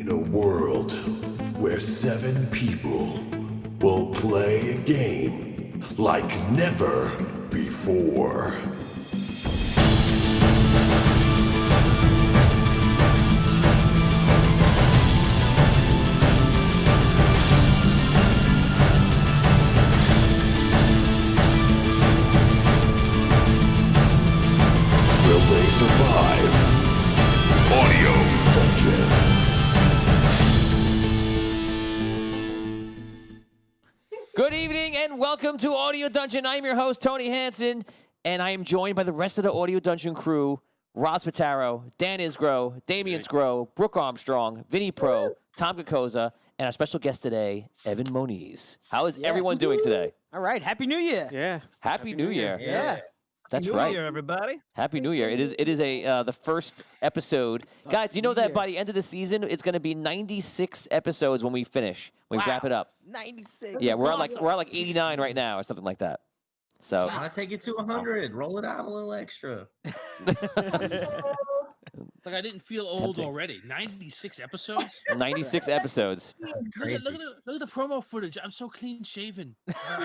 In a world where 7 people will play a game like never before. Will they survive? Audio Dungeon. Good evening and welcome to Audio Dungeon. I'm your host, Tony Hansen, and I am joined by the rest of the Audio Dungeon crew, Ross Pataro, Dan Isgro, Damian Scro, Brooke Armstrong, Vinny Pro, Tom Kokoza, and our special guest today, Evan Moniz. How is everyone doing today? All right, Happy New Year. Yeah. Happy New Year. Yeah. That's New right. Year, everybody. Happy New Year. It is the first episode. Guys, you know that by the end of the season, it's going to be 96 episodes when we finish, when we wrap it up. 96. Yeah, we're at like 89 right now or something like that. So I'll take it to 100. Roll it out a little extra. Like I didn't feel old Tempting. already. 96 episods. 96 episods. Look at the promo footage. I'm so clean shaven. Now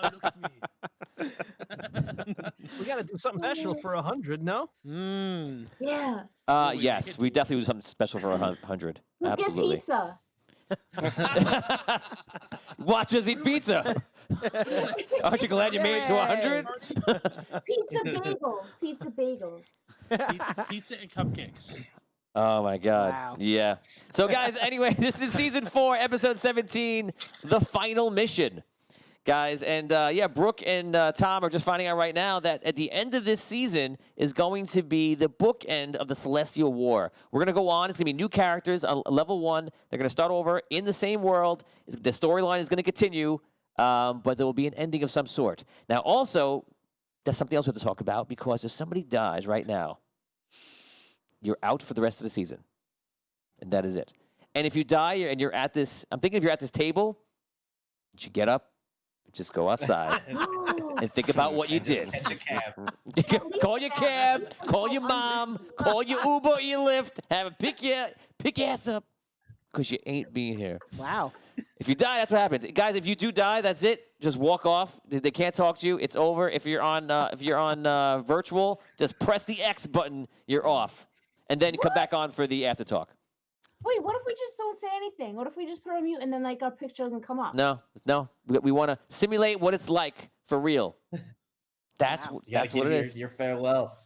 look at me. We got to do something special for 100, no? Yeah. Yes, we definitely do something special for 100. Let's Absolutely. get pizza. Watch us eat pizza. Aren't you glad you made it to 100? Pizza bagels. Pizza bagels. Pizza and cupcakes. Oh my God. Wow. Yeah. So guys, anyway, this is season 4, episode 17, the final mission. Guys, and Brooke and Tom are just finding out right now that at the end of this season is going to be the bookend of the Celestial War. We're going to go on. It's going to be new characters on level 1. They're going to start over in the same world. The storyline is going to continue, but there will be an ending of some sort. Now, also, there's something else we have to talk about because if somebody dies right now, you're out for the rest of the season. And that is it. And if you die and you're at this, I'm thinking if you're at this table, you should get up. Just go outside and think about what you did. Catch a cab. Call your cab, call your mom, call your Uber or your Lyft, have a pick your ass up because you ain't being here. Wow. If you die, that's what happens. Guys, if you do die, that's it. Just walk off. They can't talk to you. It's over. If you're on virtual, just press the X button. You're off. And then come back on for the after talk. Wait, what if we just don't say anything? What if we just put on mute and then like our picture doesn't come up? No. We want to simulate what it's like for real. That's You that's gotta what it give is. your farewell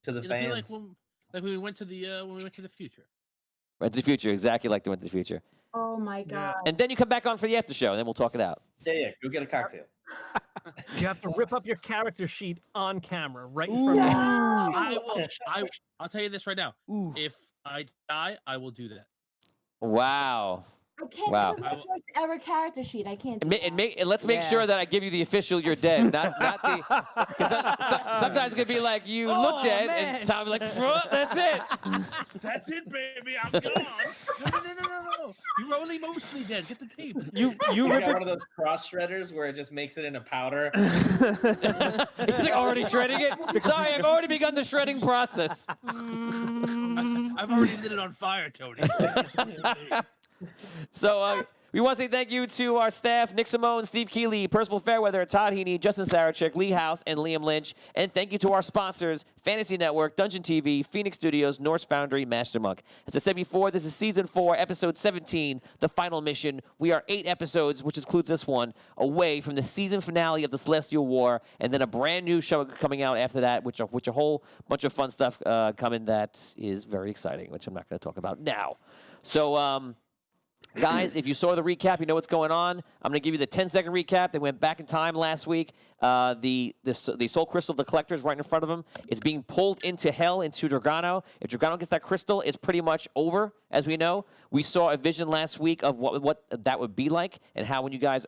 to the It'll be like fans. when we went to the future. Right to the future, exactly like they went to the future. Oh my God. And then you come back on for the after show, and then we'll talk it out. Yeah, go get a cocktail. You have to rip up your character sheet on camera right in front of you. I'll tell you this right now. If I die, I will do that. Wow. I can't. Wow. This is my first ever character sheet. I can't. Do And let's make sure that I give you the official you're dead, not the. Because sometimes it could be like you look dead, and Tom be like, that's it. That's it, baby. I'm gone. No. You're only mostly dead. Get the tape. You You rip got it. one of those cross shredders where it just makes it into powder. He's like already shredding it. Sorry, I've already begun the shredding process. I've already lit it on fire, Tony. So we want to say thank you to our staff, Nick Simone, Steve Keeley, Percival Fairweather, Todd Heaney, Justin Sarachik, Lee House, and Liam Lynch. And thank you to our sponsors, Fantasy Network, Dungeon TV, Phoenix Studios, Norse Foundry, Master Monk. As I said before, this is Season 4, Episode 17, the final mission. We are 8 episodes, which includes this one, away from the season finale of the Celestial War, and then a brand new show coming out after that, which a whole bunch of fun stuff coming that is very exciting, which I'm not going to talk about now. So, guys, if you saw the recap, you know what's going on. I'm going to give you the 10-second recap. They went back in time last week. The soul crystal of the collector is right in front of them. It's being pulled into hell, into Drogono. If Drogono gets that crystal, it's pretty much over, as we know. We saw a vision last week of what that would be like and how when you guys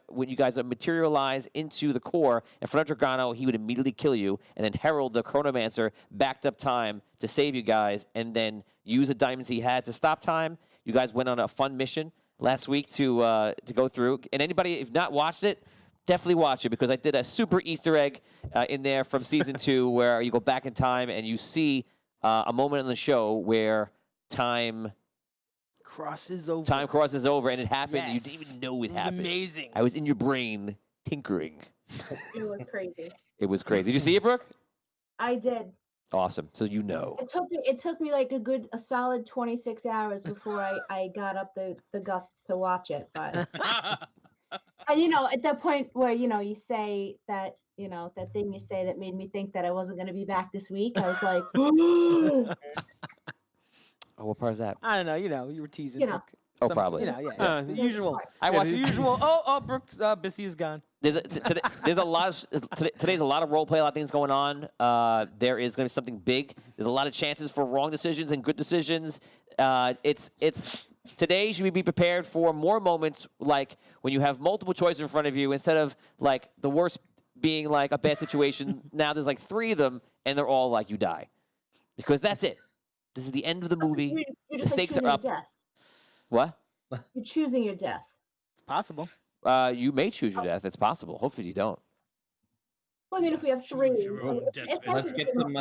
materialize into the core in front of Drogono, he would immediately kill you and then herald the Chronomancer backed up time to save you guys and then use the diamonds he had to stop time. You guys went on a fun mission last week to go through. And anybody, if not watched it, definitely watch it because I did a super Easter egg in there from season 2 where you go back in time and you see a moment in the show where time crosses over. Time crosses over, and it happened. You didn't Yes. even know it It was happened. amazing. I was in your brain tinkering. It was crazy. It was crazy. Did you see it, Brooke? I did. Awesome. So you know. It took me like a solid 26 hours before I got up the guts to watch it. But and at that point where you say that that thing you say that made me think that I wasn't going to be back this week, I was like, Oh, what part is that? I don't know. You were teasing. You know. Brooke. Oh, probably. Yeah. The usual. I Yeah, watched the usual. Oh, Brooks, Bissy is gone. There's a lot of today's a lot of role play, a lot of things going on. There is going to be something big. There's a lot of chances for wrong decisions and good decisions. It's today should we be prepared for more moments like when you have multiple choices in front of you instead of like the worst being like a bad situation. Now there's like 3 of them and they're all like you die because that's it. This is the end of the movie. You're The just stakes choosing are up. your death. What? You're choosing your death. It's possible. You may choose your death. It's possible. Hopefully you don't. Well, I mean, if we have 3, your own death, it's baby. Let's get some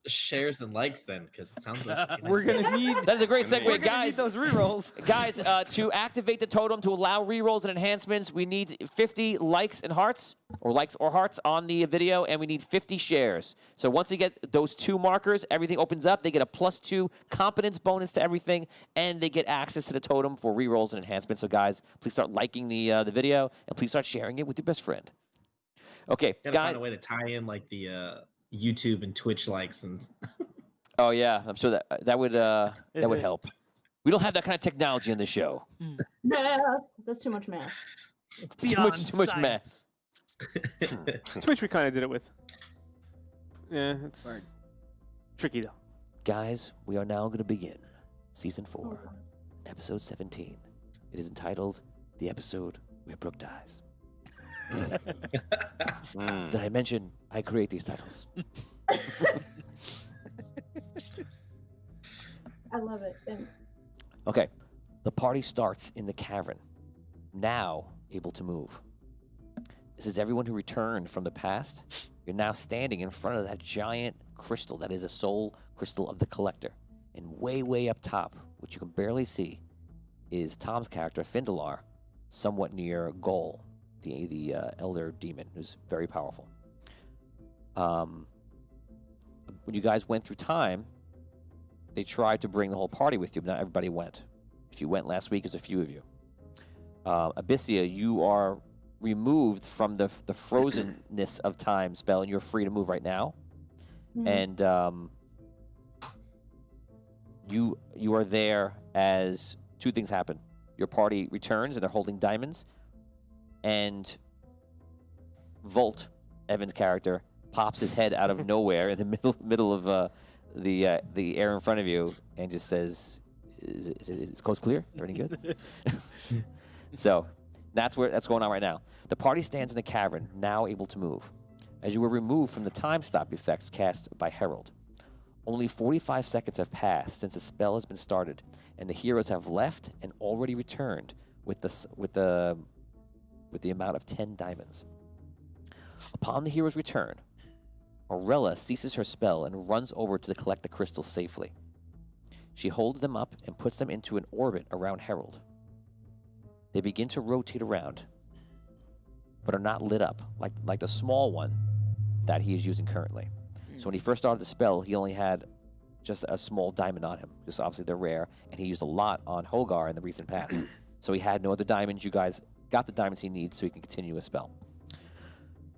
shares and likes then, because it sounds like We're gonna need. That's a great We're segue, gonna Need guys. those rerolls. Guys, to activate the totem to allow rerolls and enhancements, we need 50 likes and hearts, or likes or hearts on the video, and we need 50 shares. So once they get those 2 markers, everything opens up. They get a +2 competence bonus to everything, and they get access to the totem for rerolls and enhancements. So guys, please start liking the video, and please start sharing it with your best friend. Okay, gotta guys. find a way to tie in like the YouTube and Twitch likes and Oh yeah, I'm sure that would help. We don't have that kind of technology on the show. math. That's too much math. Too much math. Twitch we kind of did it with. Yeah, it's tricky though. Guys, we are now going to begin Season 4, Episode 17. It is entitled The Episode Where Brooke Dies. Did I mention I create these titles? I love it. And Okay, the party starts in the cavern, now able to move. This is everyone who returned from the past. You're now standing in front of that giant crystal that is a soul crystal of the collector. And way, way up top, which you can barely see, is Tom's character, Findalar, somewhat near Gol, the elder demon, who's very powerful. When you guys went through time, they tried to bring the whole party with you, but not everybody went. If you went last week, there's a few of you. Abyssia, you are removed from the frozenness of time spell, and you're free to move right now. And you are there as 2 things happen. Your party returns, and they're holding diamonds. And Volt, Evan's character, pops his head out of nowhere in the middle of the air in front of you, and just says, "Is coast clear? Everything good?" So that's what's going on right now. The party stands in the cavern, now able to move. As you were removed from the time stop effects cast by Herald, only 45 seconds have passed since the spell has been started, and the heroes have left and already returned with the amount of 10 diamonds. Upon the hero's return, Aurella ceases her spell and runs over to collect the crystals safely. She holds them up and puts them into an orbit around Herald. They begin to rotate around, but are not lit up like the small one that he is using currently. So when he first started the spell, he only had just a small diamond on him, because obviously they're rare, and he used a lot on Hogar in the recent past. So he had no other diamonds. You guys got the diamonds he needs so he can continue his spell.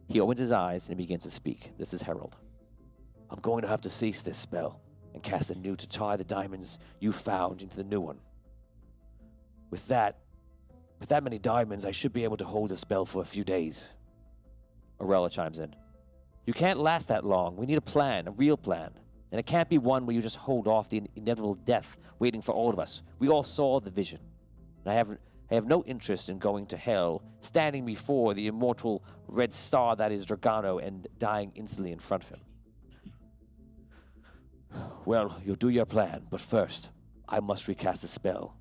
He opens his eyes and begins to speak. This is Herald. I'm going to have to cease this spell and cast a new to tie the diamonds you found into the new one. With that many diamonds, I should be able to hold the spell for a few days. Aurella chimes in. You can't last that long. We need a plan, a real plan. And it can't be one where you just hold off the inevitable death waiting for all of us. We all saw the vision. And I have no interest in going to hell, standing before the immortal red star that is Drogono and dying instantly in front of him. Well, you'll do your plan, but first, I must recast the spell.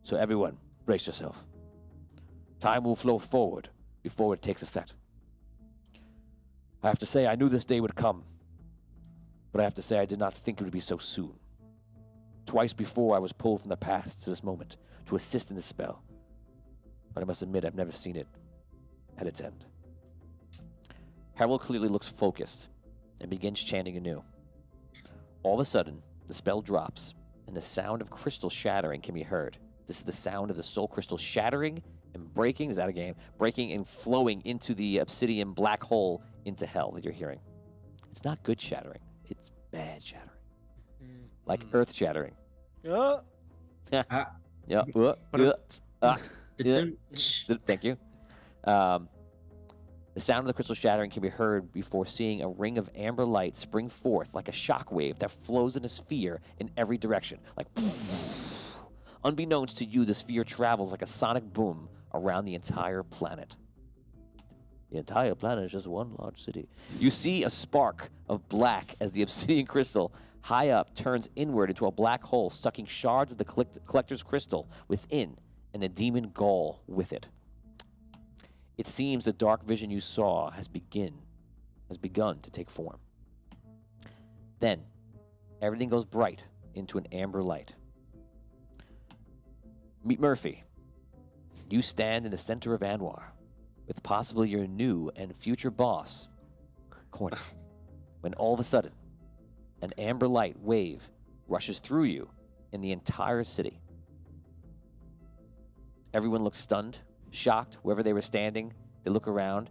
So everyone, brace yourself. Time will flow forward before it takes effect. I have to say, I knew this day would come, but I have to say I did not think it would be so soon. Twice before I was pulled from the past to this moment to assist in this spell. But I must admit I've never seen it at its end. Herald clearly looks focused and begins chanting anew. All of a sudden, the spell drops, and the sound of crystal shattering can be heard. This is the sound of the soul crystal shattering and breaking. Is that a game? Breaking and flowing into the obsidian black hole into hell that you're hearing. It's not good shattering. It's bad shattering. Like earth shattering. Oh, Yeah. Thank you. The sound of the crystal shattering can be heard before seeing a ring of amber light spring forth like a shockwave that flows in a sphere in every direction. Like, unbeknownst to you, the sphere travels like a sonic boom around the entire planet. The entire planet is just one large city. You see a spark of black as the obsidian crystal high up turns inward into a black hole, sucking shards of the collector's crystal within and the demon gall with it. It seems the dark vision you saw has begun to take form. Then, everything goes bright into an amber light. Meet Murphy. You stand in the center of Anwar, with possibly your new and future boss, Corny, when all of a sudden, an amber light wave rushes through you in the entire city. Everyone looks stunned, shocked, wherever they were standing. They look around,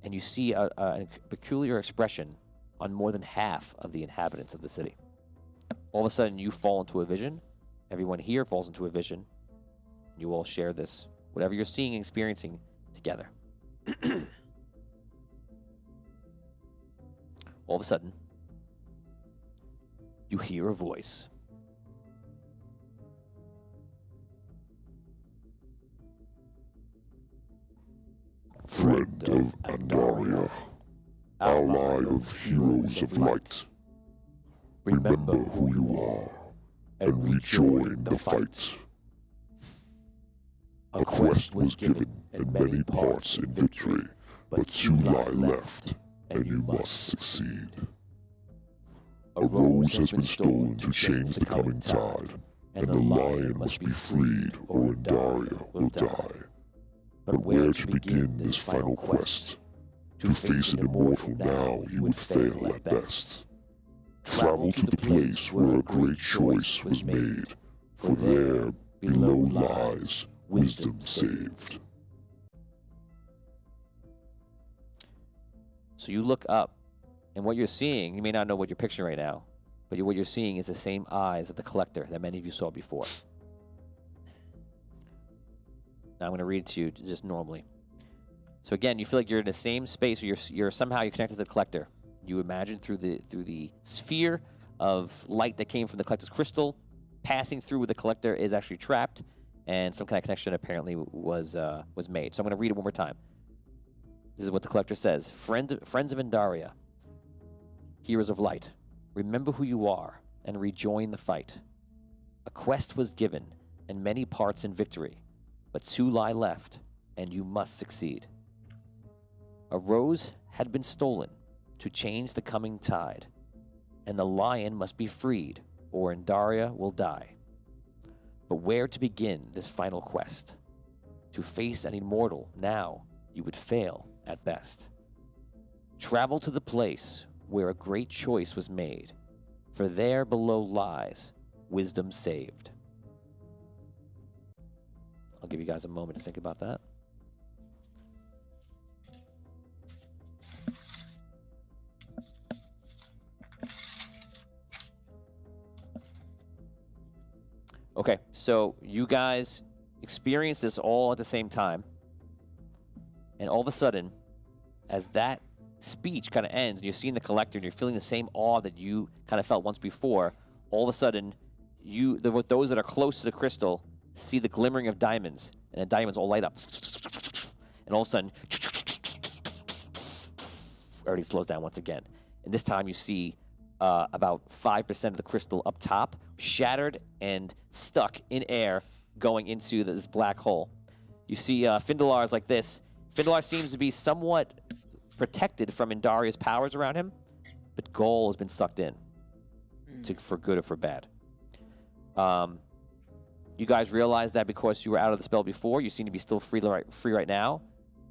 and you see a peculiar expression on more than half of the inhabitants of the city. All of a sudden, you fall into a vision. Everyone here falls into a vision. You all share this, whatever you're seeing and experiencing, together. All of a sudden, you hear a voice. Friend of Andaria, ally of heroes of light, remember who you are and rejoin the fight. A quest was given and many parts in victory, but 2 lie left, and you must succeed. A rose has been stolen to change the coming tide, and the lion must be freed or Andaria will die. But where to begin this final quest? To face an immortal now you would fail at best. Travel to the place where a great choice was made, for there below lies wisdom saved. So you look up, and what you're seeing, you may not know what you're picturing right now, but what you're seeing is the same eyes of the collector that many of you saw before. Now I'm going to read it to you just normally. So again, you feel like you're in the same space, or you're somehow connected to the collector. You imagine through the sphere of light that came from the collector's crystal, passing through where the collector is actually trapped, and some kind of connection apparently was made. So I'm going to read it one more time. This is what the collector says. Friends of Andaria, heroes of light, remember who you are and rejoin the fight. A quest was given and many parts in victory, but 2 lie left, and you must succeed. A rose had been stolen to change the coming tide, and the lion must be freed, or Andaria will die. But where to begin this final quest? To face an immortal now you would fail at best. Travel to the place where a great choice was made, for there below lies wisdom saved. I'll give you guys a moment to think about that. Okay, so you guys experience this all at the same time. And all of a sudden, as that speech kind of ends, and you're seeing the collector, and you're feeling the same awe that you kind of felt once before, all of a sudden, those that are close to the crystal see the glimmering of diamonds, and the diamonds all light up. And all of a sudden, everything slows down once again. And this time you see about 5% of the crystal up top, shattered and stuck in air, going into this black hole. You see Findalar is like this. Findalar seems to be somewhat protected from Andaria's powers around him, but Gol has been sucked in, for good or for bad. You guys realize that because you were out of the spell before, you seem to be still free right now.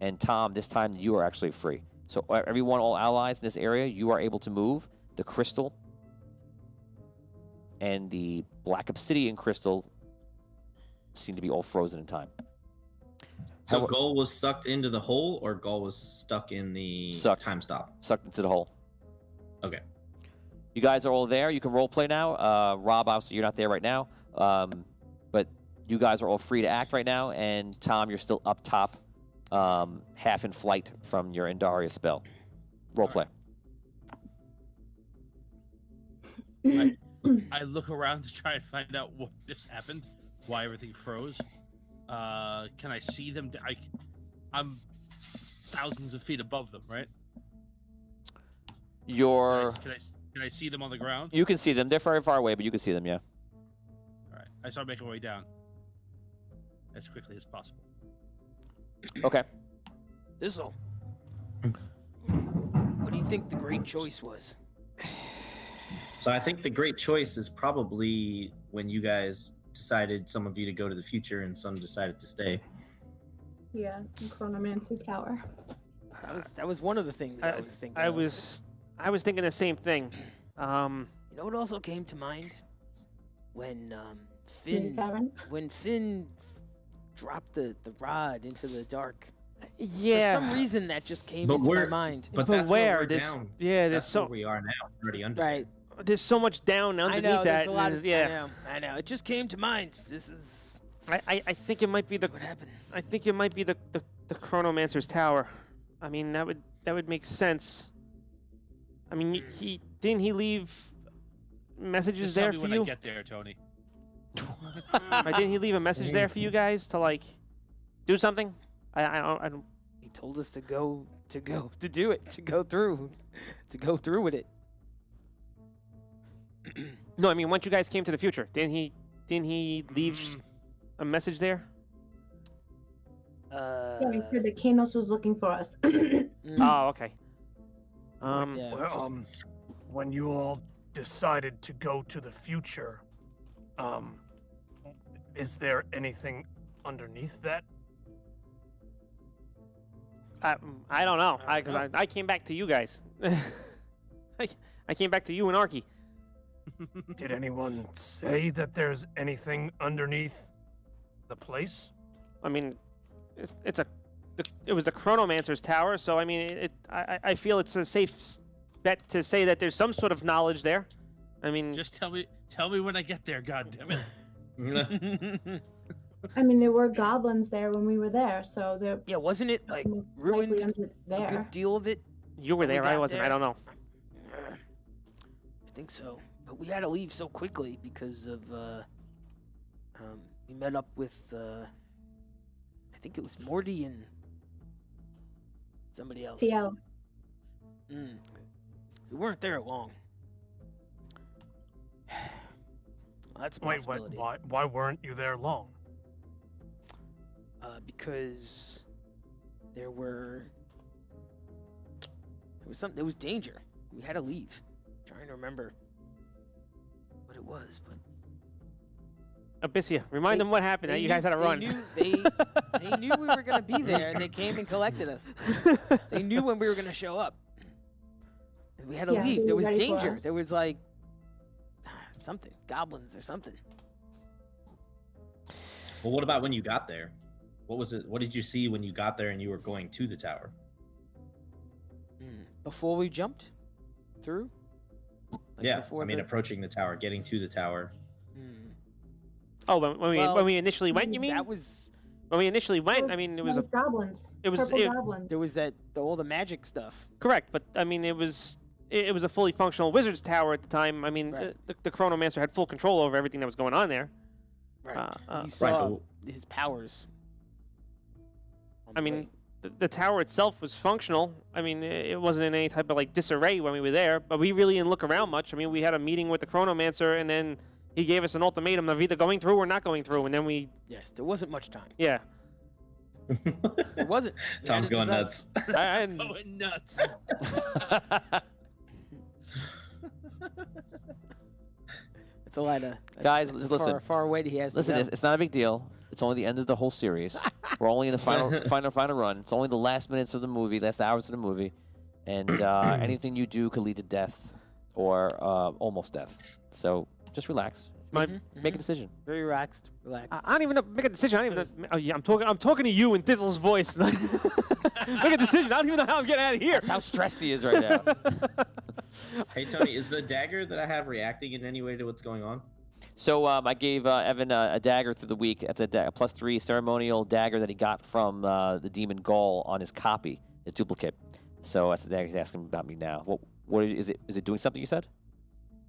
And Tom, this time you are actually free. So everyone, all allies in this area, you are able to move. The crystal and the black obsidian crystal seem to be all frozen in time. So Gull was sucked into the hole, or Gull was stuck in the time stop? Sucked into the hole. Okay. You guys are all there. You can role play now. Rob, obviously, you're not there right now. But you guys are all free to act right now. And Tom, you're still up top, half in flight from your Andaria spell. Role play. I look around to try and find out what just happened, why everything froze. Can I see them? I'm thousands of feet above them, right? Can I see them on the ground? You can see them. They're very far away, but you can see them, yeah. All right. I start making my way down as quickly as possible. Okay. This'll. What do you think the great choice was? So I think the great choice is probably when you guys decided, some of you, to go to the future and some decided to stay. Yeah, Chronomancer Tower. That was one of the things I was thinking. I was thinking the same thing. You know what also came to mind? When Finn dropped the rod into the dark. Yeah. For some reason that just came into my mind. But But that's where? where we're There's- down. yeah, there's That's so- where we are now. We're already under. Right. There's so much down underneath I know, that. there's a lot and of, yeah. I know. It just came to mind. This is I think it might be the. what happened. I think it might be the Chronomancer's tower. I mean, that would make sense. I mean, he leave messages Just tell there me for when you? I get there, Tony. Didn't he leave a message there for you guys to like do something? I don't. He told us to go through with it. No, I mean, once you guys came to the future, didn't he leave a message there? Yeah, he said that Kanos was looking for us. Oh, okay. Yeah. Well, when you all decided to go to the future, is there anything underneath that? I don't know. I came back to you guys. I came back to you and Arky. Did anyone say that there's anything underneath the place? I mean, it was the Chronomancer's tower, so I mean, I feel it's a safe bet to say that there's some sort of knowledge there. I mean, Just tell me when I get there. God damn it! I mean, there were goblins there when we were there, so they're Yeah, wasn't it like most ruined likely under a there. good deal of it? you were when we there. I got wasn't. I there? don't know. I think so. But we had to leave so quickly because of we met up with I think it was Morty and somebody else. TL. We weren't there long. Well, that's a Wait, possibility. why weren't you there long? Because there was danger. We had to leave. Trying to remember what it was, but Abyssia, remind them what happened. That you guys had to run. They knew we were gonna be there, and they came and collected us. They knew when we were gonna show up. And we had to Yeah, leave. they There were was ready for danger. us. There was like something, goblins or something. Well, what about when you got there? What was it? What did you see when you got there and you were going to the tower? Before we jumped through. Like Yeah, before I mean, the- approaching the tower, getting to the tower. Oh, when Well, we initially went, you mean? That was When we initially went, I mean, it was goblins. it was- Purple it- goblins. there was all the magic stuff. correct, but I mean, it was a fully functional wizard's tower at the time. I mean, Right. the Chronomancer had full control over everything that was going on there. Right. uh, You saw but- his powers. on I the mean, way. the tower itself was functional. I mean, it wasn't in any type of like disarray when we were there, but we really didn't look around much. I mean, we had a meeting with the Chronomancer, and then he gave us an ultimatum of either going through or not going through, and then we, Yes, there wasn't much time. yeah. There wasn't. We had Tom's to going decide. nuts. I, Going nuts. That's That's a lot of Guys, that's listen. far away he has. Listen, to go. it's not a big deal. It's only the end of the whole series. We're only in the final run. It's only the last minutes of the movie, last hours of the movie, and anything you do could lead to death or almost death. So just relax. Make a decision. Very relaxed. Relaxed. I don't even know, make a decision. I don't even know. Oh, yeah, I'm talking to you in Thizzle's voice. Make a decision. I don't even know how I'm getting out of here. That's how stressed he is right now. Hey Tony, is the dagger that I have reacting in any way to what's going on? So I gave Evan a dagger through the week. That's a +3 ceremonial dagger that he got from the Demon Gaul on his copy, his duplicate. So that's the dagger he's asking about me now. What is it? Is it doing something you said?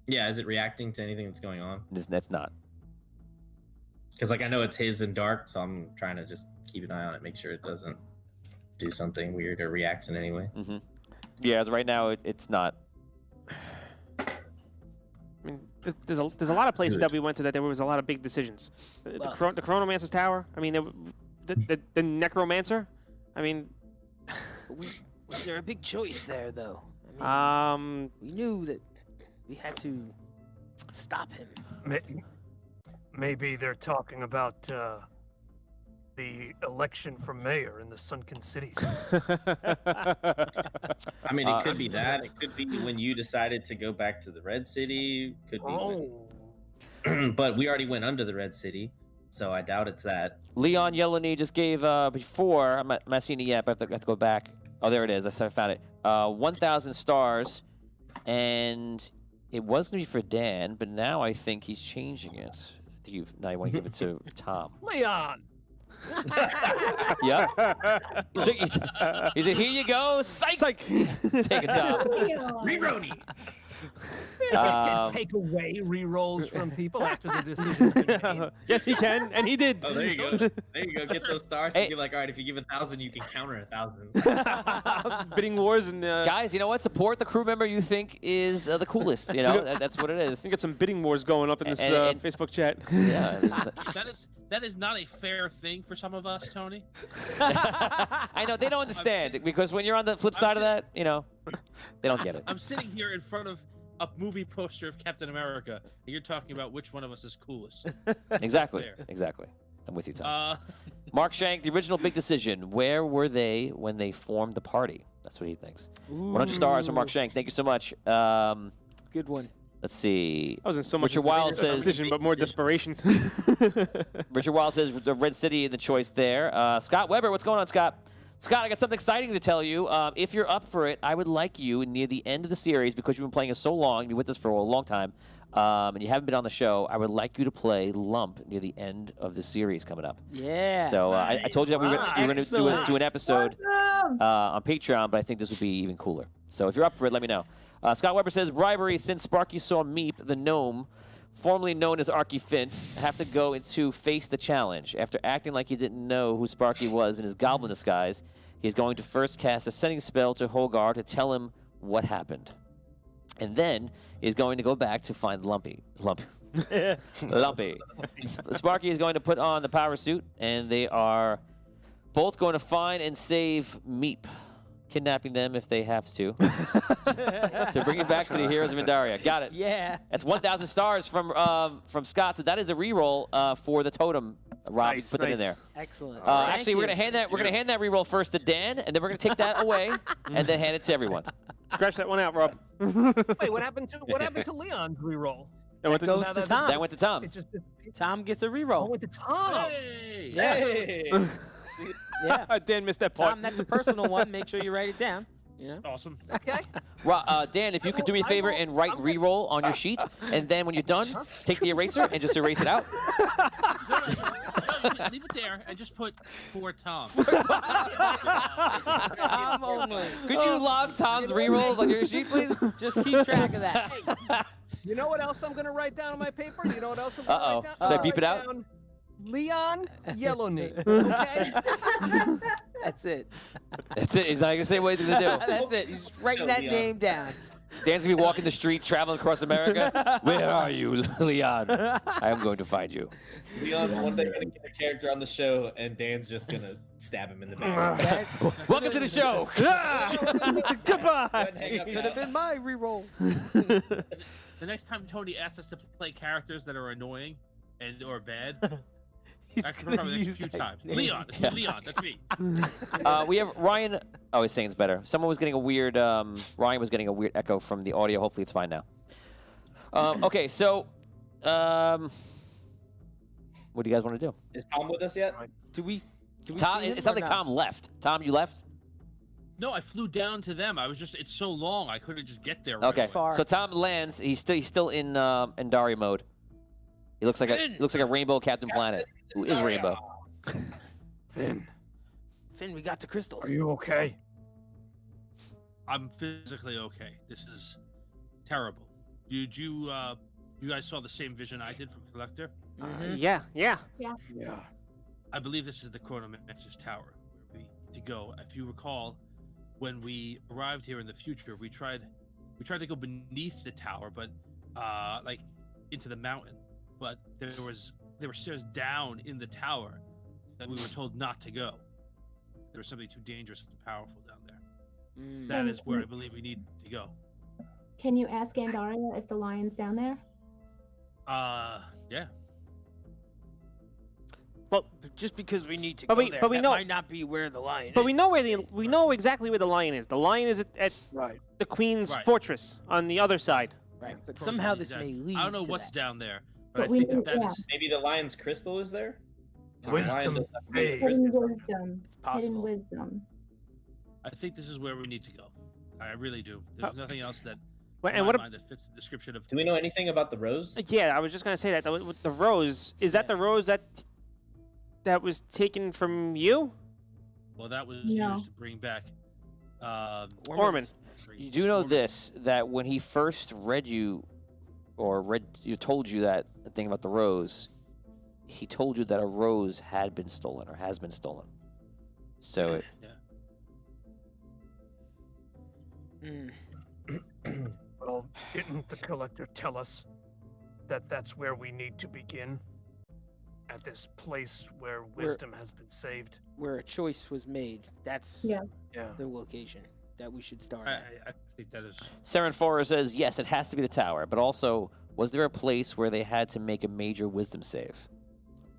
Yeah, is it reacting to anything that's going on? That's not. Because like I know it's his and dark, so I'm trying to just keep an eye on it, make sure it doesn't do something weird or reacts in any way. Mm-hmm. Yeah, as of right now, it's not. I mean, there's a lot of places that we went to that there was a lot of big decisions. The Chronomancer's Tower. I mean, the Necromancer. I mean, Was there a big choice there, though? We knew that we had to stop him. Maybe they're talking about the election for mayor in the Sunken City. I mean, it could be that. It could be when you decided to go back to the Red City. Could be. But we already went under the Red City, so I doubt it's that. Leon Yellowney just gave before. I'm not seeing it yet, but I have to go back. Oh, there it is. I found it. 1,000 stars, and it was going to be for Dan, but now I think he's changing it. Now you want to give it to Tom. Leon! Yeah. He said, here you go. Psych. Take it, Tom. Reroni! Can take away re-rolls from people after the decision's been made. Yes, he can, and he did. Oh, there you go. There you go. Get those stars. Hey. And be like, all right, if you give 1,000, you can counter 1,000. Bidding wars and Guys, you know what? Support the crew member you think is the coolest. You know, that's what it is. You get some bidding wars going up in this And- Facebook chat. Yeah. That is not a fair thing for some of us, Tony. I know they don't understand because when you're on the flip side of that, you know, they don't get it. I'm sitting here in front of a movie poster of Captain America, and you're talking about which one of us is coolest. Exactly. Fair. Exactly. I'm with you, Tom. Uh, Mark Shank, the original big decision. Where were they when they formed the party? That's what he thinks. 100 stars from Mark Shank. Thank you so much. Good one. Let's see. I wasn't so much Richard Wild a says. decision, but more desperation. Richard Wild says the Red City in the choice there. Scott Weber, what's going on, Scott? Scott, I got something exciting to tell you. If you're up for it, I would like you near the end of the series, because you've been playing us so long, you've been with us for a long time, and you haven't been on the show, I would like you to play Lump near the end of the series coming up. Yeah. So I told you that we were going to do an episode Awesome. on Patreon, but I think this would be even cooler. So if you're up for it, let me know. Scott Weber says, bribery since Sparky saw Meep, the gnome, formerly known as Arky Fint, have to go into face the challenge. After acting like he didn't know who Sparky was in his goblin disguise, he's going to first cast a sending spell to Hogar to tell him what happened. And then he's going to go back to find Lumpy. Sparky is going to put on the power suit, and they are both going to find and save Meep, kidnapping them if they have to bring it back to the heroes of Andaria. Got it. Yeah. That's 1,000 stars from Scott. So that is a reroll for the totem. Rob, Nice, put that in nice. there. Excellent. Actually, we're gonna hand that reroll first to Dan, and then we're gonna take that away and then hand it to everyone. Scratch that one out, Rob. Wait, what happened to Leon's reroll? That went to- goes to Tom. That went to Tom. It just Tom gets a oh, reroll. went to Tom. hey! Yeah. Yeah. Dan missed that part. Tom, that's a personal one. Make sure you write it down. You know? Awesome. Okay. Dan, if you could do me a favor and write reroll on your sheet, and then when you're done, take the eraser and just erase it out. No, leave it there and just put for Tom. Tom only. Could you log Tom's rerolls on your sheet, please? Just keep track of that. You know what else I'm gonna write down on my paper? You know what else I'm gonna Uh-oh. write down? Should I I'm beep it gonna out? write down Leon Yellowney. Okay. That's it. That's it. He's not gonna say what he's gonna do. That's it. He's writing that Leon. name down. Dan's gonna be walking the streets, traveling across America. Where are you, Leon? I am going to find you. Leon's one day gonna get a character on the show, and Dan's just gonna stab him in the back. Welcome to the show. Goodbye. Could have been my reroll. The next time Tony asks us to play characters that are annoying and or bad, He's I can gonna remember this a use few that times. name. Leon, it's Leon, that's me. We have Ryan. Oh, he's saying it's better. Someone was getting a weird. Ryan was getting a weird echo from the audio. Hopefully, it's fine now. Okay, so what do you guys want to do? Is Tom with us yet? Do we Tom, see him it sounds or like not? Tom left. Tom, you left. No, I flew down to them. I was just, it's so long, I couldn't just get there. Right Okay, away. Far. so Tom lands. He's still in Andaria mode. He looks like a rainbow Captain Planet. Who is rainbow? Finn, Finn, we got the crystals. are you okay? I'm physically okay. This is terrible. Did you guys saw the same vision I did from Collector? Yeah. Yeah. I believe this is the Chronomancer's Tower, where we need to go. If you recall, when we arrived here in the future, we tried to go beneath the tower, but like into the mountain. But there were stairs down in the tower that we were told not to go. There was something too dangerous and powerful down there. That is where I believe we need to go. Can you ask Andaria if the lion's down there? Yeah. Well, Just because we need to But go we- there, but we that know- might not be where the lion but is. we know exactly where the lion is. The lion is at Right. the Queen's Right. fortress on the other side. Right, but Frozen somehow is this dead. may lead I don't know to what's that. down there, But but I we think need- that yeah. is. Maybe the lion's crystal is there? 'Cause the Wisdom lion does have phase. Hidden crystals. wisdom. It's possible. Hidden wisdom. I think this is where we need to go. I really do. There's nothing else that Well, in and my what? mind that fits the description of. Do we know anything about the rose? Yeah, I was just gonna say that the rose is that the rose that was taken from you, Well, that was No. used to bring back. Orman? You do know this, that when he first told you that thing about the rose, he told you that a rose had been stolen or has been stolen. So Yeah. Well, didn't the collector tell us that that's where we need to begin? At this place where wisdom has been saved? Where a choice was made. That's Yeah. Yeah. the location that we should start at. I think that is. Saren Forer says, yes, it has to be the tower, but also, was there a place where they had to make a major wisdom save?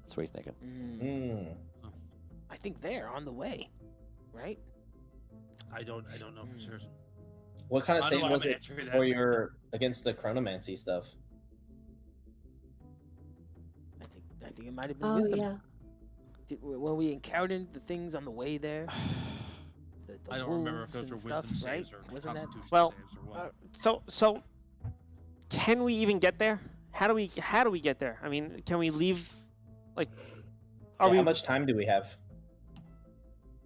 That's what he's thinking. I think they're on the way, right? I don't know for certain. What kind of I don't save know, was I'm it answering that. for your against the chronomancy stuff? I think it might have been Oh wisdom. yeah. When we encountered the things on the way there. The I don't remember if wolves those and were stuff, wisdom right? saves or Wasn't that? constitution Well, saves or what. So can we even get there? How do we get there? I mean, can we leave? Like, are Yeah, we? how much time do we have?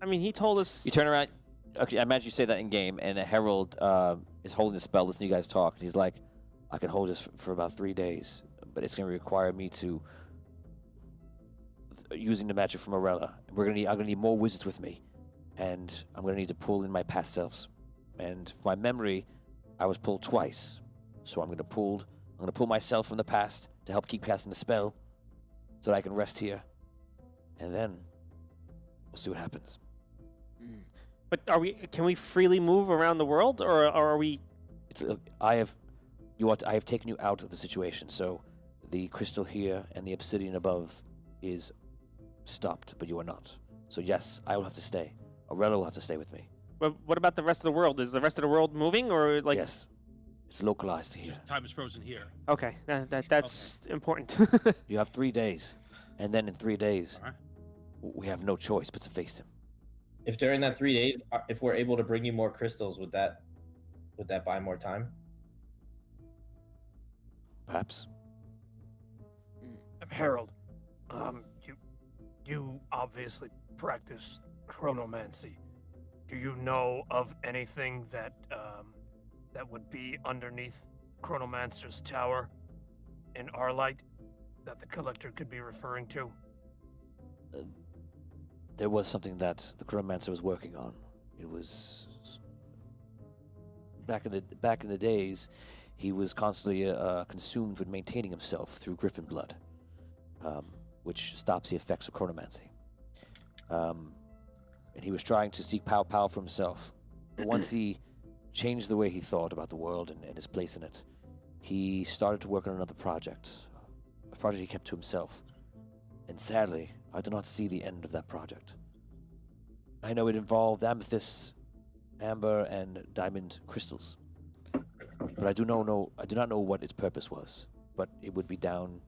I mean, he told us. You turn around. Okay, I imagine you say that in game, and a herald is holding the spell. Listen to you guys talk. And he's like, "I can hold this for about 3 days, but it's going to require me to using the magic from Morella. I'm going to need more wizards with me, and I'm going to need to pull in my past selves. And for my memory, I was pulled twice, so I'm going to pull myself from the past to help keep casting the spell, so that I can rest here, and then we'll see what happens." But can we freely move around the world, or are we? I have taken you out of the situation, so the crystal here and the obsidian above is stopped, but you are not. So yes, I will have to stay. Aurella will have to stay with me. But what about the rest of the world? Is the rest of the world moving, or like? Yes, it's localized here. Time is frozen here. Okay, that's important. You have 3 days, and then in 3 days, Alright. we have no choice but to face him. If during that 3 days, if we're able to bring you more crystals, would that buy more time? Perhaps. Harold, you obviously practice chronomancy. Do you know of anything that would be underneath Chronomancer's tower in Arlight that the collector could be referring to? There was something that the Chronomancer was working on. It was back in the days, he was constantly consumed with maintaining himself through griffin blood, which stops the effects of chronomancy. And he was trying to seek power for himself. But once he changed the way he thought about the world and his place in it, he started to work on another project, a project he kept to himself. And sadly, I do not see the end of that project. I know it involved amethysts, amber, and diamond crystals. But I do not know what its purpose was. But it would be down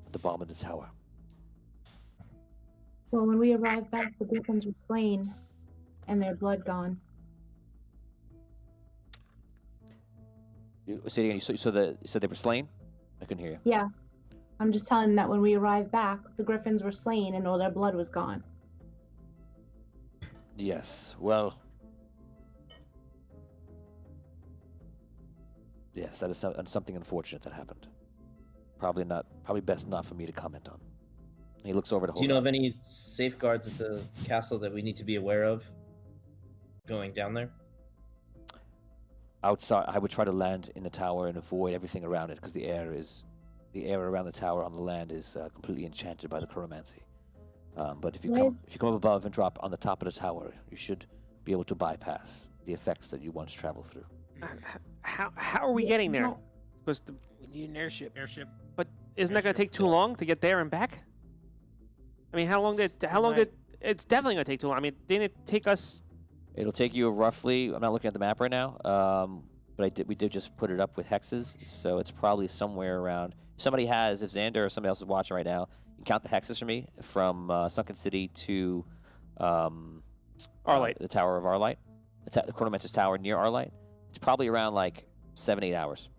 at the bottom of the tower. Well, when we arrived back, the griffins were slain, and their blood gone. Say it again. You said they were slain? I couldn't hear you. Yeah. I'm just telling them that when we arrived back, the griffins were slain and all their blood was gone. Yes. Well. Yes, that is something unfortunate that happened. Probably best not for me to comment on. He looks over to Do you know of any safeguards at the castle that we need to be aware of going down there? Outside, I would try to land in the tower and avoid everything around it because the air around the tower on the land is completely enchanted by the chronomancy. But if you come up above and drop on the top of the tower, you should be able to bypass the effects that you once traveled through. How are we getting there? Because We need an airship. but isn't that going to take too long to get there and back? I mean, how long did it's definitely going to take too long. I mean, didn't it take us? It'll take you roughly. I'm not looking at the map right now, but we did just put it up with hexes, so it's probably somewhere around. If Xander or somebody else is watching right now, you can count the hexes for me from Sunken City to Arlight. The Tower of Arlight, the Chronomancer's Tower near Arlight. It's probably around like 7-8 hours.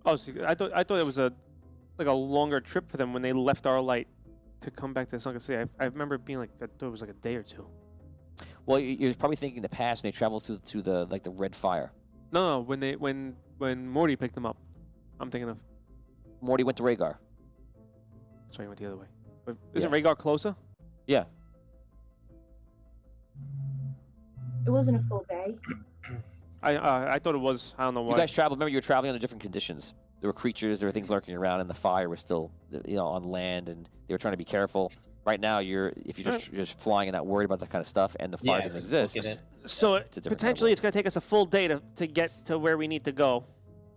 Oh, so I thought it was a longer trip for them when they left Arlight to come back to Sunken City. I remember it being like I thought it was like a day or two. Well, you're probably thinking the past when they traveled through the red fire. No, when Morty picked them up, I'm thinking of. Morty went to Rhaegar. Sorry, he went the other way. But isn't Yeah. Rhaegar closer? Yeah. It wasn't a full day. I thought it was. I don't know why. You guys traveled. Remember, you were traveling under different conditions. There were creatures, there were things lurking around, and the fire was still, on land, and they were trying to be careful. Right now, if you're just flying and not worried about that kind of stuff, and the fire doesn't exist. So it's a different potentially level. it's going to take us a full day to get to where we need to go.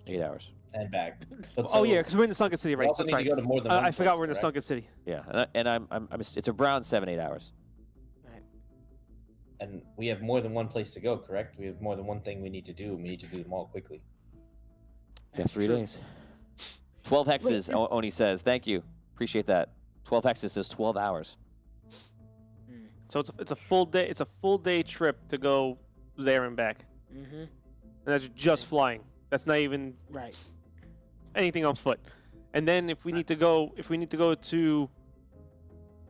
8 hours. And back. But Oh yeah, because we're in the Sunken City, we right? also That's need right. to go to more than one I forgot place, we're in the correct? Sunken City. Yeah, and it's around 7-8 hours. And we have more than one place to go, correct? We have more than one thing we need to do, and we need to do them all quickly. Yeah, 3 days. 12 hexes. Oni says, "Thank you, appreciate that." 12 hexes says 12 hours. So it's a full day. It's a full day trip to go there and back. Mm-hmm. And that's just flying. That's not even Right. anything on foot. And then if we need to go to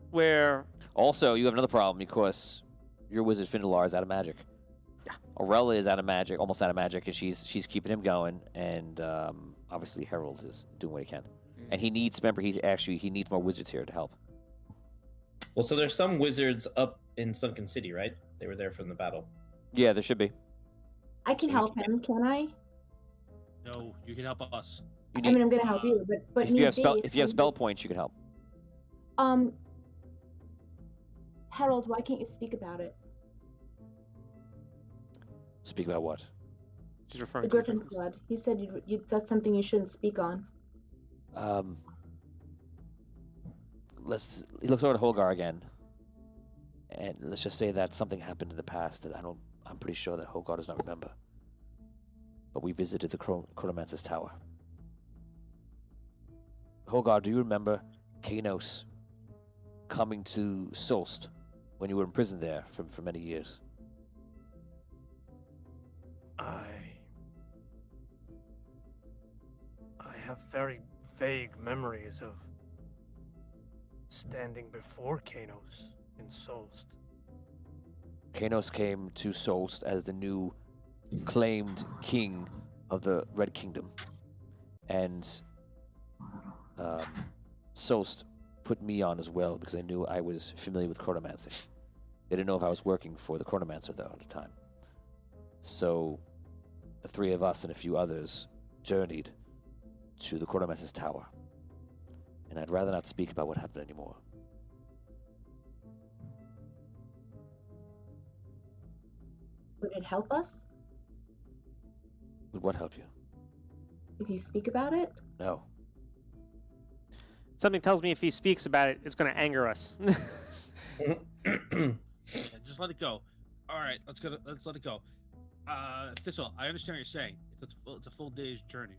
where Also, you have another problem because your wizard Findalar is out of magic. Yeah. Aurella is out of magic, almost out of magic, and she's keeping him going. And obviously, Harold is doing what he can. And he needs. Remember, he needs more wizards here to help. Well, so there's some wizards up in Sunken City, right? They were there from the battle. Yeah, there should be. I can help him, can I? No, you can help us. You I mean, need, I'm gonna help you, but if you have need be, if you have spell points, you can help. Harold, why can't you speak about it? Speak about what? she's referring The to. Griffin's blood. You said that's something you shouldn't speak on. He looks over to Holgar again, and let's just say that something happened in the past that I'm pretty sure that Holgar does not remember. But we visited the Chronomancer's Tower. Holgar, do you remember Kanos coming to Solst when you were imprisoned there for many years? I have very vague memories of standing before Kanos in Solst. Kanos came to Solst as the new claimed king of the Red Kingdom, and Solst put me on as well because they knew I was familiar with chronomancy. They didn't know if I was working for the chronomancer though at the time. So the three of us and a few others journeyed to the Chronomancer's tower. And I'd rather not speak about what happened anymore. Would it help us Would what help you? if you speak about it? No. Something tells me if he speaks about it, it's going to anger us. Yeah, just let it go. All right, let's let it go. Thistle, I understand what you're saying. It's a full day's journey.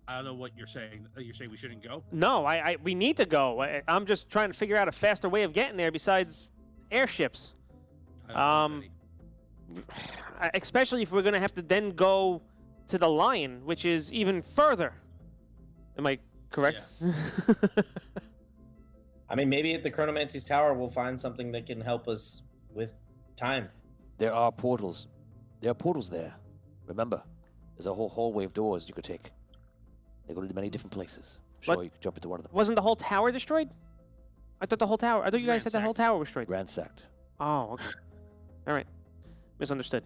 I don't know what you're saying. You're saying we shouldn't go? No, we need to go. I'm just trying to figure out a faster way of getting there besides airships. Especially if we're going to have to then go to the Lion, which is even further. Am I correct? Yeah. I mean, maybe at the Chronomancy's tower we'll find something that can help us with time. There are portals. There are portals there. Remember, there's a whole hallway of doors you could take. They go to many different places. I'm sure What? you could jump into one of them. Wasn't the whole tower destroyed? I thought you guys said the whole tower was destroyed. Ransacked. Oh, okay. All right. Misunderstood.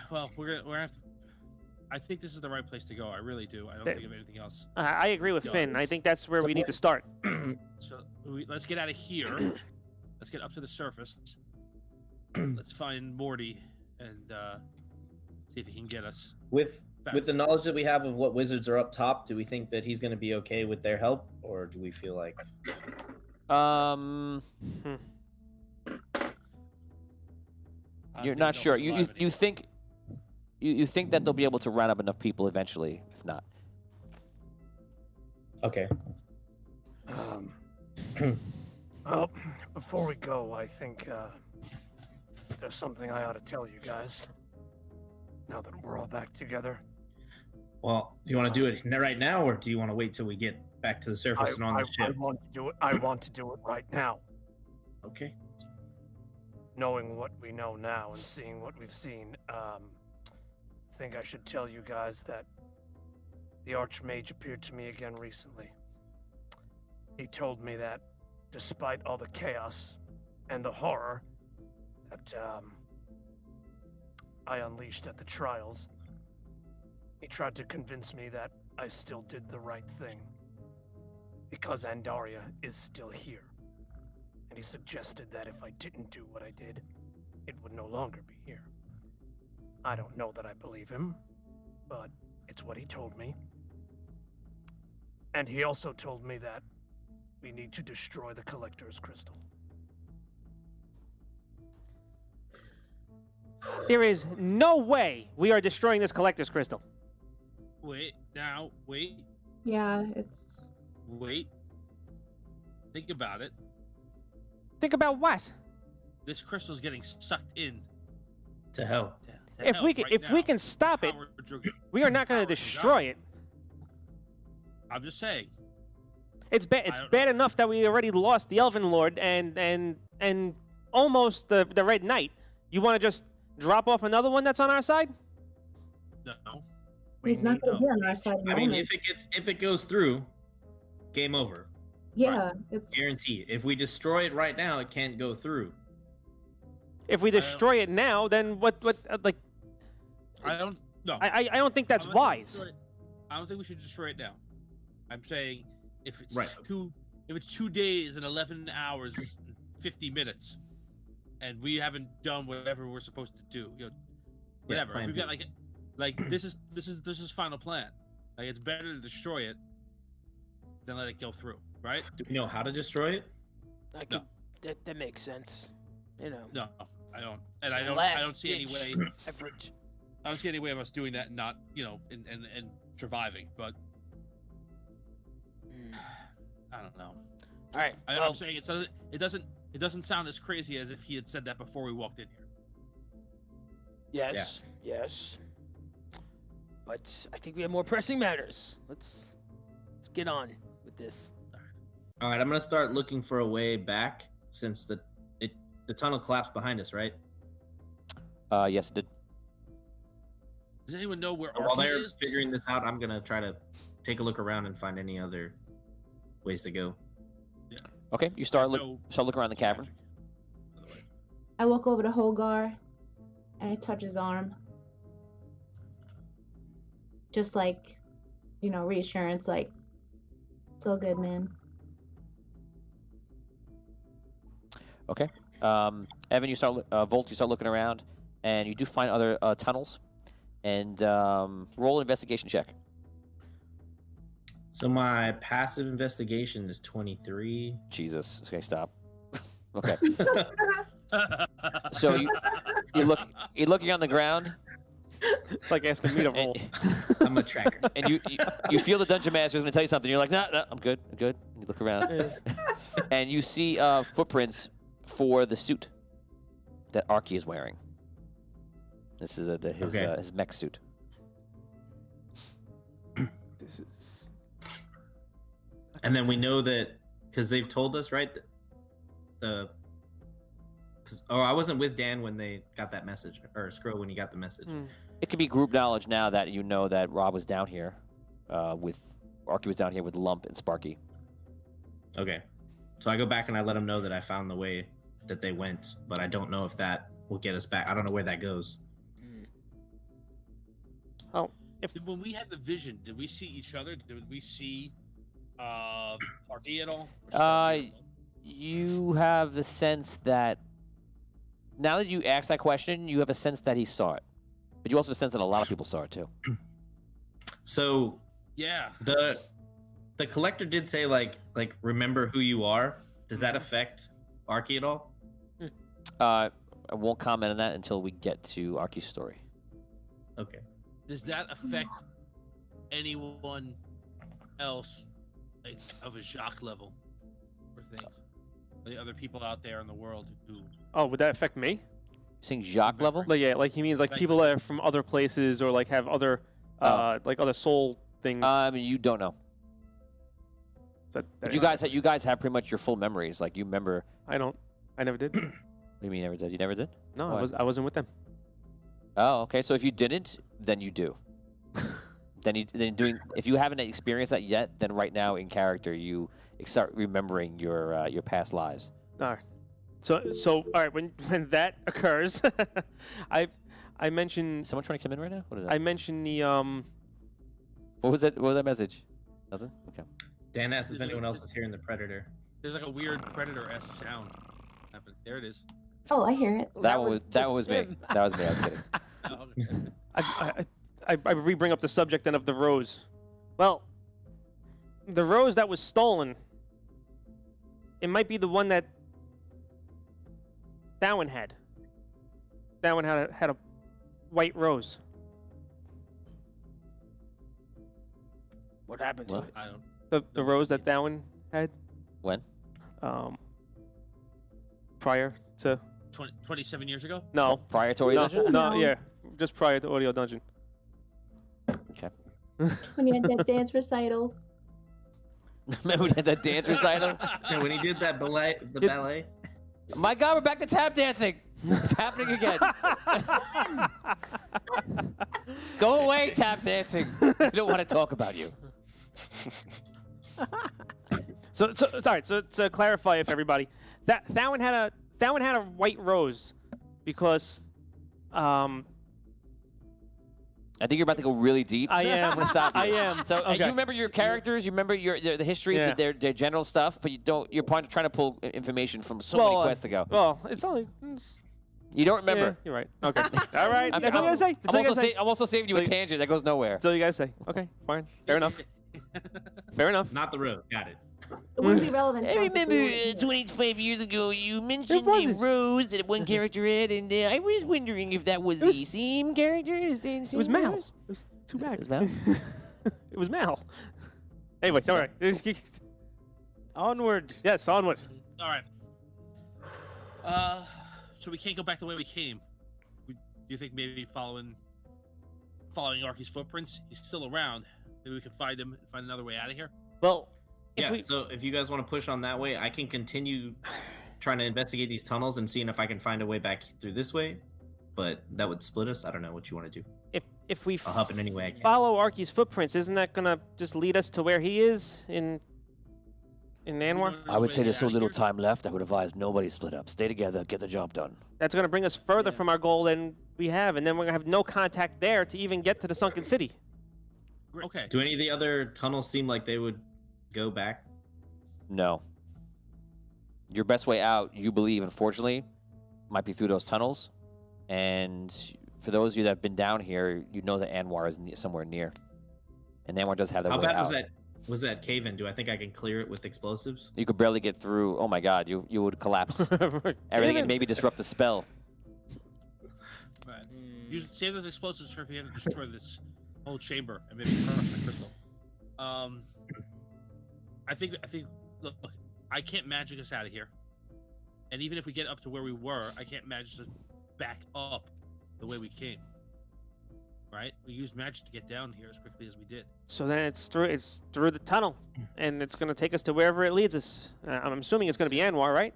Well, we're gonna have to. I think this is the right place to go. I really do. I don't think of anything else. I agree with Finn. I think that's where we need to start. So let's get out of here. Let's get up to the surface. Let's find Morty and see if he can get us. With the knowledge that we have of what wizards are up top, do we think that he's going to be okay with their help, or do we feel like? You're not sure. You think that they'll be able to round up enough people eventually, if not. Okay. Well, before we go, I think there's something I ought to tell you guys. Now that we're all back together. Well, do you want to do it right now, or do you want to wait till we get back to the surface and on the I ship? want to do it. I want to do it right now. Okay. Knowing what we know now and seeing what we've seen, I think I should tell you guys that the Archmage appeared to me again recently. He told me that despite all the chaos and the horror that I unleashed at the trials, he tried to convince me that I still did the right thing because Andaria is still here. And he suggested that if I didn't do what I did, it would no longer be here. I don't know that I believe him, but it's what he told me. And he also told me that we need to destroy the Collector's Crystal. There is no way we are destroying this Collector's Crystal. Wait. Yeah, it's. Wait. Think about it. Think about what? This crystal's getting sucked in. To hell. to If hell we can, right if we now. can stop it, Power we are not going to power destroy Drogono. it. I'm just saying. It's bad. It's bad enough that we already lost the Elven Lord and almost the Red Knight. You want to just drop off another one that's on our side? No. He's not going to be on our side. I mean, if it goes through, game over. Yeah, it's Guarantee. If we destroy it right now, it can't go through. If we destroy it now, then what? Like, I don't. No. I don't think that's I'm not saying wise. destroy it. I don't think we should destroy it now. I'm saying if it's Right. if it's 2 days and 11 hours and 50 minutes, and we haven't done whatever we're supposed to do, whatever. plan We've got B. like this is final plan. Like it's better to destroy it than let it go through, right? Do we know how to destroy it? I could, that makes sense. You know. No, I don't, and It's I a don't see any way. last-ditch effort. I don't see any way of us doing that and not, and surviving. But I don't know. All right. I'm saying it doesn't sound as crazy as if he had said that before we walked in here. Yes. But I think we have more pressing matters. Let's get on with this. All right, I'm gonna start looking for a way back since the tunnel collapsed behind us, right? Yes, it did. Does anyone know where While Archie they're is? figuring this out, I'm gonna try to take a look around and find any other ways to go. Okay, you start No. looking around the cavern. I walk over to Holgar and I touch his arm. just like, reassurance, like, it's all good, man. Okay. Evan, you start. Volt, you start looking around, and you do find other tunnels. And roll an investigation check. So my passive investigation is 23. Jesus. Okay, stop. Okay. So you're looking on the ground. It's like asking me to roll. I'm a tracker. And you feel the dungeon master is going to tell you something. You're like, no, I'm good. And you look around, and you see footprints for the suit that Archie is wearing. This is his mech suit. This is. And then we know that because they've told us, right? I wasn't with Dan when they got that message, or Skrull when he got the message. It could be group knowledge now that you know that Rob was down here with Archie was down here with Lump and Sparky. Okay. So I go back and I let them know that I found the way that they went, but I don't know if that will get us back. I don't know where that goes. Oh, When we had the vision, did we see each other? Did we see Archie at all? You have the sense that now that you ask that question, you have a sense that he saw it, but you also have a sense that a lot of people saw it too. So yeah, the collector did say like remember who you are. Does that affect Archie at all? I won't comment on that until we get to Archie's story. Okay. Does that affect anyone else, like of a Jacques level, or things? The other people out there in the world who? Oh, would that affect me? You saying Jacques level? Like, yeah, like he means like people that are from other places or like have other, like other soul things. You don't know. But you guys have pretty much your full memories. Like you remember. I never did. What do you mean you never did? You never did? No, I wasn't with them. Oh, okay. So if you didn't, then you do. If you haven't experienced that yet, then right now in character you start remembering your past lives. All right. So all right. When that occurs, I mentioned. Someone trying to come in right now? What is that? I mentioned the What was that? What was that message? Nothing. Okay. Dan asked if anyone else is hearing the predator. There's like a weird predator-esque sound happening. There it is. Oh, I hear it. That one was me. That was me. I was kidding. Oh, okay. I re-bring up the subject then of the rose. Well, the rose that was stolen, it might be the one that Thawen had. Thawen had a white rose. What happened to What? it? I don't. The rose that Thawen had When? prior to 27 years ago? no Prior to Audio Dungeon? no No. yeah, just prior to Audio Dungeon. Okay. When you had that dance recital. Remember we had that dance recital? Yeah, when he did that ballet. My God, we're back to tap dancing. It's happening again. Go away, tap dancing. We don't want to talk about you. So all right. So to clarify, if everybody, that Thawen had a white rose, because I think you're about to go really deep. I am. I'm gonna stop you. I am. So and Okay. you remember your characters, you remember the histories, Yeah. their general stuff, but you don't. You're trying to pull information from so many quests ago. Well, it's only. You don't Yeah, remember. you're right. Okay. All right. I'm, That's all you gotta say. That's all you gotta say. I'm also saving you a So- tangent that goes nowhere. That's all you gotta say. Okay. Fine. Fair enough. Fair enough. Not the road. Got it. It wouldn't be relevant. I to us if remember we weren't here. 25 years ago you mentioned a wasn't. rose that one character had, and I was wondering if that was the was- same character. It was Mal. It was too bad. It was Mal? It was Mal. Anyway, all right. Onward. Yes, onward. All right. So we can't go back the way we came. Do you think maybe following Archie's footprints? He's still around. Maybe we can find him and find another way out of here. Well, Yeah, so if you guys want to push on that way, I can continue trying to investigate these tunnels and seeing if I can find a way back through this way. But that would split us. I don't know what you want to do. if we I'll help in any way I can. follow Archie's footprints, isn't that gonna just lead us to where he is in Anwar? I would say there's so little time left. I would advise nobody split up. Stay together. Get the job done. That's gonna bring us further from our goal than we have, and then we're gonna have no contact there to even get to the sunken city. Okay. Do any of the other tunnels seem like they would go back? No. Your best way out, you believe, unfortunately, might be through those tunnels. And for those of you that have been down here, you know that Anwar is somewhere near. And Anwar does have that How way bad out. was that cave in? Do I think I can clear it with explosives? You could barely get through. Oh my God, you would collapse everything and maybe disrupt the spell. Right. You save those explosives for if you have to destroy this whole chamber and maybe crush the crystal. I think. Look, I can't magic us out of here. And even if we get up to where we were, I can't magic us back up the way we came. Right? We used magic to get down here as quickly as we did. So then it's through the tunnel, and it's going to take us to wherever it leads us. I'm assuming it's going to be Anwar, right?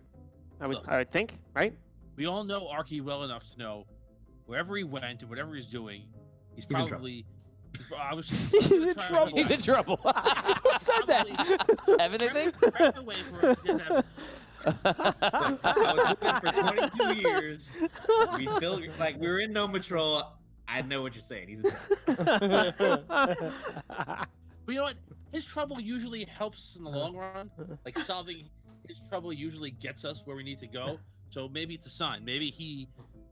I would think, right? We all know Arky well enough to know wherever he went and whatever he's doing, he's in probably. I was. He's in trouble. He's in trouble. Who said that? Evan, anything? Right away for I was looking for 22 years. We feel like we were in no patrol. I know what you're saying. He's But you know what? His trouble usually helps us in the long run. Like solving his trouble usually gets us where we need to go. So maybe it's a sign. Maybe he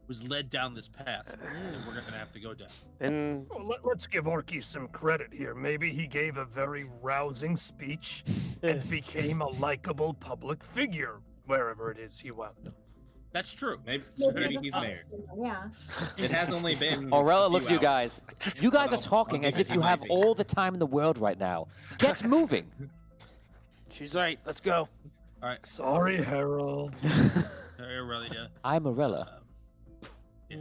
was led down this path, and we're gonna have to go down. Then Well, let's give Orky some credit here. Maybe he gave a very rousing speech and became a likable public figure wherever it is he wound up. That's true. maybe Maybe he's the mayor. Yeah. It has only been. Aurella a looks at few you guys. You guys are talking as if you have all the time in the world right now. Get moving. She's right. Let's go. All right. Sorry, Harold. Aurelia. I'm Aurella. Yeah,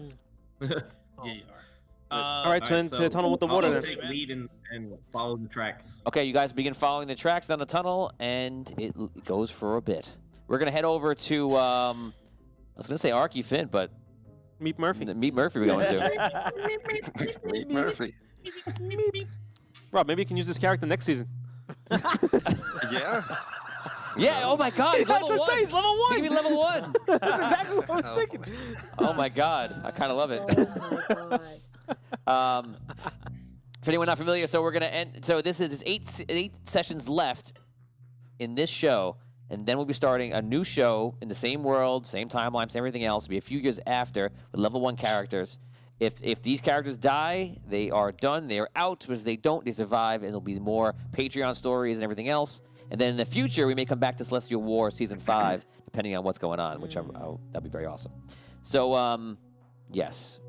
you are. all right, so then to the tunnel with the water. I'll Then. take lead and follow the tracks. Okay, you guys begin following the tracks down the tunnel, and it goes for a bit. We're gonna head over to I was gonna say Arky Finn, but Meet Murphy. Meet Murphy we're going to. Meet Murphy. Rob, maybe you can use this character next season. Yeah. Yeah. Oh my God. He's That's level what I'm saying. He's level He one. can be level 1. That's exactly what I was thinking. Oh my God. I kind of love it. Oh my God. For anyone not familiar, so we're gonna end. So this is 8 sessions left in this show, and then we'll be starting a new show in the same world, same timeline, same everything else. It'll be a few years after with level 1 characters. If these characters die, they are done. They are out. But if they don't, they survive, and there'll be more Patreon stories and everything else. And then in the future, we may come back to Celestial War Season 5, depending on what's going on, which that'd be very awesome. So, yes.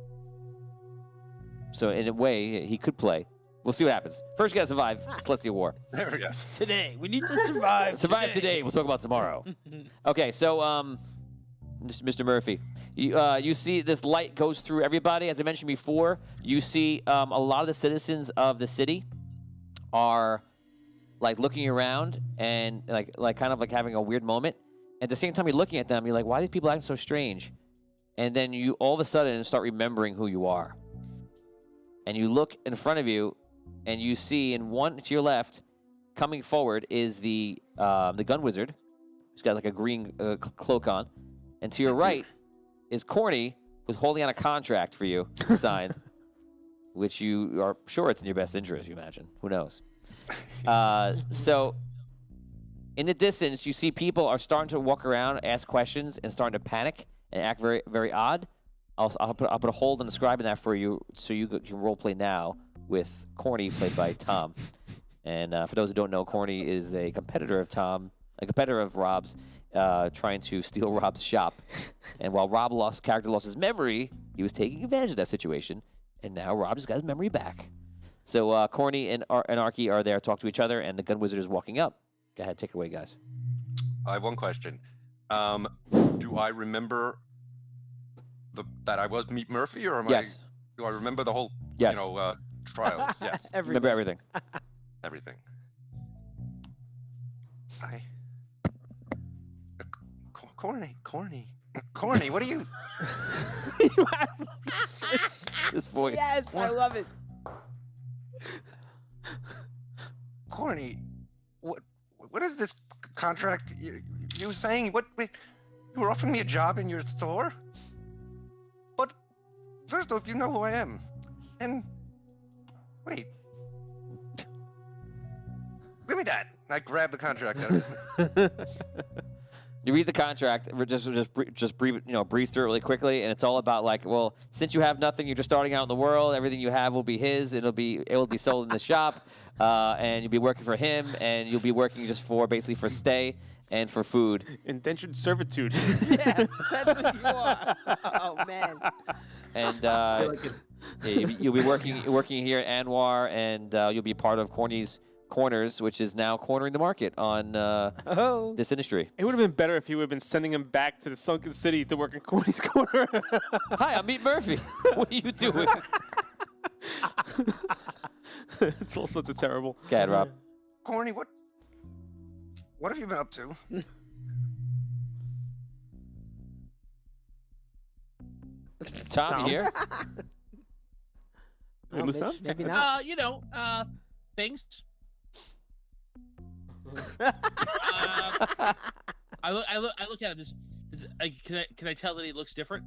So in a way, he could play. We'll see what happens. First, you gotta survive Celestial War. There we go. Today. We need to survive. Survive today. We'll talk about tomorrow. Okay, so Mr. Murphy, you see this light goes through everybody. As I mentioned before, you see a lot of the citizens of the city are like looking around and like kind of like having a weird moment. At the same time, you're looking at them. You're like, why are these people acting so strange? And then you all of a sudden start remembering who you are. And you look in front of you, and you see in one to your left, coming forward is the gun wizard, who's got like a green cloak on, and to your right is Corny, who's holding on a contract for you to sign, which you are sure it's in your best interest. You imagine? Who knows? So, in the distance, you see people are starting to walk around, ask questions, and starting to panic and act very, very odd. I'll put a hold on describing that for you, so you can role play now with Corny, played by Tom. And for those who don't know, Corny is a competitor of Tom, a competitor of Rob's, trying to steal Rob's shop. And while character lost his memory, he was taking advantage of that situation. And now Rob just got his memory back. So Corny and Arky are there to talk to each other, and the gun wizard is walking up. Go ahead, take it away, guys. I have one question. Do I remember that I was Meet Murphy, or Yes. do I remember the whole Yes. trials? Yes. Remember everything. Everything. Corny, what are you? This voice. Yes, I love it. Corny, what is this contract you were saying? You were offering me a job in your store? But first off, you know who I am. And wait, I grab the contract. Out of You read the contract, just breathe, breeze through it really quickly, and it's all about like, well, since you have nothing, you're just starting out in the world. Everything you have will be his. It will be sold in the shop, and you'll be working for him, and you'll be working just basically for stay and for food. Indentured servitude. Yeah, that's what you are. Oh man. And you'll be working here at Anwar, and you'll be part of Corny's Corners, which is now cornering the market on this industry. It would have been better if you would have been sending him back to the sunken city to work in Corny's Corner. Hi, I'm Meat Murphy. What are you doing? It's all sorts of terrible. Go ahead, Rob. Corny, what have you been up to? Tom, you here? Hey, lose Tom? Maybe not. Things. I look at him. Can I tell that he looks different?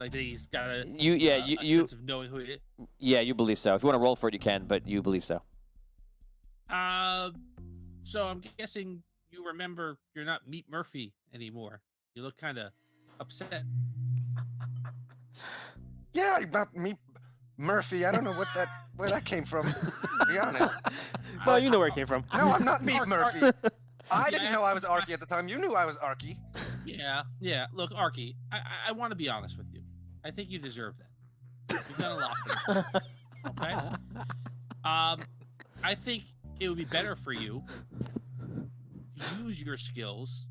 Like that he's got a sense of knowing who he is. Yeah, you believe so. If you want to roll for it, you can, but you believe so. So I'm guessing you remember you're not Meat Murphy anymore. You look kind of upset. Yeah, about me, Murphy. I don't know where that came from. To be honest. Well, you know where it came from. No, I'm not Meat Murphy. I didn't know I was Arky at the time. You knew I was Arky. Yeah. Look, Arky, I want to be honest with you. I think you deserve that. You've done a lot for me. Okay? I think it would be better for you to use your skills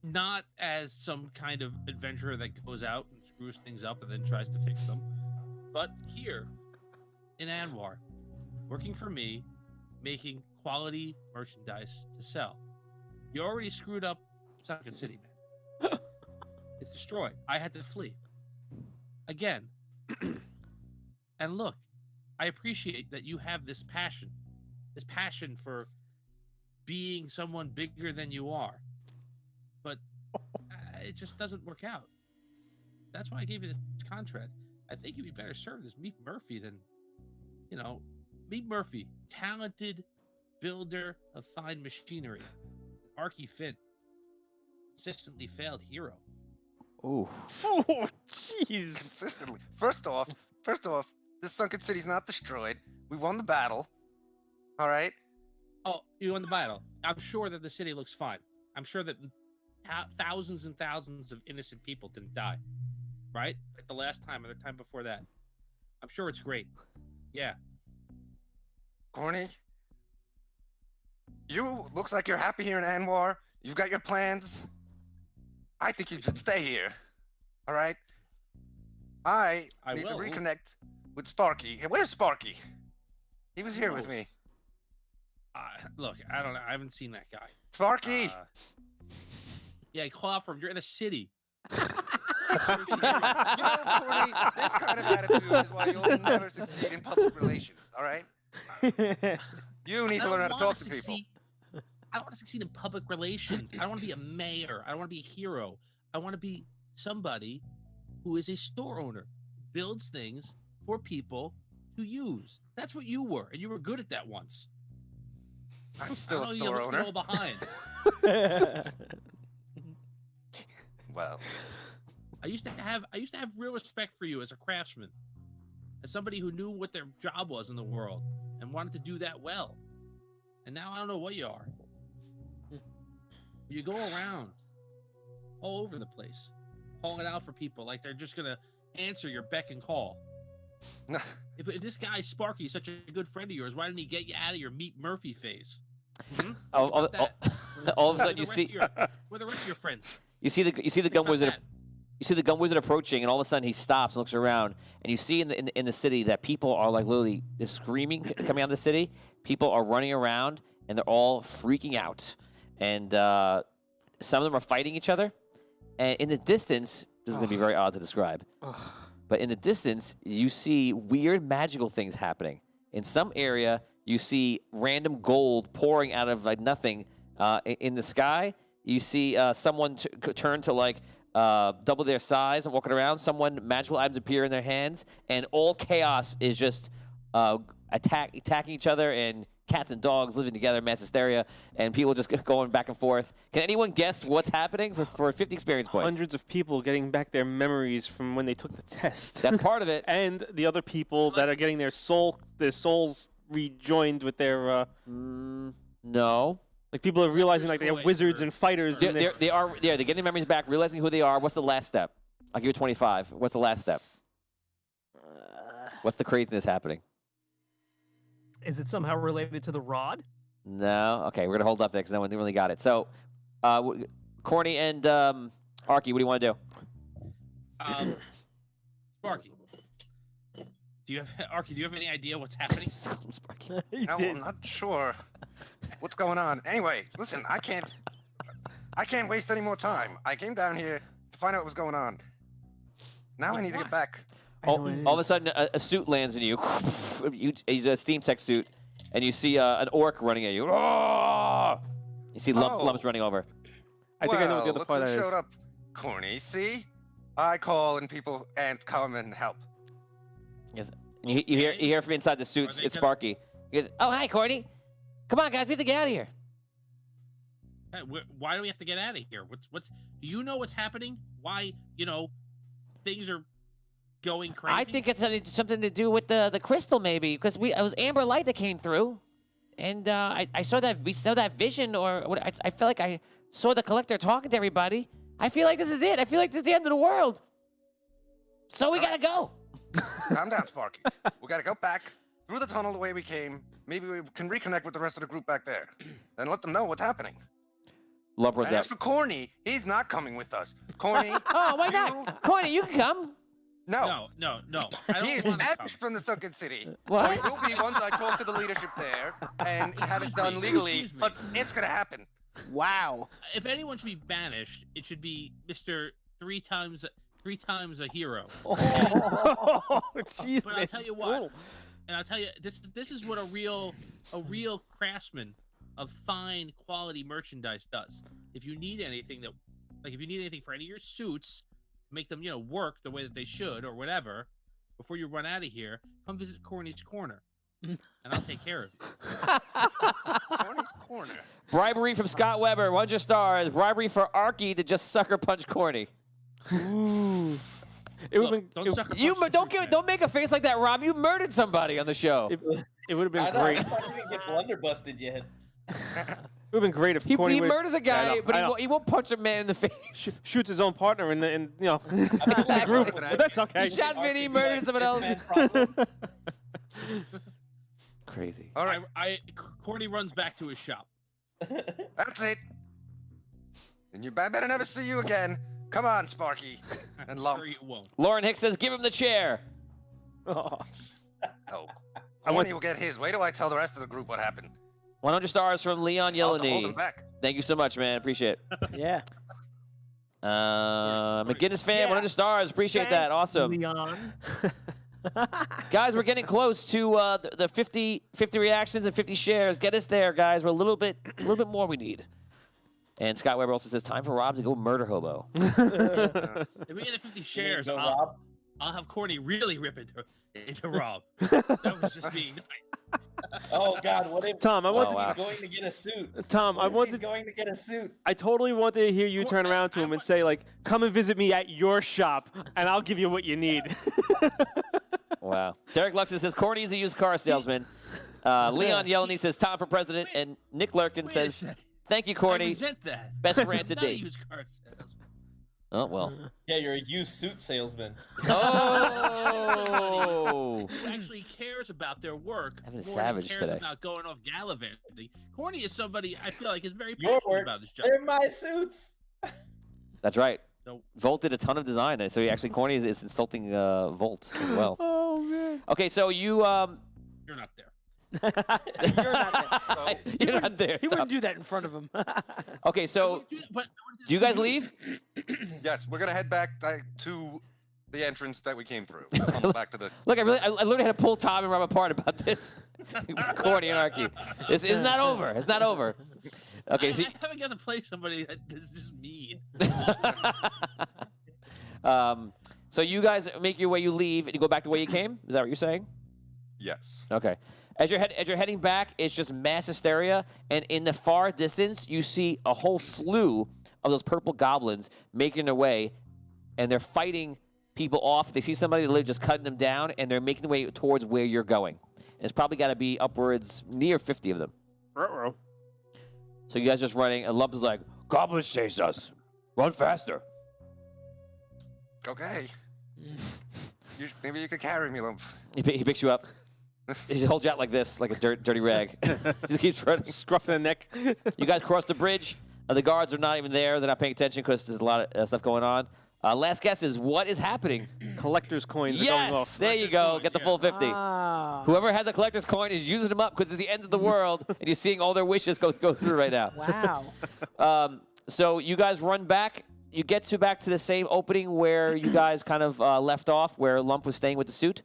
not as some kind of adventurer that goes out and screws things up and then tries to fix them, but here in Anwar, working for me, making quality merchandise to sell. You already screwed up Sunken City, man. It's destroyed. I had to flee. Again. And look, I appreciate that you have this passion for being someone bigger than you are. But it just doesn't work out. That's why I gave you this contract. I think you'd be better served as Meat Murphy than, Meat Murphy, talented builder of fine machinery. Arky Finn, consistently failed hero. Ooh. Oh, jeez. Consistently. First off, this sunken city's not destroyed. We won the battle. All right. Oh, you won the battle. I'm sure that the city looks fine. I'm sure that thousands and thousands of innocent people didn't die. Right? Like the last time or the time before that. I'm sure it's great. Yeah. Corny, looks like you're happy here in Anwar. You've got your plans. I think you should stay here. All right? I need to reconnect with Sparky. Hey, where's Sparky? He was here with me. Look, I don't know. I haven't seen that guy. Sparky! Yeah, call out for him. You're in a city. Corny, this kind of attitude is why you'll never succeed in public relations, all right? You need to learn how to talk to people. I don't want to succeed in public relations. I don't want to be a mayor. I don't want to be a hero. I want to be somebody who is a store owner, builds things for people to use. That's what you were, and you were good at that once. I'm still a you store look owner. all behind. Well, I used to have real respect for you as a craftsman, as somebody who knew what their job was in the world and wanted to do that well. And now I don't know what you are. You go around all over the place, calling out for people like they're just gonna answer your beck and call. If this guy Sparky is such a good friend of yours, why didn't he get you out of your Meat Murphy phase? All of a sudden, you see where the rest of your friends. You see the gun wizard. You see the gun wizard approaching, and all of a sudden he stops and looks around, and you see in the city that people are like literally screaming coming out of the city. People are running around, and they're all freaking out, and some of them are fighting each other. And in the distance, this is going to be very odd to describe, but in the distance you see weird magical things happening. In some area, you see random gold pouring out of like nothing in the sky. You see someone turn to like double their size and walking around. Magical items appear in their hands, and all chaos is just attacking each other and cats and dogs living together, mass hysteria, and people just going back and forth. Can anyone guess what's happening for 50 experience points? Hundreds of people getting back their memories from when they took the test. That's part of it. And the other people that are getting their souls rejoined with their. No. Like people are realizing like they are wizards and fighters. They're getting memories back, realizing who they are. What's the last step? I'll give you 25. What's the last step? What's the craziness happening? Is it somehow related to the rod? No. Okay, we're gonna hold up there because no one really got it. So, Corny and Arky, what do you want to do? Sparky. Do you have any idea what's happening? Sparky. No, I'm not sure what's going on. Anyway, listen, I can't waste any more time. I came down here to find out what was going on. Now I need to get back. All of a sudden, a suit lands in you. He's a steam tech suit, and you see an orc running at you. You see lumps running over. I think I know what the other look part who is. showed up. Corny, see? I call and people come and help. Yes. And you hear from inside the suit. It's Sparky. He goes, "Oh, hi, Corny. Come on, guys, we have to get out of here." Hey, why do we have to get out of here? What's? Do you know what's happening? Why things are going crazy? I think it's something to do with the crystal, maybe, because it was amber light that came through, and I saw that vision, or what? I felt like I saw the collector talking to everybody. I feel like this is it. I feel like this is the end of the world. So we gotta go. Calm down, Sparky. We gotta go back through the tunnel the way we came. Maybe we can reconnect with the rest of the group back there, and let them know what's happening. Lump runs And out. as for Corny, he's not coming with us. Corny. Oh, why not? Corny, you can come. No. No. He is want to come. banished from the Sunken City. What? It will be once I talk to the leadership there and have it done legally, Excuse me. but it's gonna happen. Wow. If anyone should be banished, it should be Mr. Three times a hero. Oh, jeez, But I'll tell you what, and I'll tell you, this is what a real craftsman of fine quality merchandise does. If you need anything for any of your suits, make them work the way that they should or whatever, before you run out of here, come visit Corny's Corner, and I'll take care of you. Corny's Corner. Bribery from Scott Weber, 100 stars. Bribery for Arky to just sucker punch Corny. Ooh. It would Look, don't sucker You punch don't make a face like that, Rob. You murdered somebody on the show. It would have been I know, great. I didn't even get blunderbusted yet. It would have been great if He Corny would've- murders a guy, I know, but I know. he won't punch a man in the face. Shoots his own partner in the group. But that's okay. He shot Vinny, murdered someone else. Crazy. All right, Corny runs back to his shop. that's it. And I better never see you again. Come on, Sparky. And Lump. Sure you won't. Lauren Hicks says, "Give him the chair." Oh. Oh, Corny will get his. Wait till I tell the rest of the group what happened. 100 stars from Leon I'll have to hold Yeleny. him back. Thank you so much, man. Appreciate it. Yeah. McGinnis fan, Yeah. 100 stars. Appreciate that. Awesome. Leon. Guys, we're getting close to the 50 reactions and 50 shares. Get us there, guys. We're a little bit more we need. And Scott Weber also says, time for Rob to go murder hobo. If we get 50 shares, go, Rob? I'll have Corny really rip into Rob. That was just being nice. Oh God, what if Tom, I what want if he's going to get a suit? Tom, I What if he's wanted. going to get a suit. I totally wanted to hear you turn around to him and say, like, "Come and visit me at your shop, and I'll give you what you need." Wow. Derek Luxon says, Corny's a used car salesman. Leon Yeleny says, time for president. And Nick Lurkin Wait a says, second. thank you, I Corny. resent that. Best rant to Not a date. used car salesman. Oh, well. Yeah, you're a used suit salesman. Oh. Who actually cares about their work Having a more savage than cares today. about going off gallivanting. Corny is somebody I feel like is very Your passionate work. about his job. They're my suits. That's right. No. Volt did a ton of design. So he actually, Corny is insulting Volt as well. Oh man. Okay, so you... You're not there. You're not there. You're not there. He Stop. wouldn't do that in front of him. Okay, so But do you guys leave? Yes, we're gonna head back to the entrance that we came through. Come back to the. Look, I literally had to pull Tom and Rob apart about this. Corny anarchy. This is not over. It's not over. Okay, so, I haven't got to play somebody that is just mean. so you guys make your way, you leave, and you go back the way you came? Is that what you're saying? Yes. Okay. As you're heading back, it's just mass hysteria, and in the far distance, you see a whole slew of those purple goblins making their way, and they're fighting people off. They see somebody literally just cutting them down, and they're making their way towards where you're going. And it's probably got to be upwards near 50 of them. Uh-oh. So you guys just running, and Lump is like, "Goblins chase us. Run faster." Okay. Maybe you could carry me, Lump. He picks you up. He just holds you out like this, like a dirty rag. Just keeps running. Scruffing the neck. You guys cross the bridge. The guards are not even there. They're not paying attention because there's a lot of stuff going on. Last guess is what is happening? Collector's coins are going off. Yes, there you go. Get the full 50. Ah. Whoever has a collector's coin is using them up because it's the end of the world, and you're seeing all their wishes go through right now. Wow. So you guys run back. You get back to the same opening where you guys kind of left off, where Lump was staying with the suit,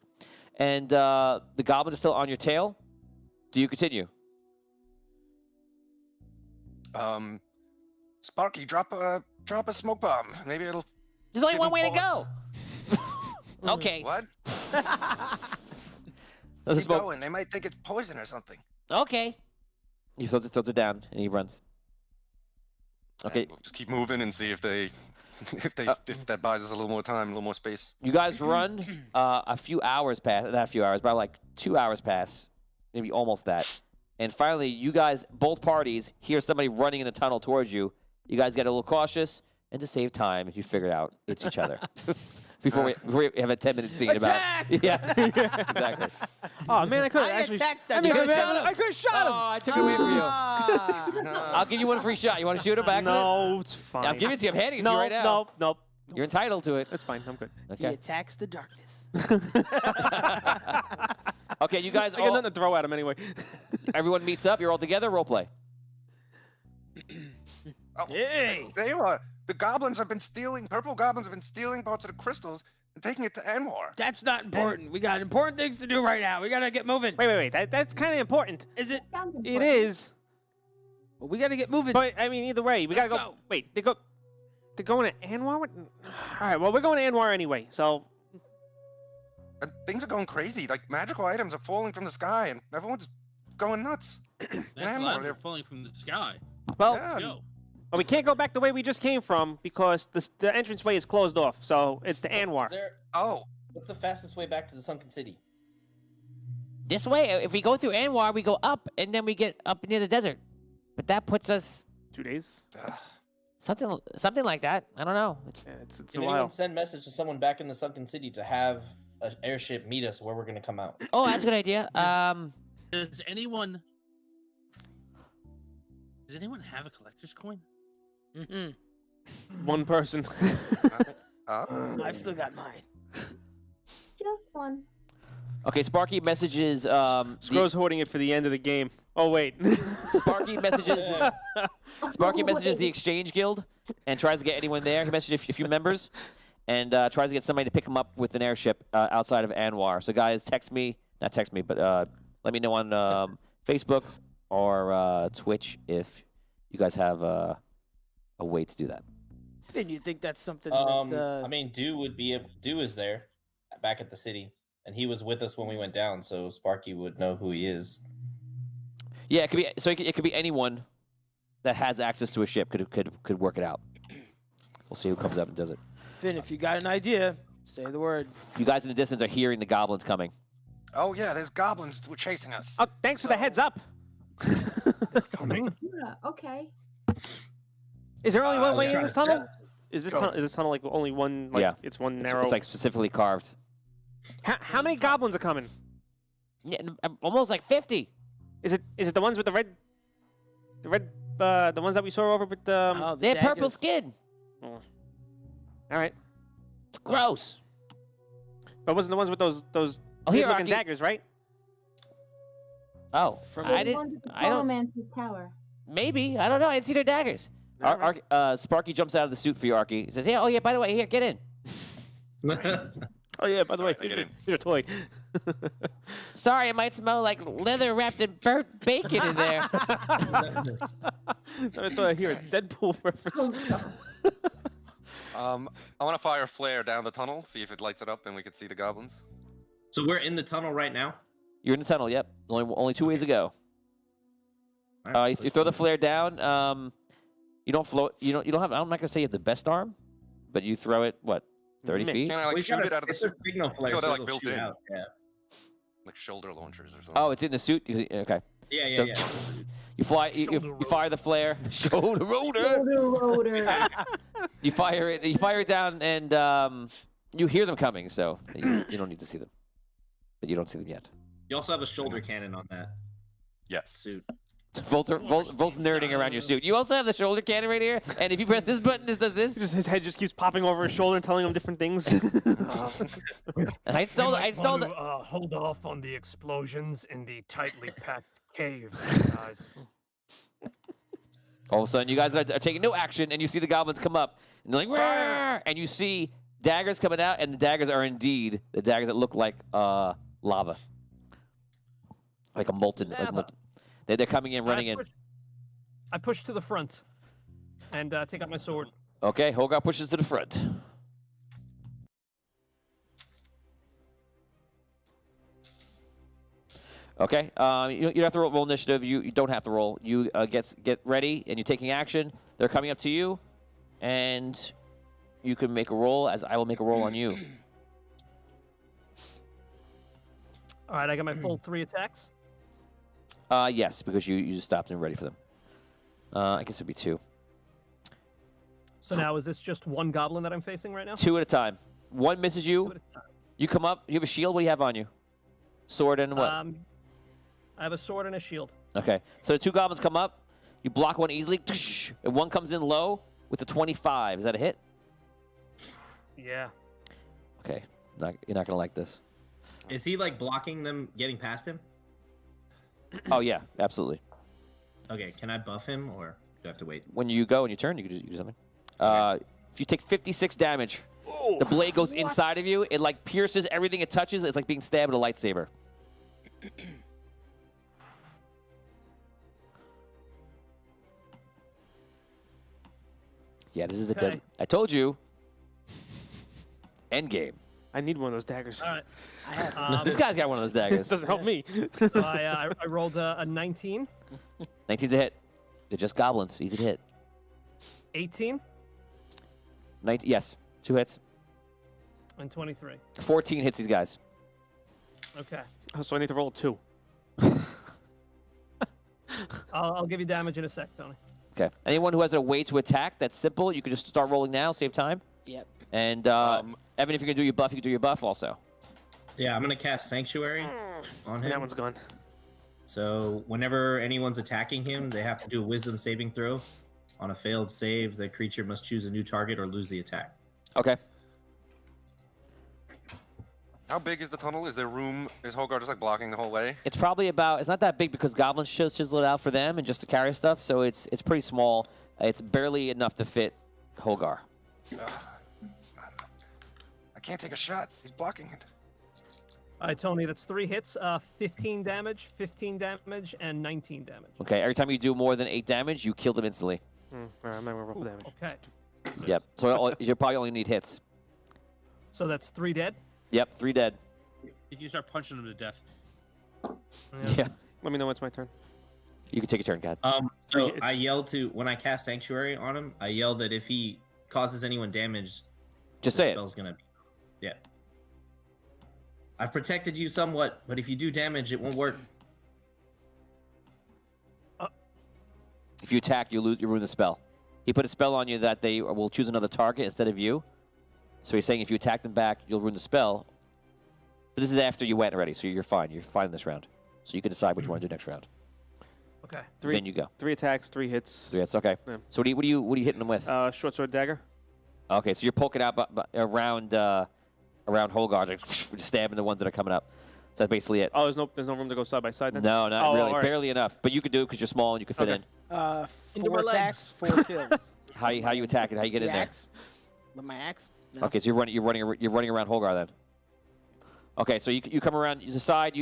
and the goblin is still on your tail. Do you continue? Sparky, drop a smoke bomb. Maybe it'll. There's only give one him way to pause. go. Okay. What? There's a Keep smoke. going. They might think it's poison or something. Okay. He throws it down and he runs. Okay. We'll just keep moving and see if they, if that buys us a little more time, a little more space. You guys run. A few hours pass. Not a few hours, but like 2 hours pass. Maybe almost that. And finally, you guys, both parties, hear somebody running in the tunnel towards you. You guys get a little cautious, and to save time, you figure out it's each other. Before we have a 10-minute scene Attack! about. Yes. Exactly. Oh man, I could have I actually. attacked I that mean, guy. I could have shot him. Oh, I took it away from you. Ah. I'll give you one free shot. You want to shoot him by accident? No, it's fine. I'm giving it to you. I'm handing it to you right now. No. You're entitled to it. That's fine. I'm good. He Okay. attacks the darkness. Okay, you guys I got all, nothing to throw at him anyway. everyone meets up. You're all together. Role play. Oh, Hey! there you are. The goblins have been stealing. Purple goblins have been stealing parts of the crystals and taking it to Anwar. That's not important. We got important things to do right now. We gotta get moving. Wait. That's kind of important. Is it? Sounds It important. is. Well, we gotta get moving. But I mean, either way, we Let's gotta go. go. Wait, they're going to Anwar. All right. Well, we're going to Anwar anyway. So And things are going crazy. Like magical items are falling from the sky, and everyone's going nuts. That's Anwar, clouds they're- are falling from the sky. well, Yeah. Yo. we can't go back the way we just came from because the entranceway is closed off. So it's to Anwar. Is there, Oh, what's the fastest way back to the Sunken City? This way, if we go through Anwar, we go up, and then we get up near the desert. But that puts us 2 days. something like that. I don't know. Yeah, it's Can a anyone while. send message to someone back in the Sunken City to have an airship meet us where we're going to come out? Oh, that's a good idea. Does anyone have a collector's coin? Mm-hmm. One person. I've still got mine. Just one. Okay, Sparky messages. Scrow's hoarding it for the end of the game. Oh wait. Sparky messages. Sparky messages the Exchange Guild and tries to get anyone there. He messages a few members and tries to get somebody to pick him up with an airship outside of Anwar. So guys, not text me, but let me know on Facebook or Twitch if you guys have a way to do that. Finn, you think that's something I mean, Dew is there, back at the city, and he was with us when we went down, so Sparky would know who he is. Yeah, it could be. So it could be anyone that has access to a ship could work it out. We'll see who comes up and does it. Finn, if you got an idea, say the word. You guys in the distance are hearing the goblins coming. oh yeah, there's goblins who are chasing us. Oh, thanks for the heads up. Yeah, okay. Is there only one way in trying this to- tunnel? Is this tunnel like only one? Like, Yeah. It's one It's, narrow. it's like specifically carved. How many goblins are coming? Yeah, almost like 50. Is it the ones with the red? The ones that we saw over with Oh, the They have purple daggers. skin. All right. It's gross. But wasn't the ones with those Oh, here, looking Arky. daggers, right? Oh, From- I The ones didn't. at the I don't. Chronomancer's tower. Maybe I don't know. I didn't see their daggers. All right. Sparky jumps out of the suit for you, Arky. He says, "Yeah, oh yeah. By the way, here, get in." Oh yeah. By the way, I get here's in. your toy. Sorry, it might smell like leather wrapped in burnt bacon in there. I thought I hear a Deadpool reference. Oh, no. I want to fire a flare down the tunnel, see if it lights it up, and we could see the goblins. So we're in the tunnel right now? You're in the tunnel. Yep. Only 2 ways to go. All right, You throw the flare down. You don't float. You don't have. I'm not gonna say you have the best arm, but you throw it 30 Meh. feet. Can I like We shoot got it out of the it's a suit? signal flare. No, they're so like it'll built shoot in. out, Yeah. Like shoulder launchers or something. Oh, it's in the suit. Okay. Yeah. So Yeah. you fly. You Shoulder fire the flare. Shoulder rotor. Rotor, rotor. You fire it. You fire it down, and you hear them coming. So you don't need to see them, but you don't see them yet. You also have a shoulder cannon on that Yes. suit. Volt's nerding around your suit. You also have the shoulder cannon right here, and if you press this button, this does this. His head just keeps popping over his shoulder and telling him different things. And I installed. You might I installed. want to, hold off on the explosions in the tightly packed cave, guys. All of a sudden, you guys are taking no action, and you see the goblins come up, and they're like, "Rawr!" And you see daggers coming out, and the daggers are indeed the daggers that look like lava, like a molten. They're coming in, running in. I push to the front and take out my sword. Okay, Hogar pushes to the front. Okay, you don't have to roll initiative. You don't have to roll. You get ready, and you're taking action. They're coming up to you, and you can make a roll, as I will make a roll on you. All right, I got my full 3 attacks. Yes, because you just stopped and ready for them. I guess it'd be 2. So now is this just one goblin that I'm facing right now? 2 at a time. One misses 2 you. at a time. You come up. You have a shield. What do you have on you? Sword and what? I have a sword and a shield. Okay. So the 2 goblins come up. You block one easily, and one comes in low with a 25. Is that a hit? Yeah. Okay. You're not gonna like this. Is he like blocking them getting past him? Oh yeah, absolutely. Okay, can I buff him or do I have to wait? When you go in your turn, you can do something. If you take 56 damage, the blade goes inside of you. It like pierces everything it touches. It's like being stabbed with a lightsaber. Yeah, this is a Okay. dead. I told you. End game. I need one of those daggers. All right. I have. This guy's got one of those It daggers. doesn't help me. So I rolled a 19, 19's a hit. They're just goblins. Easy to hit. 18, 19, yes, 2 hits. and 23. 14 hits these guys. Okay. Oh, so I need to roll 2. I'll give you damage in a sec, Tony. Okay. Anyone who has a way to attack that's simple, you can just start rolling now, save time. Yep. And Evan, if you're gonna do your buff, you can do your buff also. Yeah, I'm gonna cast Sanctuary on him. That one's gone. So whenever anyone's attacking him, they have to do a Wisdom saving throw. On a failed save, the creature must choose a new target or lose the attack. Okay. How big is the tunnel? Is there room? Is Hogar just like blocking the whole way? It's probably about. It's not that big because goblins chisel it out for them and just to carry stuff. So it's pretty small. It's barely enough to fit Hogar. Ugh. I can't take a shot. He's blocking it. All right, Tony, that's 3 hits, 15 damage, 15 damage, and 19 damage. Okay. Every time you do more than 8 damage, you kill them instantly. All right, I'm not gonna roll for damage. Okay. Yep. So you probably only need hits. So that's 3 dead? Yep. 3 dead. You can start punching them to death. Yeah. Let me know when it's my turn. You can take a turn, God. So It's- I yell when I cast Sanctuary on him, I yell that if he causes anyone damage, Just the say it. spell's gonna be. Yeah. I've protected you somewhat, but if you do damage, it won't work. If you attack, you ruin the spell. He put a spell on you that they will choose another target instead of you. So he's saying if you attack them back, you'll ruin the spell. But this is after you went already, so you're fine. You're fine in this round. So you can decide what you want to do next round. Okay. Then you go. 3 attacks, 3 hits. 3 hits. Okay. Yeah. So what are you hitting them with? Short sword dagger. Okay, so you're poking out around Holgar, like, stabbing the ones that are coming up. So that's basically it. Oh, there's no room to go side by side then? No, not Oh, really. all right. Barely enough. But you could do it because you're small and you can fit Okay. in. Into 4 my attacks, legs. 4 kills. How you attack it? How you get The in there? axe. With my axe? No. Okay, so you're running around Holgar then. Okay, so you come around the side,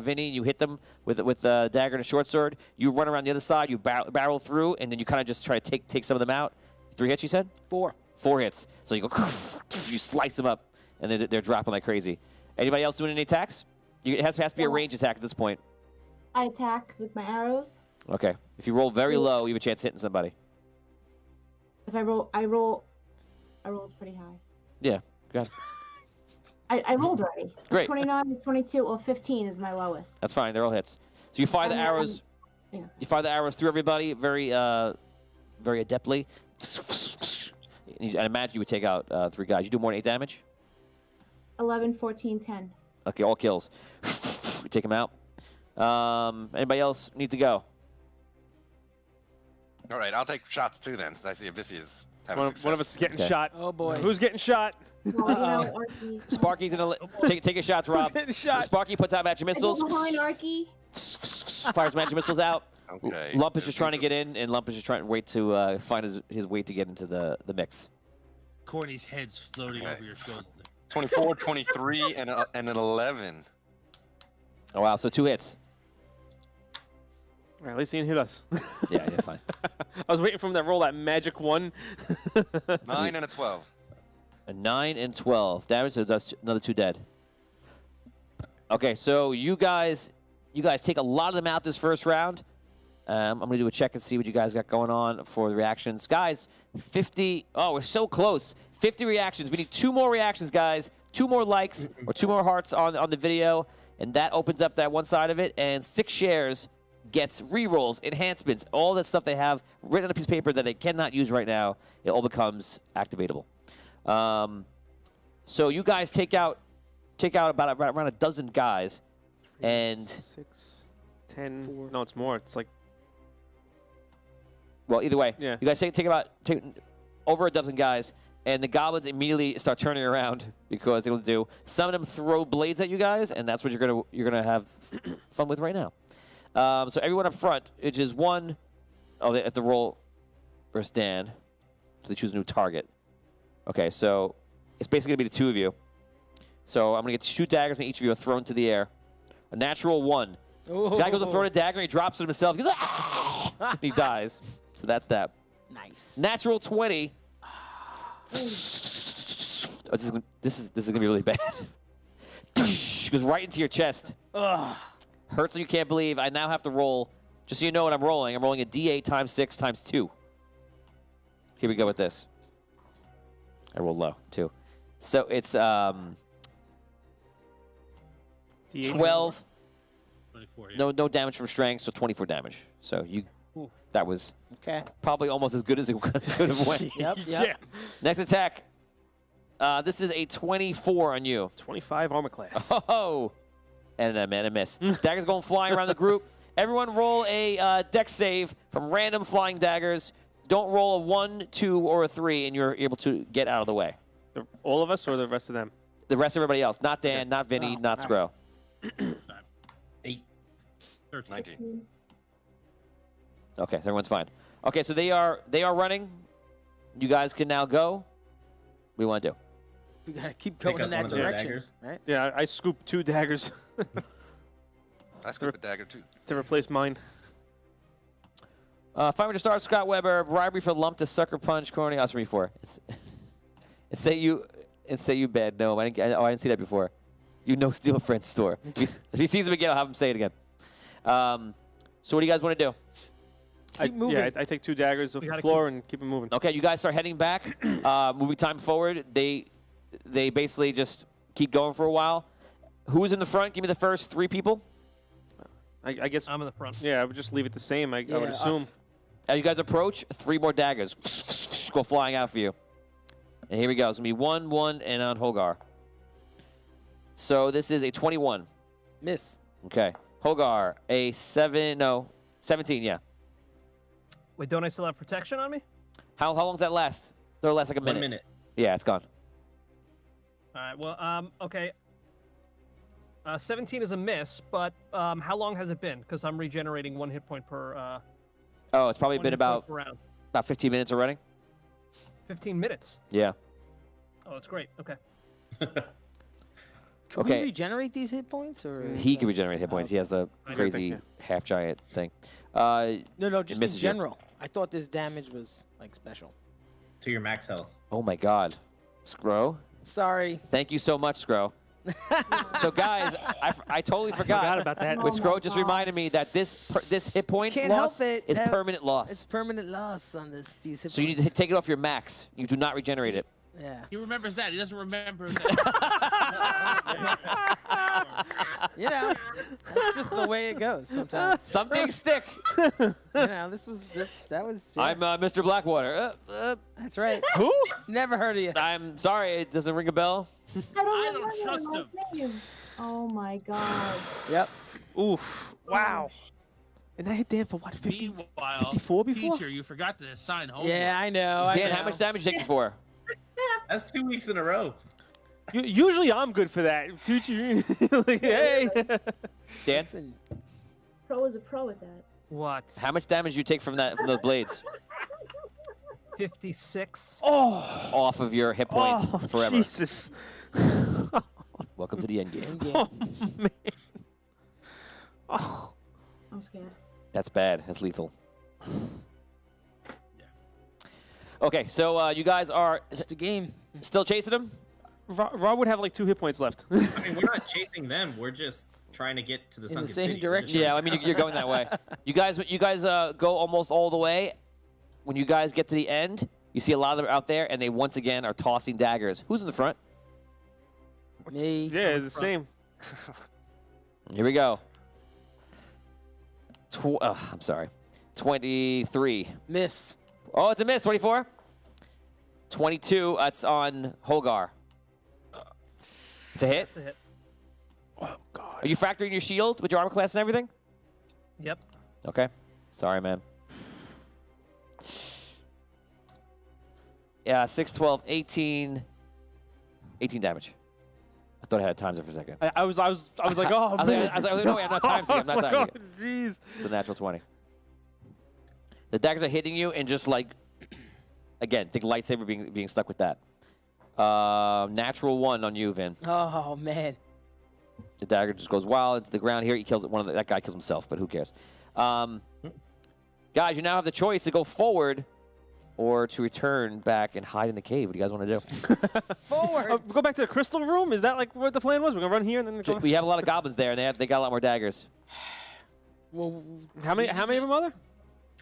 Vinny, you hit them with the dagger and a short sword. You run around the other side, you barrel through, and then you kind of just try to take some of them out. 3 hits, you said? 4. 4 hits. So you go, you slice them up, and they're dropping like crazy. Anybody else doing any attacks? It has to be a Yeah. range attack at this point. I attack with my arrows. Okay. If you roll very Yeah. low, you have a chance hitting somebody. If I rolled pretty high. Yeah. Go ahead. I rolled already. Great. 29, 22, or 15 is my lowest. That's fine. They're all hits. So you fire the And then- arrows. yeah. You fire the arrows through everybody very adeptly. I imagine you would take out 3 guys. You do more than 8 damage? 11, 14, 10. Okay, all kills. You take them out. Anybody else need to go? All right, I'll take shots too then, since I see Abyssi is having success. One of us is getting Okay. shot. Oh boy. Who's getting shot? Well, you know, Arky. Sparky's gonna take your shots, Rob. getting shot? Sparky puts out magic I go missiles. behind Arky. Fires magic missiles out. Okay. Lump is just trying to get in, and Lump is just trying to wait to find his way to get into the mix. Corny's head's floating Okay. over your shoulder. 24, 23, and an 11. Oh wow, so 2 hits. All right, at least he didn't hit us. Yeah, fine. I was waiting for him to roll that magic 1. 9 and a 12. A 9 and 12 damage, so that's another 2 dead. Okay, so you guys take a lot of them out this first round. I'm gonna do a check and see what you guys got going on for the reactions, guys. 50. Oh, we're so close. 50 reactions. We need 2 more reactions, guys. 2 more likes or 2 more hearts on the video, and that opens up that one side of it. And 6 shares gets rerolls, enhancements, all that stuff they have written on a piece of paper that they cannot use right now. It all becomes activatable. So you guys take out about around a dozen guys, and 6, 10. No, it's more. It's like well, either way, Yeah. you guys take over a dozen guys, and the goblins immediately start turning around because they'll do. Some of them throw blades at you guys, and that's what you're gonna have fun with right now. So everyone up front, which is 1. Oh, they have to roll versus Dan, so they choose a new target. Okay, so it's basically gonna be the 2 of you. So I'm gonna get 2 daggers, and each of you are thrown to the air. A natural 1. The guy goes to throw a dagger, and he drops it himself. He goes, ah! He dies. So that's that. Nice. Natural 20. Oh, this is gonna be really bad. Goes right into your chest. Ugh. Hurts, and you can't believe. I now have to roll. Just so you know what I'm rolling. I'm rolling a D8 times 6 times 2. Here we go with this. I rolled low too. So it's D8. 12. 24. Yeah. No damage from strength, so 24 damage. So that was Okay. probably almost as good as it could have went. Yep. Yeah. Next attack. This is a 24 on you. 25 armor class. Oh, and a miss. Daggers going flying around the group. Everyone roll a dex save from random flying daggers. Don't roll a 1, 2, or a 3, and you're able to get out of the way. All of us or the rest of them? The rest of everybody else. Not Dan, not Vinny, Oh, not Scro. 8. 13. 19. Okay, so everyone's fine. Okay, so they are running. You guys can now go. What do you want to do? We gotta keep Pick going up in one that of those direction, daggers. right? Yeah, I scooped 2 daggers I scoop a dagger too. to replace mine. 500 stars, Scott Weber. Bribery for lump to sucker punch. Corny. I'll read for. It's say you bad. No, I didn't see that before. You know, steal a friend's store. If he sees him again, I'll have him say it again. So what do you guys want to do? Keep moving. Yeah, I take 2 daggers off We the gotta floor and keep them moving. Okay, you guys start heading back. Moving time forward. They basically just keep going for a while. Who's in the front? Give me the first 3 people. I guess. I'm in the front. Yeah, I would just leave it the same. I Yeah, would assume. us. As you guys approach, 3 more daggers go flying out for you. And here we go. It's going to be 1, 1, and on Hogar. So this is a 21. Miss. Okay. Hogar, a 17, yeah. Wait, don't I still have protection on me? How long does that last? That'll last like a 1 minute. minute. Yeah, it's gone. All right. Well, okay. 17 is a miss, but how long has it been? Because I'm regenerating 1 hit point per. Oh, it's probably 1 been hit point about per round. 15 minutes already. 15 minutes. Yeah. Oh, that's great. Okay. Can Okay. we regenerate these hit points, or He can regenerate hit points. He has a I crazy think, half giant thing. No, just in misses you. general. I thought this damage was like special. To your max health. Oh my God. Scro. Sorry. Thank you so much, Scro. So guys, I totally forgot about that. Which Oh my Scro just God. reminded me that this hit points Can't loss help it. is That- permanent loss. It's permanent loss on these hit So you need points. to take it off your max. You do not regenerate it. Yeah. He remembers that. He doesn't remember that. You know, that's just the way it goes sometimes. Some things stick. You know, that was. Yeah, I'm Mr. Blackwater. that's right. Who? Never heard of you. I'm sorry, it doesn't ring a bell. I don't trust him. him. Oh my God. Yep. Oof. Wow. And that hit Dan for what, 50? Meanwhile, 54 before? teacher, you forgot to assign homework. Yeah, I know. I Dan, know. how much damage you take before? That's 2 weeks in a row. Usually I'm good for that. Teacher, like, hey. Dan, Listen, Pro is a pro at that. What? how much damage you take from those blades? 56. Oh, It's off of your hit points oh forever. Jesus. Welcome to the end game. Oh, man. Oh. I'm scared. That's bad. That's lethal. Okay, so you guys are it's the game. still chasing him? Rob would have like 2 hit points left. I mean, we're not chasing them. We're just trying to get to the In the sunken same city. We're just direction. Yeah, I mean you're going that way. You guys go almost all the way. When you guys get to the end, you see a lot of them out there, and they once again are tossing daggers. Who's in the front? Me. Yeah, it's the same. Here we go. I'm sorry. 23. Miss. Oh, it's a miss. 24. 22. That's on Hogar. It's a hit. That's a hit. Oh, God. Are you factoring your shield with your armor class and everything? Yep. Okay. Sorry, man. Yeah, 6, 12, 18. 18 damage. I thought I had times it for a second. I was like, oh, I was like, no, wait, I'm not timing it. I'm not timing it. Oh, jeez. It's a natural 20. The daggers are hitting you and just like, again, think lightsaber being stuck with that. Natural 1 on you, Vin. Oh man. The dagger just goes wild into the ground here. He kills it. That guy kills himself, but who cares? Guys, you now have the choice to go forward or to return back and hide in the cave. What do you guys want to do? Forward. Go back to the crystal room? Is that like what the plan was? We're going to run here and then go. We have a lot of goblins there, and they got a lot more daggers. Well, How many of them are there?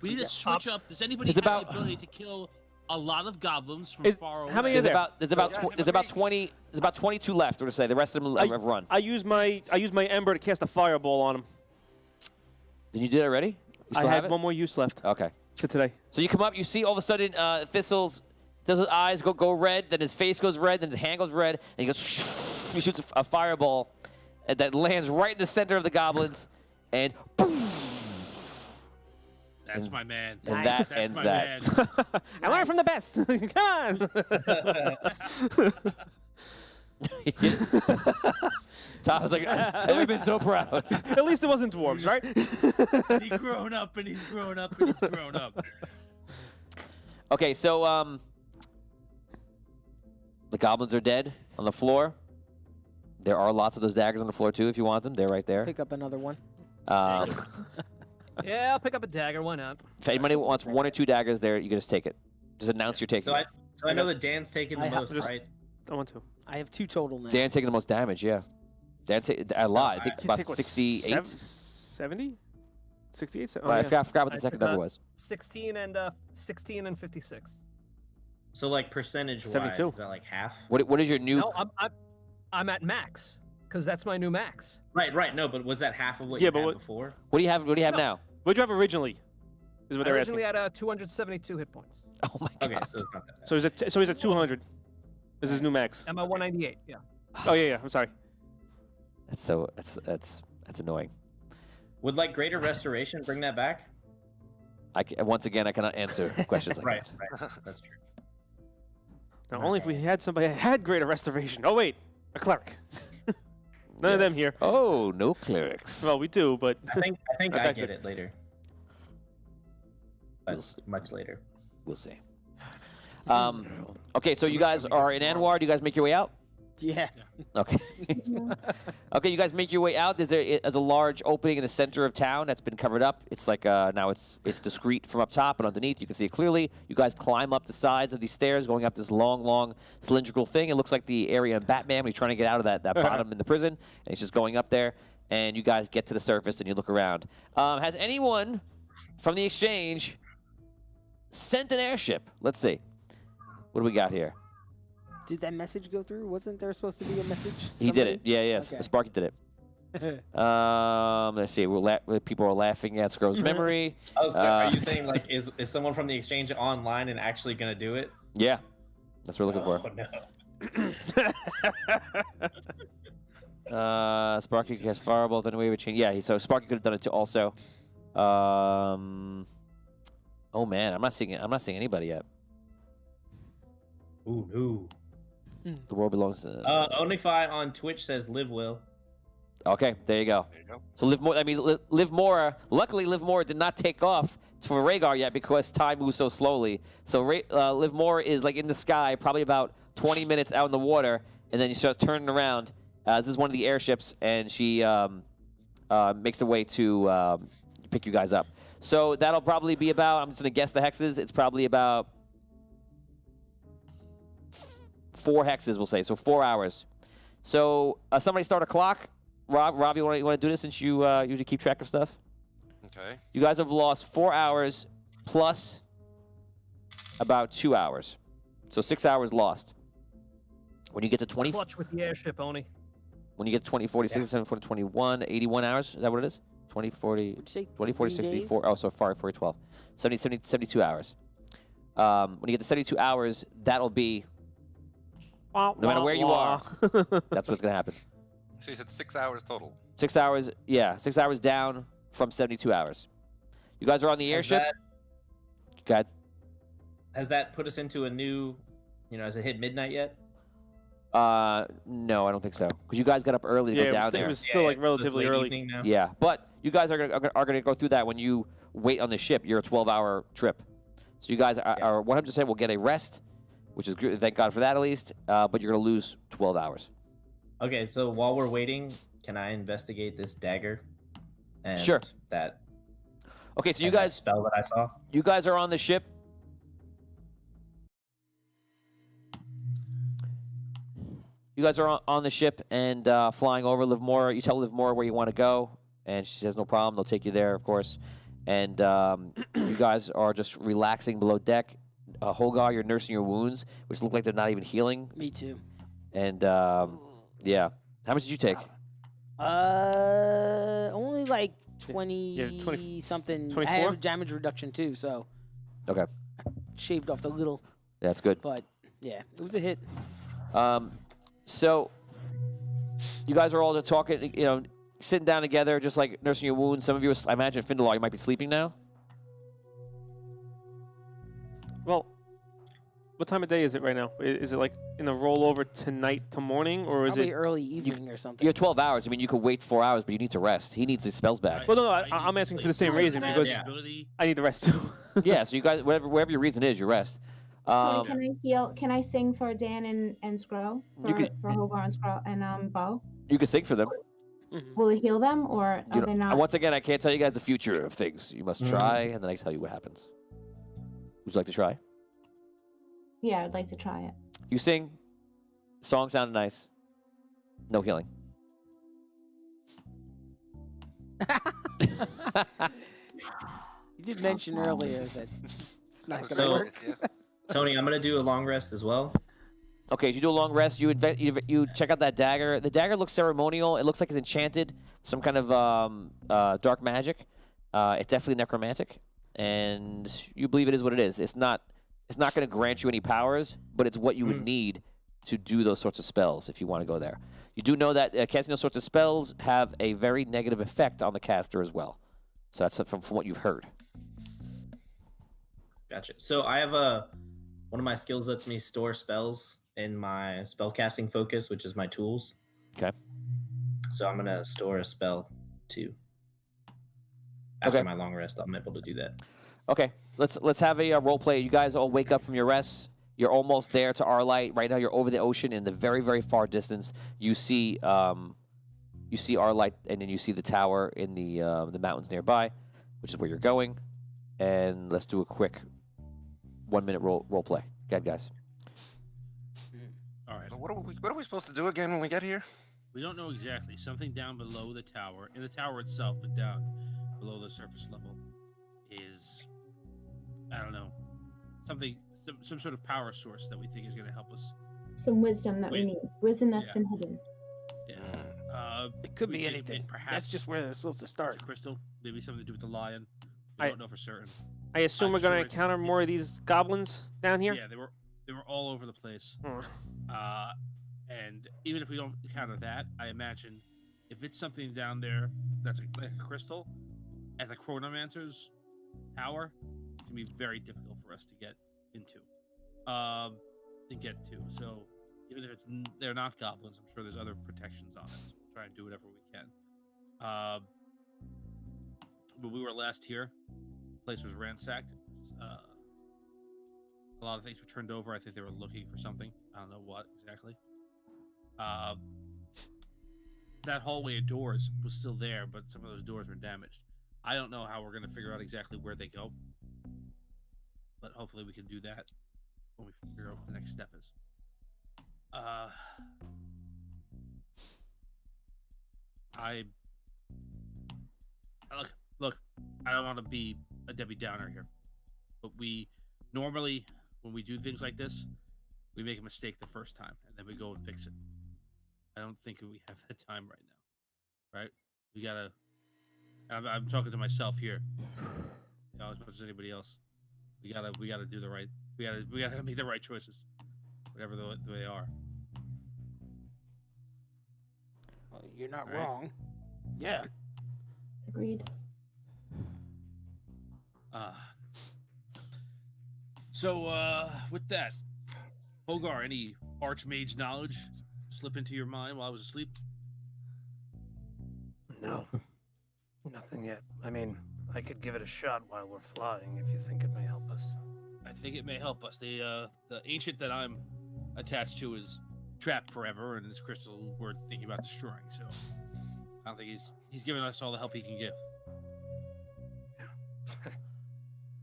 We need to switch up. Does anybody It's have about- the ability to kill a lot of goblins from Is- far away? how many There's there? about 22 left. Or to say the rest of them have run. I use my ember to cast a fireball on him. Did you do that already? You I still have had it? one more use left Okay. for today. So you come up, you see all of a sudden Thistle's eyes go red, then his face goes red, then his hand goes red, and he goes, he shoots a fireball that lands right in the center of the goblins, and boom, That's my man. and Nice. that ends my that. man. I learned from the best. Come on. Tom was like, I would have been so proud. At least it wasn't dwarves, right? He's grown up and he's grown up and he's grown up. Okay, so the goblins are dead on the floor. There are lots of those daggers on the floor too if you want them. They're right there. pick up another one. Yeah, I'll pick up a dagger. Why not? If anybody wants 1 or 2 daggers there, you can just take it. Just announce you're taking So it. I know that Dan's taking the I have most, just- right? I want to. I have 2 total now. Dan's taking the most damage, yeah. Dan's a lot. I think Can about take, what, 68. 70? 68? But I forgot what the I second took number a- was. 16 and 56. So like percentage-wise, 72. is that like half? What is your new? No, I'm at max because that's my new max. Right. No, but was that half of what Yeah, you but had what- before? What do you have? What do you have No. now? What'd you have originally? Is what I they're originally asking. had 272 hit points. Oh my god. Okay, so it's not that bad. So he's at 200. This is his new max. I'm at 198. Yeah. Oh yeah. I'm sorry. That's annoying. Would like greater restoration bring that back? Once again, I cannot answer questions like Right, that. right. That's true. Now, only if we had somebody that had greater restoration. Oh wait, a cleric. None of them here. Oh, no clerics. Well, we do, but I think I I get it later. But We'll s- much later. We'll see. Okay, so you guys are in Anwar. Do you guys make your way out? Yeah. Okay. Okay, you guys make your way out. There's a large opening in the center of town that's been covered up. It's like now it's discreet from up top, and underneath you can see it clearly. You guys climb up the sides of these stairs, going up this long cylindrical thing. It looks like the area in Batman when he's trying to get out of that bottom in the prison, and he's just going up there. And you guys get to the surface and you look around. Has anyone from the exchange sent an airship? Let's see. What do we got here? Did that message go through? Wasn't there supposed to be a message? He did it. Yeah. Okay. Sparky did it. Let's see. People are laughing at Scrow's memory. Are you saying like is someone from the exchange online and actually gonna do it? Yeah, that's what we're looking for. No. Sparky has fireball. Then we would change. Yeah, so Sparky could have done it too. Also, oh man, I'm not seeing anybody yet. Ooh, no. The world belongs to. Onlyfi on Twitch says live will. Okay, there you go. So Liv Mora, that means Liv Mora. Luckily, Liv Mora did not take off for Rhaegar yet because time moves so slowly. So Liv Mora is like in the sky, probably about 20 minutes out in the water, and then she starts turning around. This is one of the airships, and she makes the way to pick you guys up. So that'll probably be about. I'm just gonna guess the hexes. It's probably about 4 hexes, we'll say. So 4 hours. So somebody start a clock. Rob, you want to do this since you usually keep track of stuff? Okay. You guys have lost 4 hours plus about 2 hours. So 6 hours lost. When you get to 20... Clutch with the airship, Oni. When you get to 20, 40, 60, 70, 40, 21, 81 hours, is that what it is? 20, 40, 20, 40, 64. Oh, so far, 40, 12. 70, 72 hours. When you get to 72 hours, that'll be... No matter where you are, that's what's going to happen. So you said 6 hours total. 6 hours, yeah. 6 hours down from 72 hours. You guys are on the airship? Go ahead. Has that put us into a new, has it hit midnight yet? No, I don't think so. Because you guys got up early to go down there. It was still like relatively early. Yeah, but you guys are gonna go through that when you wait on the ship. You're a 12-hour trip. So you guys are 100% will get a rest, which is good. Thank God for that at least. But you're gonna lose 12 hours. Okay, so while we're waiting, can I investigate this dagger? And Sure. That. Okay, so you that guys spell that I saw. You guys are on the ship. You guys are on the ship and flying over Liv Mora. You tell Liv Mora where you want to go, and she says no problem. They'll take you there, of course. And you guys are just relaxing below deck. Hogar, you're nursing your wounds, which look like they're not even healing. Me too. And yeah, how much did you take? Only like 20 something. 24? I have damage reduction too, so Okay, shaved off the little. that's good. But yeah, it was a hit. So you guys are all just talking, sitting down together, just like nursing your wounds. Some of you, I imagine, Findalor, you might be sleeping now. Well, what time of day is it right now? Is it like in the rollover tonight to morning, or is Probably it early evening or something. You have 12 hours. I mean, you could wait 4 hours, but you need to rest. He needs his spells back. Well, no, I'm asking for the same reason because I need the rest too. Yeah, so you guys, whatever your reason is, you rest. Tony, can I heal? Can I sing for Dan and Scro? For Hogar and Scro and Bo? You can sing for them. Will it heal them or are they not? Once again, I can't tell you guys the future of things. You must try, and then I tell you what happens. Would you like to try? Yeah, I'd like to try it. You sing. The song sounded nice. No healing. You did mention earlier that it's not gonna So, work. Tony, I'm gonna do a long rest as well. Okay, as you do a long rest, you check out that dagger. The dagger looks ceremonial. It looks like it's enchanted, some kind of dark magic. It's definitely necromantic, and you believe it is what it is. It's not going to grant you any powers, but it's what you would need to do those sorts of spells if you want to go there. You do know that casting those sorts of spells have a very negative effect on the caster as well. So that's from what you've heard. Gotcha. So I have one of my skills lets me store spells in my spellcasting focus, which is my tools. Okay. So I'm gonna store a spell too. After my long rest, I'm able to do that. Okay, let's have a role play. You guys all wake up from your rest. You're almost there to our light. Right now, you're over the ocean. In the very, very far distance, you see our light, and then you see the tower in the mountains nearby, which is where you're going. And let's do a quick 1 minute role play. Go ahead, guys. All right. So what are we supposed to do again when we get here? We don't know exactly. Something down below the tower, in the tower itself, but down below the surface level, is, I don't know, some sort of power source that we think is going to help us. Some wisdom that we need. Wisdom that's Yeah. been hidden. Yeah. It could we be think anything. Perhaps That's just where they're supposed to it's start. a crystal, maybe something to do with the lion. We don't know for certain. I assume I'm we're going sure to encounter more of these goblins down here? Yeah, they were all over the place. Hmm. And even if we don't encounter that, I imagine if it's something down there that's like a crystal at the Chronomancer's tower, it's gonna be very difficult for us to get into. So even if they're not goblins, I'm sure there's other protections on it. So we'll try and do whatever we can. When we were last here, the place was ransacked. A lot of things were turned over. I think they were looking for something. I don't know what exactly. That hallway of doors was still there, but some of those doors were damaged. I don't know how we're going to figure out exactly where they go, but hopefully we can do that when we figure out what the next step is. Look, I don't want to be a Debbie Downer here, but we normally, when we do things like this, we make a mistake the first time and then we go and fix it. I don't think we have that time right now, right? We gotta. I'm talking to myself here, as much as anybody else. We gotta do the right. We gotta make the right choices, whatever they are. Well, you're not Right. wrong. Yeah. Agreed. So with that, Hogar, any Archmage knowledge slip into your mind while I was asleep? No, nothing yet. I mean, I could give it a shot while we're flying if you think it may help us. I think it may help us. The ancient that I'm attached to is trapped forever, and this crystal we're thinking about destroying. So I don't think he's giving us all the help he can give.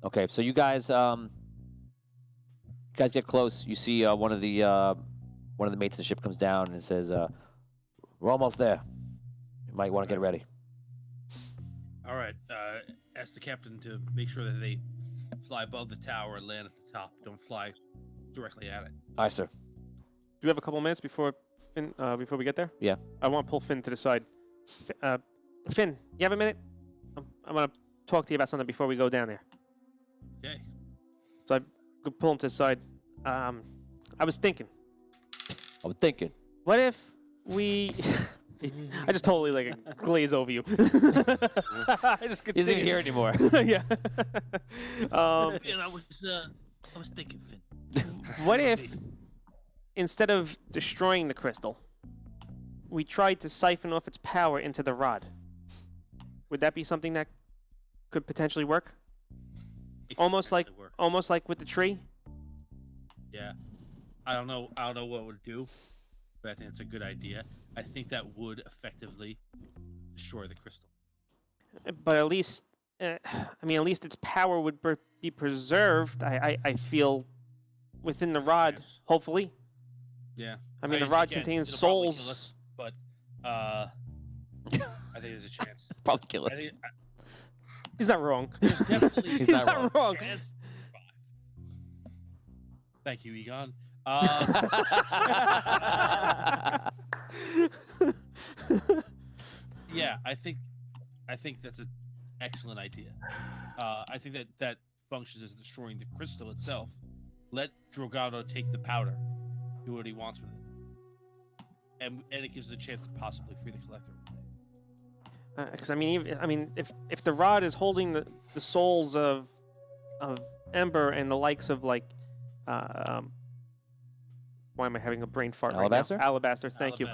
Okay, so you guys get close. You see one of the mates of the ship comes down and says, "We're almost there. You might want to get ready." All right. Ask the captain to make sure that they fly above the tower and land at the top. Don't fly directly at it. Aye, sir. Do you have a couple minutes before Finn, before we get there? Yeah. I want to pull Finn to the side. Finn, you have a minute? I'm going to talk to you about something before we go down there. Okay. So I could pull him to the side. I was thinking. What if we... I just totally like glaze over you. I just He isn't here anymore. Yeah. Finn, I was thinking, Finn. What if, instead of destroying the crystal, we tried to siphon off its power into the rod? Would that be something that could potentially work? Almost like with the tree? Yeah. I don't know what it would do, but I think it's a good idea. I think that would effectively destroy the crystal. But at least, at least its power would be preserved. I feel within the rod, Yes. hopefully. Yeah. I mean, the rod again, contains it'll probably kill souls. us, but I think there's a chance. Probably kill I us. think, He's not wrong. there's definitely He's He's not not wrong. a chance. Thank you, Egon. Yeah, I think that's an excellent idea. I think that functions as destroying the crystal itself. Let Drogono take the powder, do what he wants with it, and it gives us a chance to possibly free the collector. Because if the rod is holding the souls of Ember and the likes of like, why am I having a brain fart Alabaster? right now? Alabaster, thank you.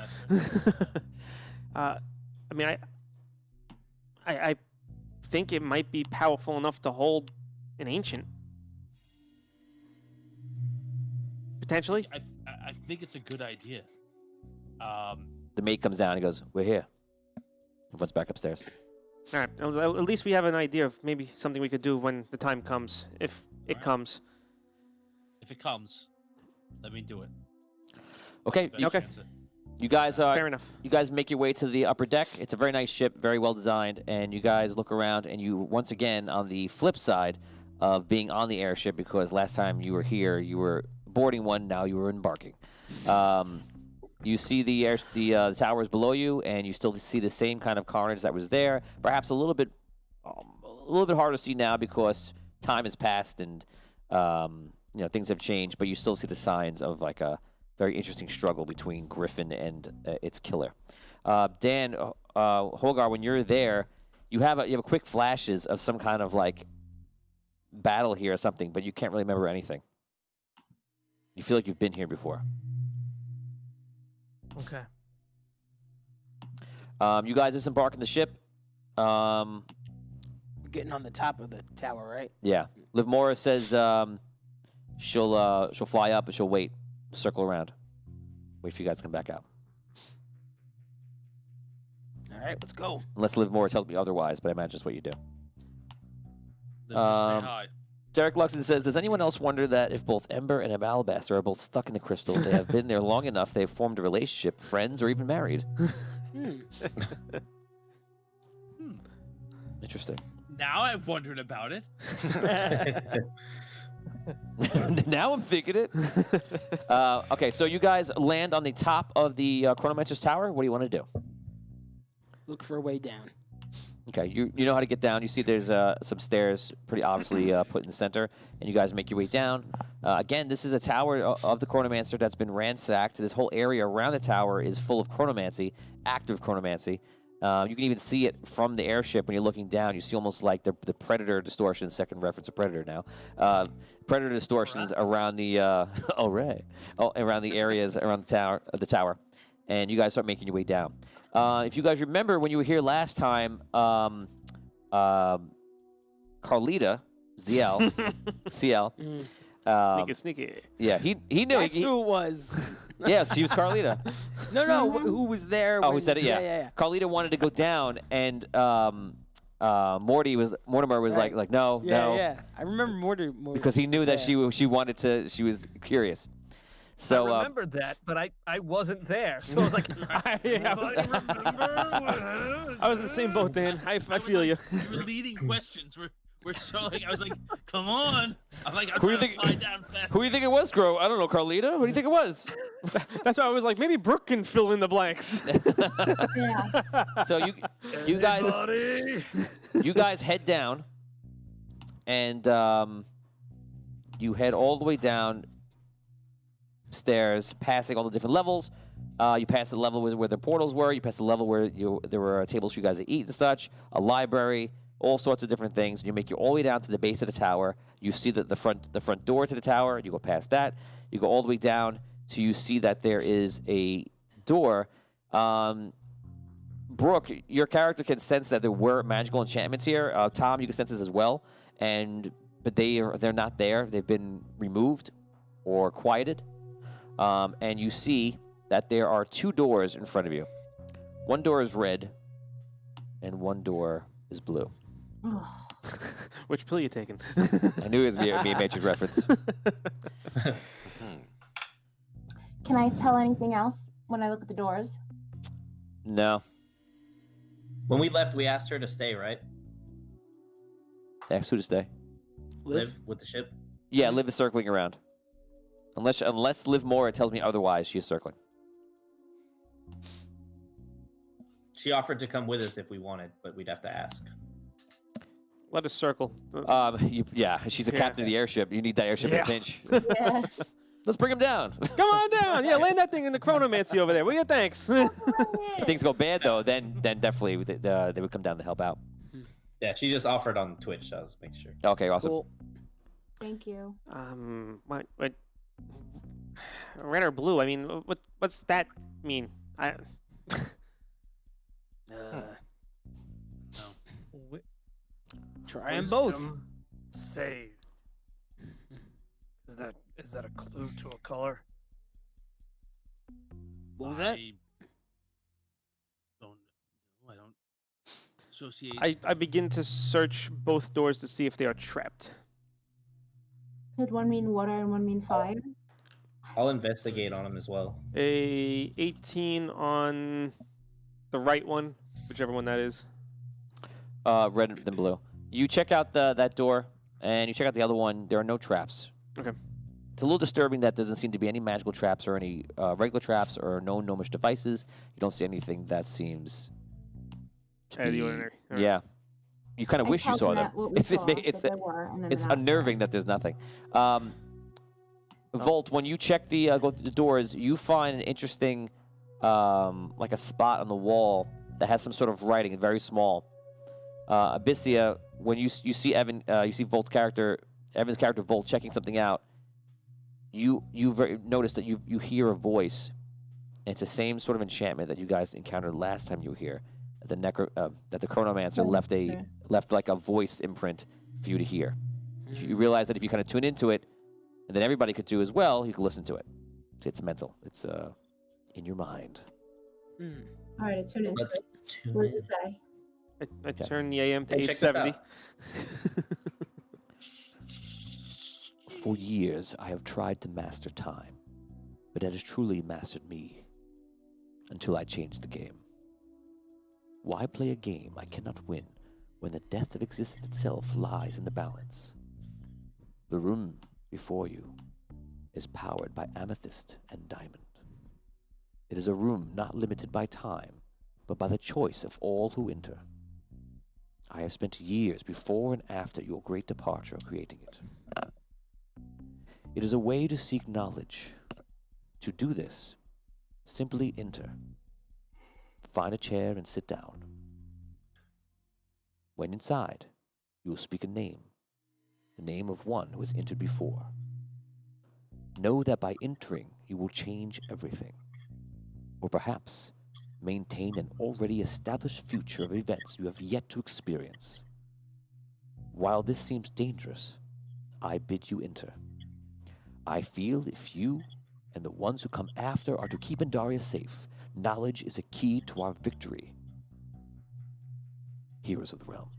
I think it might be powerful enough to hold an ancient. Potentially. I think it's a good idea. The mate comes down and goes, "We're here." He runs back upstairs. All right. At least we have an idea of maybe something we could do when the time comes, if it comes. If it comes, let me do it. Okay. Best Okay. chance at- You guys are. Fair enough. You guys make your way to the upper deck. It's a very nice ship, very well designed, and you guys look around, and you once again on the flip side of being on the airship, because last time you were here, you were boarding one. Now you were embarking. You see the towers below you, and you still see the same kind of carnage that was there. Perhaps a little bit harder to see now because time has passed and things have changed. But you still see the signs of like a very interesting struggle between Griffin and its killer. Dan, Holgar, when you're there, you have quick flashes of some kind of like battle here or something, but you can't really remember anything. You feel like you've been here before. Okay. You guys disembark in the ship. We're getting on the top of the tower, right? Yeah. Liv Morris says she'll fly up and she'll wait, circle around, wait for you guys to come back out. All right, let's go. Unless Liv Morris tells me otherwise, but I imagine that's what you do. Then just say hi. Derek Luxon says, does anyone else wonder that if both Ember and Alabaster are both stuck in the crystal, they have been there long enough, they've formed a relationship, friends, or even married? Interesting. Now I've wondered about it. Now I'm thinking it. Okay, so you guys land on the top of the Chronomancer's Tower. What do you want to do? Look for a way down. Okay, you know how to get down. You see there's some stairs pretty obviously put in the center, and you guys make your way down. Again, this is a tower of the Chronomancer that's been ransacked. This whole area around the tower is full of chronomancy, active chronomancy. You can even see it from the airship when you're looking down. You see almost like the Predator distortions, second reference of Predator now. Predator distortions around the around the areas around the tower, and you guys start making your way down. If you guys remember when you were here last time, Carlita, ZL, CL. Sneaky. Yeah, he knew. That's who it was. Yes, she was Carlita. No, who was there? Oh, when, who said it? Yeah. yeah. Carlita wanted to go down, and Mortimer was Right. like no, no, Yeah. I remember Morty because he knew that there. she wanted to. She was curious. So I remembered that, but I wasn't there. So I was like, I remember. was in the same boat, Dan. I feel you. You were leading questions. We're so like I was like, come on. I'm like, I'm Who do you trying to think- fly down fast. Who do you think it was, Gro? I don't know, Carlita. Who do you think it was? That's why I was like, maybe Brooke can fill in the blanks. Yeah. So you guys Buddy. you guys head down, and you head all the way down stairs, passing all the different levels. You pass the level where the portals were. You pass the level where there were tables for you guys to eat and such, a library, all sorts of different things. You make your all the way down to the base of the tower. You see the front door to the tower. You go past that. You go all the way down till you see that there is a door. Brooke, your character can sense that there were magical enchantments here. Tom, you can sense this as well, but they're not there. They've been removed or quieted. And you see that there are two doors in front of you. One door is red, and one door is blue. Which pill you taking? I knew it was me a Matrix reference. Can I tell anything else when I look at the doors? No. When we left, we asked her to stay, right? Ask who to stay. Live with the ship. Yeah, Liv is circling around. Unless Liv Mora tells me otherwise, she's circling. She offered to come with us if we wanted, but we'd have to ask. Let us circle. She's a captain of the airship. You need that airship in a pinch. Yeah. Let's bring him down. Come on down. Yeah, land that thing in the chronomancy over there. Will you? Thanks. If things go bad though, then definitely they would come down to help out. Yeah, she just offered on Twitch, so I was making sure. Okay, awesome. Cool. Thank you. What? Red or blue? I mean, what's that mean? Try them both. Wisdom Saved. Is that Is that a clue to a color? What was that? I don't associate. I begin to search both doors to see if they are trapped. Could one mean water and one mean fire? I'll investigate on them as well. A 18 on the right one, whichever one that is. Red than blue. You check out that door, and you check out the other one. There are no traps. Okay. It's a little disturbing that there doesn't seem to be any magical traps or any regular traps or no gnomish devices. You don't see anything that seems to Out of be... the ordinary. All right. Yeah. You kind of I wish you tell saw them them. that what we It's saw, it's that there were, and then it's they're not unnerving there. that there's nothing. Volt, when you check go through the doors, you find an interesting, like a spot on the wall that has some sort of writing, very small. Abyssia, when you see you see Volt's character, Evan's character Volt checking something out, you notice that you hear a voice. And it's the same sort of enchantment that you guys encountered last time you were here. That the Chronomancer left like a voice imprint for you to hear. You realize that if you kind of tune into it, and then everybody could do as well, you can listen to it. It's mental. It's in your mind. All right, I tune into Let's it. tune What does in. it say? I turn the AM to Hey, check this 870. For years, I have tried to master time, but it has truly mastered me until I changed the game. Why play a game I cannot win when the death of existence itself lies in the balance? The room before you is powered by amethyst and diamond. It is a room not limited by time, but by the choice of all who enter. I have spent years before and after your great departure creating it. It is a way to seek knowledge. To do this, simply enter. Find a chair and sit down. When inside, you will speak a name, the name of one who has entered before. Know that by entering, you will change everything. Or perhaps maintain an already established future of events you have yet to experience. While this seems dangerous, I bid you enter. I feel if you and the ones who come after are to keep Andaria safe, knowledge is a key to our victory. Heroes of the realm,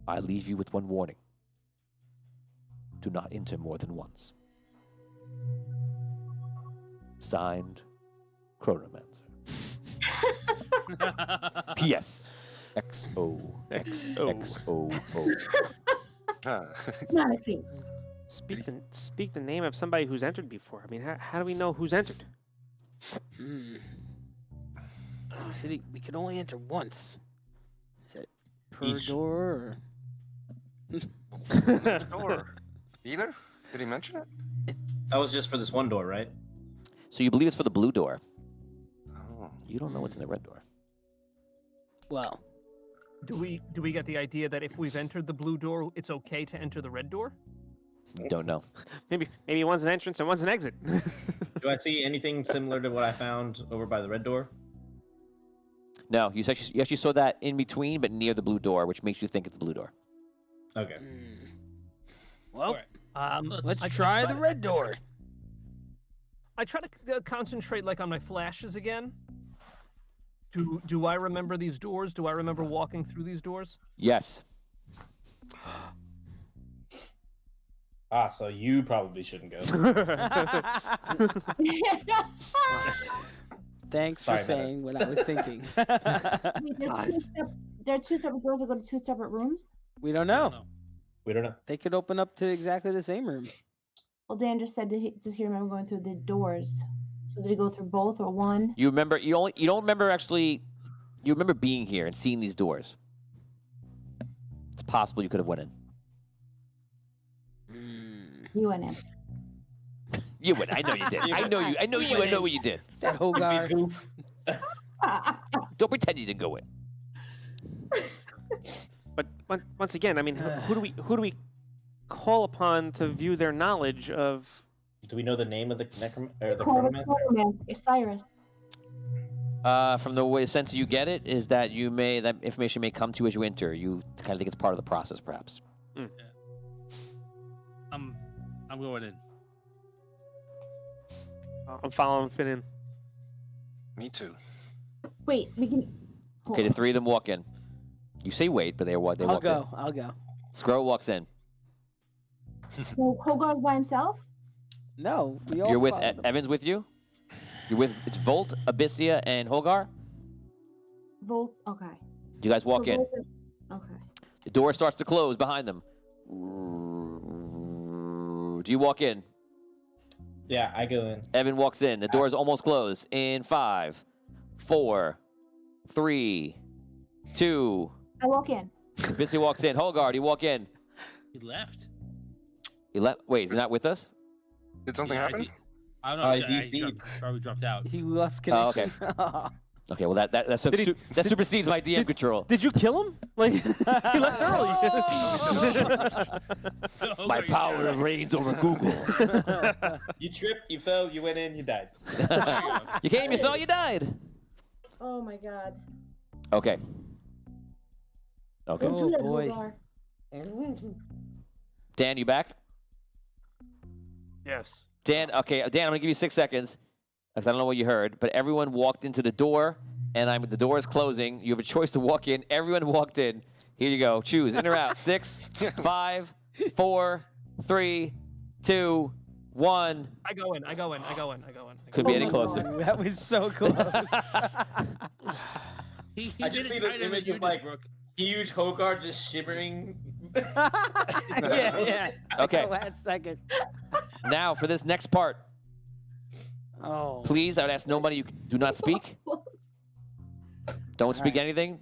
I leave you with one warning. Do not enter more than once. Signed, Chronomancer. P.S. XOXXOO. Not a face. Speak the name of somebody who's entered before. I mean, how do we know who's entered? He said we could only enter once. Is it per Each. door? Door. Either? Did he mention it? That was just for this one door, right? So you believe it's for the blue door. Oh. You don't know what's in the red door. Well, Do we get the idea that if we've entered the blue door, it's okay to enter the red door? Don't know. Maybe one's an entrance and one's an exit. Do I see anything similar to what I found over by the red door? No, you actually saw that in between, but near the blue door, which makes you think it's the blue door. Okay. well, let's I try the red door. I try to concentrate like on my flashes again. Do I remember these doors? Do I remember walking through these doors? Yes. So you probably shouldn't go. Thanks Sorry, for saying what I was thinking. There are two separate doors that go to two separate rooms. We don't know. We don't know. They could open up to exactly the same room. Well, Dan just said, does he remember going through the doors? So did he go through both or one? You remember? You don't remember actually. You remember being here and seeing these doors. It's possible you could have went in. You went in. You went. I know you did. I know you. I know you. I know what you did. That whole guy. Don't pretend you didn't go in. But once again, I mean, who do we call upon to view their knowledge of? Do we know the name of the the Call the chronomancer? Chronomancer, Cyrus. From the way sense you get it is that that information may come to you as you enter. You kind of think it's part of the process, perhaps. I'm going in. I'm following Finn in. Me too. Wait, we can. Okay, the three of them walk in. You say wait, but they walk in. I'll go. Scro walks in. Well, Hogarth by himself? No, we all You're with follow them. Evan's with you. You're with it's Volt, Abyssia, and Hogar. Volt. Okay. You guys walk So in. Volt is- Okay. The door starts to close behind them. Do you walk in? Yeah, I go in. Evan walks in. The door is almost closed. In 5, 4, 3, 2. I walk in. Abyssia walks in. Hogar, do you walk in? He left. He left. Wait, is he not with us? Did something Yeah, happen? I don't know. he's he probably dropped out. He lost Oh, okay. connection. Okay, well that supersedes my DM control. Did you kill him? Like he left early. My power reigns over Google. You tripped, you fell, you went in, you died. You came, you saw, you died. Oh my god. Okay. Okay. Don't do that, boy. Hogar. Dan, you back? Yes. Dan, okay. Dan, I'm gonna give you 6 seconds because I don't know what you heard, but everyone walked into the door, and the door is closing. You have a choice to walk in. Everyone walked in. Here you go. Choose in or out. 6, 5, 4, 3, 2, 1. I go in. Couldn't be Oh any my closer. God. That was so close. He I did just it see this tighter than image you of did, like Brooke. huge Hogar just shimmering. yeah. Okay. The last second. Now for this next part, Oh. please, I would ask nobody. You do not speak. Don't speak anything.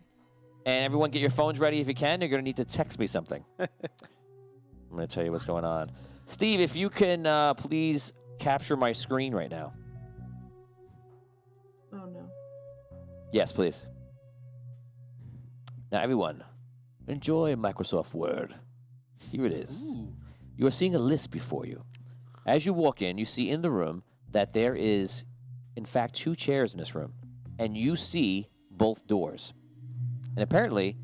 And everyone, get your phones ready if you can. You're gonna need to text me something. I'm gonna tell you what's going on. Steve, if you can please capture my screen right now. Oh no. Yes, please. Now, everyone, enjoy Microsoft Word. Here it is. You are seeing a list before you. As you walk in, you see in the room that there is, in fact, 2 chairs in this room, and you see both doors. And apparently,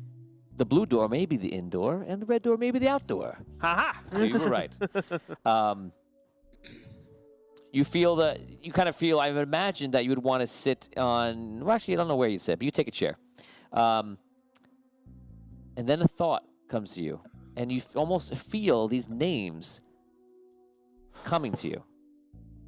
the blue door may be the indoor, and the red door may be the outdoor. Haha. So you were right. You kind of feel, I would imagine that you would want to sit on, well, actually, I don't know where you sit, but you take a chair. And then a thought comes to you, and you almost feel these names coming to you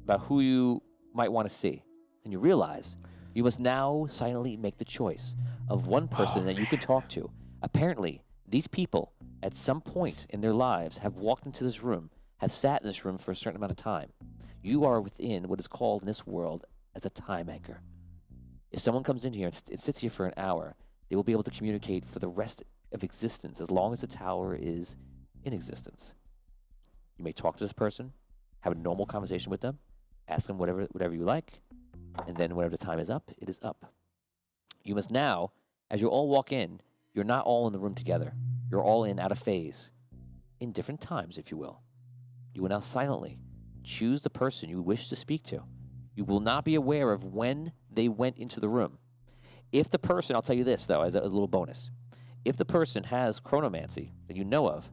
about who you might want to see. And you realize you must now silently make the choice of one person that you can talk to. Apparently, these people, at some point in their lives, have walked into this room, have sat in this room for a certain amount of time. You are within what is called in this world as a time anchor. If someone comes in here and sits here for an hour, they will be able to communicate for the rest of existence as long as the tower is in existence. You may talk to this person, have a normal conversation with them, ask them whatever you like, and then whenever the time is up, it is up. You must now, as you all walk in, you're not all in the room together. You're all in out of phase, in different times, if you will. You will now silently choose the person you wish to speak to. You will not be aware of when they went into the room. If the person, I'll tell you this, though, as a little bonus. If the person has chronomancy that you know of,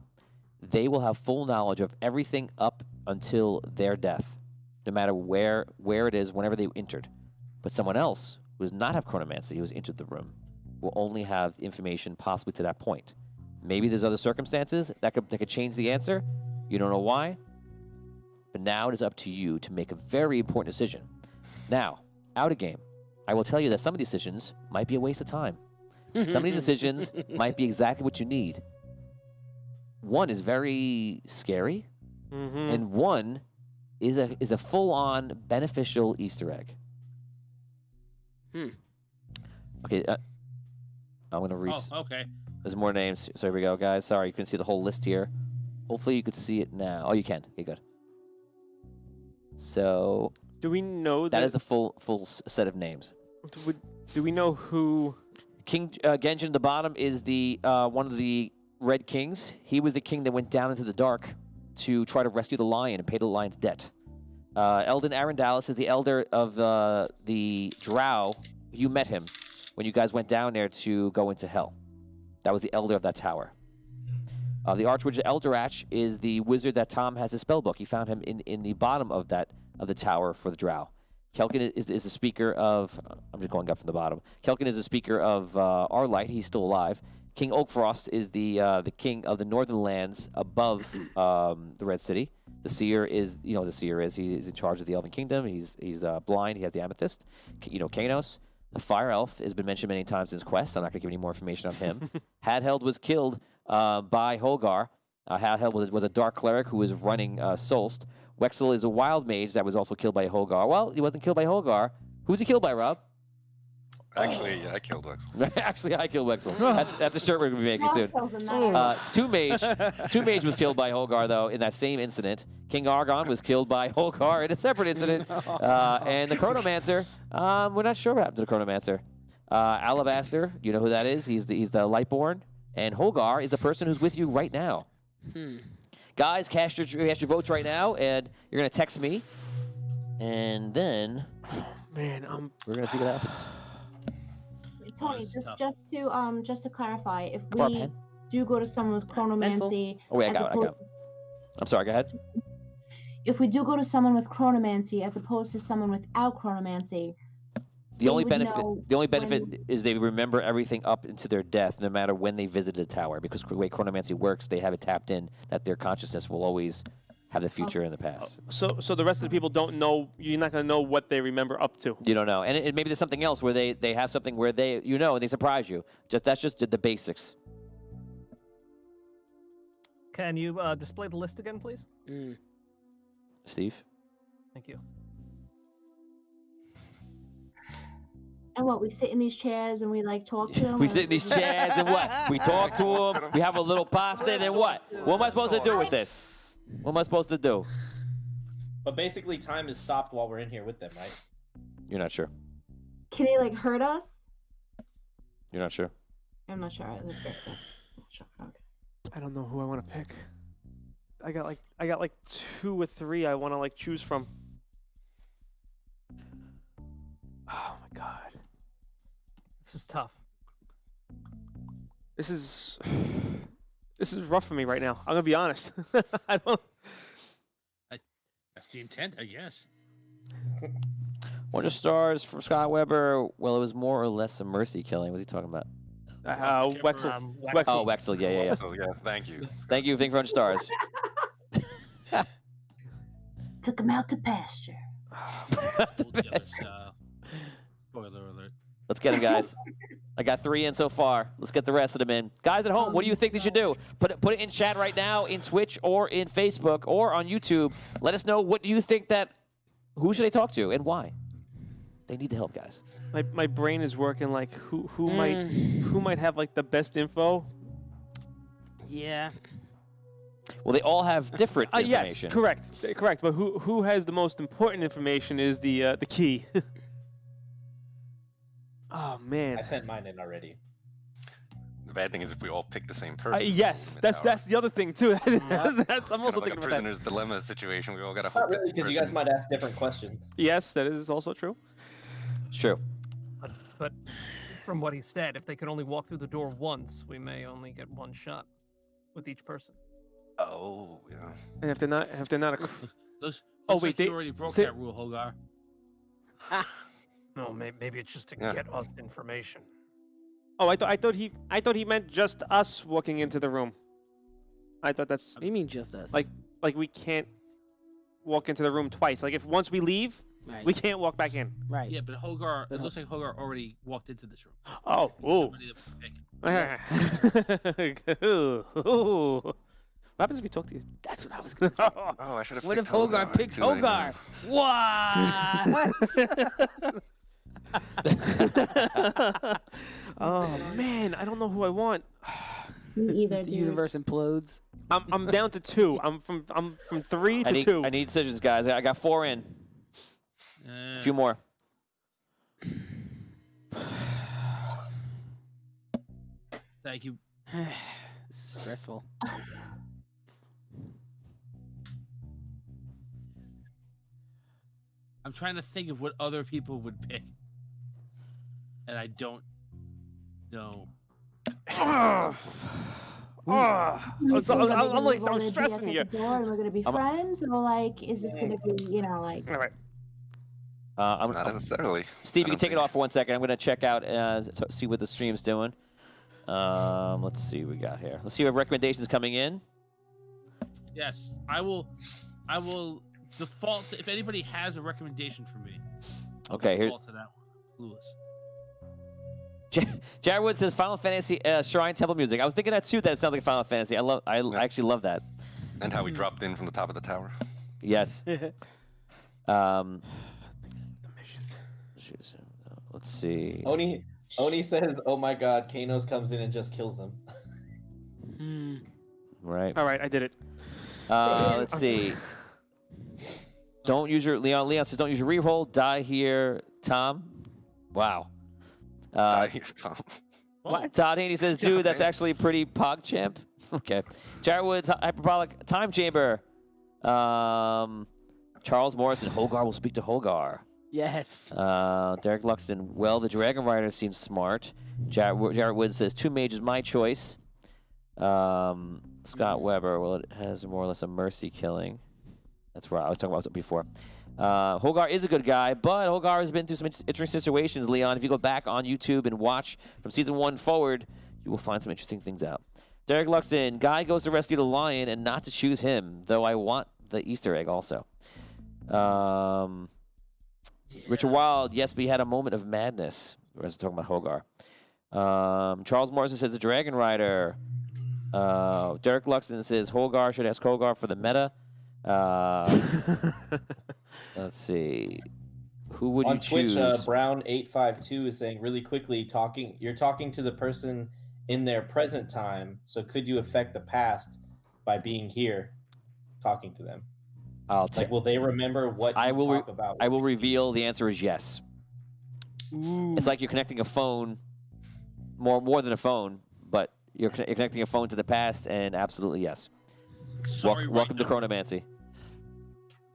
they will have full knowledge of everything up until their death, no matter where it is, whenever they entered. But someone else who does not have chronomancy, who has entered the room, will only have information possibly to that point. Maybe there's other circumstances that could change the answer. You don't know why. But now it is up to you to make a very important decision. Now, out of game, I will tell you that some of these decisions might be a waste of time. Some of these decisions might be exactly what you need. One is very scary, and one is a full-on beneficial Easter egg. Okay, I'm gonna Oh, okay. There's more names. So here we go, guys. Sorry, you couldn't see the whole list here. Hopefully you could see it now. Oh, you can. Okay, good. So Do we know that is a full set of names. Do we know who? King Genjin at the bottom is the one of the Red Kings. He was the king that went down into the dark to try to rescue the lion and pay the lion's debt. Eldon Arendalis is the elder of the Drow. You met him when you guys went down there to go into hell. That was the elder of that tower. The Archwizard Eldarach is the wizard that Tom has his spell book. He found him in the bottom of the tower for the Drow. Kelkin is a speaker of. I'm just going up from the bottom. Kelkin is a speaker of our light. He's still alive. King Oakfrost is the king of the northern lands above the Red City. The seer is, the seer is. He is in charge of the Elven Kingdom. He's blind. He has the amethyst. Kanos, the fire elf, has been mentioned many times in his quest. I'm not going to give any more information on him. Hadheld was killed by Holgar. Hadheld was a dark cleric who was running Solst. Wexel is a wild mage that was also killed by Holgar. Well, he wasn't killed by Holgar. Who's he killed by, Rob? Actually, I killed Wexel. Actually, I killed Wexel. That's a shirt we're going to be making soon. Two Mage was killed by Holgar, though, in that same incident. King Argon was killed by Holgar in a separate incident. And the Chronomancer, we're not sure what happened to the Chronomancer. Alabaster, you know who that is? He's the Lightborn. And Holgar is the person who's with you right now. Guys, cast your votes right now, and you're going to text me. And then we're going to see what happens. Tony, just to clarify, if we do go to someone with chronomancy, I got it. I'm sorry, go ahead. If we do go to someone with chronomancy as opposed to someone without chronomancy, the only benefit is they remember everything up into their death, no matter when they visited the tower. Because the way chronomancy works, they have it tapped in that their consciousness will always have the future and the past. So the rest of the people don't know. You're not going to know what they remember up to. You don't know, and maybe there's something else where they have something where and they surprise you. That's just the basics. Can you display the list again, please? Steve. Thank you. And what, we sit in these chairs and we talk to them? We sit in these chairs and what? We talk to them. We have a little pasta and then what? What am I supposed to do with this? What am I supposed to do? But basically, time is stopped while we're in here with them, right? You're not sure. Can he hurt us? You're not sure. I'm not sure. I don't know who I want to pick. I got 2 or 3 I want to choose from. Oh my god. This is tough. This is rough for me right now. I'm gonna be honest. I don't. That's the intent, I guess. 100 stars from Scott Weber. Well, it was more or less a mercy killing. What's he talking about? Wexel. Wexel. Oh, Wexel. Yeah. So, yeah, thank you. Thank you for 100 stars. Took him out to pasture. Spoiler alert. Let's get them, guys. I got 3 in so far. Let's get the rest of them in. Guys at home, what do you think they should do? Put it in chat right now, in Twitch or in Facebook or on YouTube. Let us know, what do you think who should they talk to and why? They need the help, guys. My brain is working who might have the best info. Yeah. Well, they all have different information. Yes, correct. But who has the most important information is the key. Oh man! I sent mine in already. The bad thing is if we all pick the same person. Yes, that's the other thing too. I'm also thinking about a prisoner's dilemma situation. We all got to Not hope. really, because you guys might ask different questions. Yes, that is also true. It's true. But from what he said, if they could only walk through the door once, we may only get 1 shot with each person. Oh yeah. And if they're not wait, they already broke that rule, Holgar. No, maybe it's just to get us information. Oh, I thought he meant just us walking into the room. I thought that's. What do you mean just us? Like we can't walk into the room twice. If once we leave, we can't walk back in. Right. Yeah, but Holgar. It looks like Holgar already walked into this room. Oh, ooh. What happens if we talk to you? That's what I was gonna say. Oh, I should have. What if Holgar picks Holgar? What? Oh man, I don't know who I want. Me either. The universe implodes. I'm down to 2. I'm from 3 to 2. I need decisions, guys. I got 4 in. A few more. Thank you. This is stressful. I'm trying to think of what other people would pick, and I don't know. I'm stressing you. We're gonna be friends, or is this gonna be, All right. I'm, Not necessarily. Steve, I you can don't take it think. off for 1 second. I'm going to check out see what the stream's doing. Let's see what we got here. Let's see what recommendations coming in. Yes, I will default if anybody has a recommendation for me. I'll Okay, here. default to that one. Clueless. Jared Wood says Final Fantasy Shrine Temple music. I was thinking that too. That it sounds like Final Fantasy. I actually love that. And how we dropped in from the top of the tower. Yes. Let's see. Oni says, "Oh my God, Kanos comes in and just kills them." Right. All right, I did it. Let's see. Don't use your Leon says don't use your reroll. Die here, Tom. Wow. Die here, Tom. What? Todd Haney says, dude, Yeah, that's man. actually pretty pog champ. Okay. Jared Woods, hyperbolic time chamber. Charles Morrison, Hogar will speak to Hogar. Yes. Derek Luxton, well, the Dragon Rider seems smart. Jared Woods says, two mages, my choice. Scott Weber, well, it has more or less a mercy killing. That's where I was talking about before. Hogar is a good guy, but Hogar has been through some interesting situations, Leon. If you go back on YouTube and watch from Season 1 forward, you will find some interesting things out. Derek Luxton, guy goes to rescue the lion and not to choose him, though I want the Easter egg also. Richard Wild, yes, but he had a moment of madness. As we're talking about Hogar. Charles Morrison says the Dragon Rider. Derek Luxton says Hogar should ask Hogar for the meta. Let's see. Who would On you Twitch, choose? Brown852 is saying really quickly, you're talking to the person in their present time, so could you affect the past by being here talking to them? I'll take. Like, will they remember what I you will. talk about? I will reveal the answer is yes. It's like you're connecting a phone, more than a phone, but you're connecting a phone to the past, and absolutely yes. Sorry, Welcome to now. Chronomancy.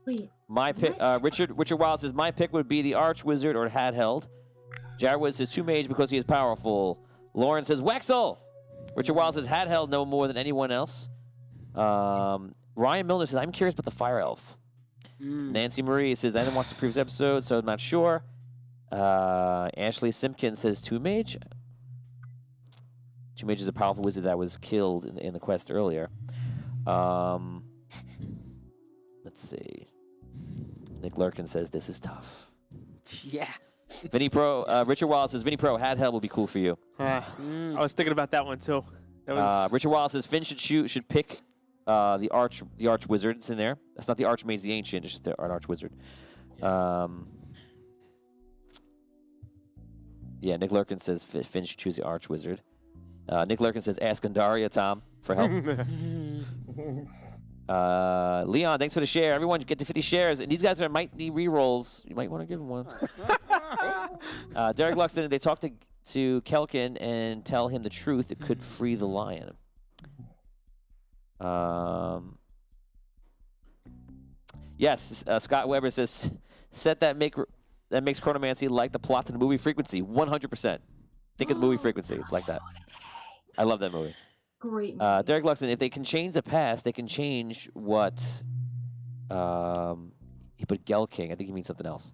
Wait. My pick, What? Richard Wild says my pick would be the Arch Wizard or Handheld. Jared Wood says two mage because he is powerful. Lauren says Wexel. Richard Wild says Handheld no more than anyone else. Ryan Milner says I'm curious about the Fire Elf. Nancy Marie says I didn't watch the previous episode, so I'm not sure. Ashley Simpkins says two mage. Two mage is a powerful wizard that was killed in the quest earlier. Let's see. Nick Lurkin says this is tough. Yeah. Vinny Pro, Richard Wallace says Vinny Pro Handheld would be cool for you. I was thinking about that one too. That was Richard Wallace says Finn should pick the arch wizard. It's in there. That's not the Archmage the Ancient. It's just the arch wizard. Yeah, Nick Lurkin says Finn should choose the arch wizard. Nick Lurkin says ask Andaria, Tom, for help. Leon, thanks for the share. Everyone get to 50 shares. And these guys might need re-rolls. You might want to give them one. Derek Luxton, they talked to Kelkin and tell him the truth. It could free the lion. Yes, Scott Weber says, set that makes Chronomancy like the plot to the movie Frequency. 100%. Think of the movie Frequency. It's like that. I love that movie. Great. Derek Luxton, if they can change the past, they can change what he put Gel King. I think he means something else.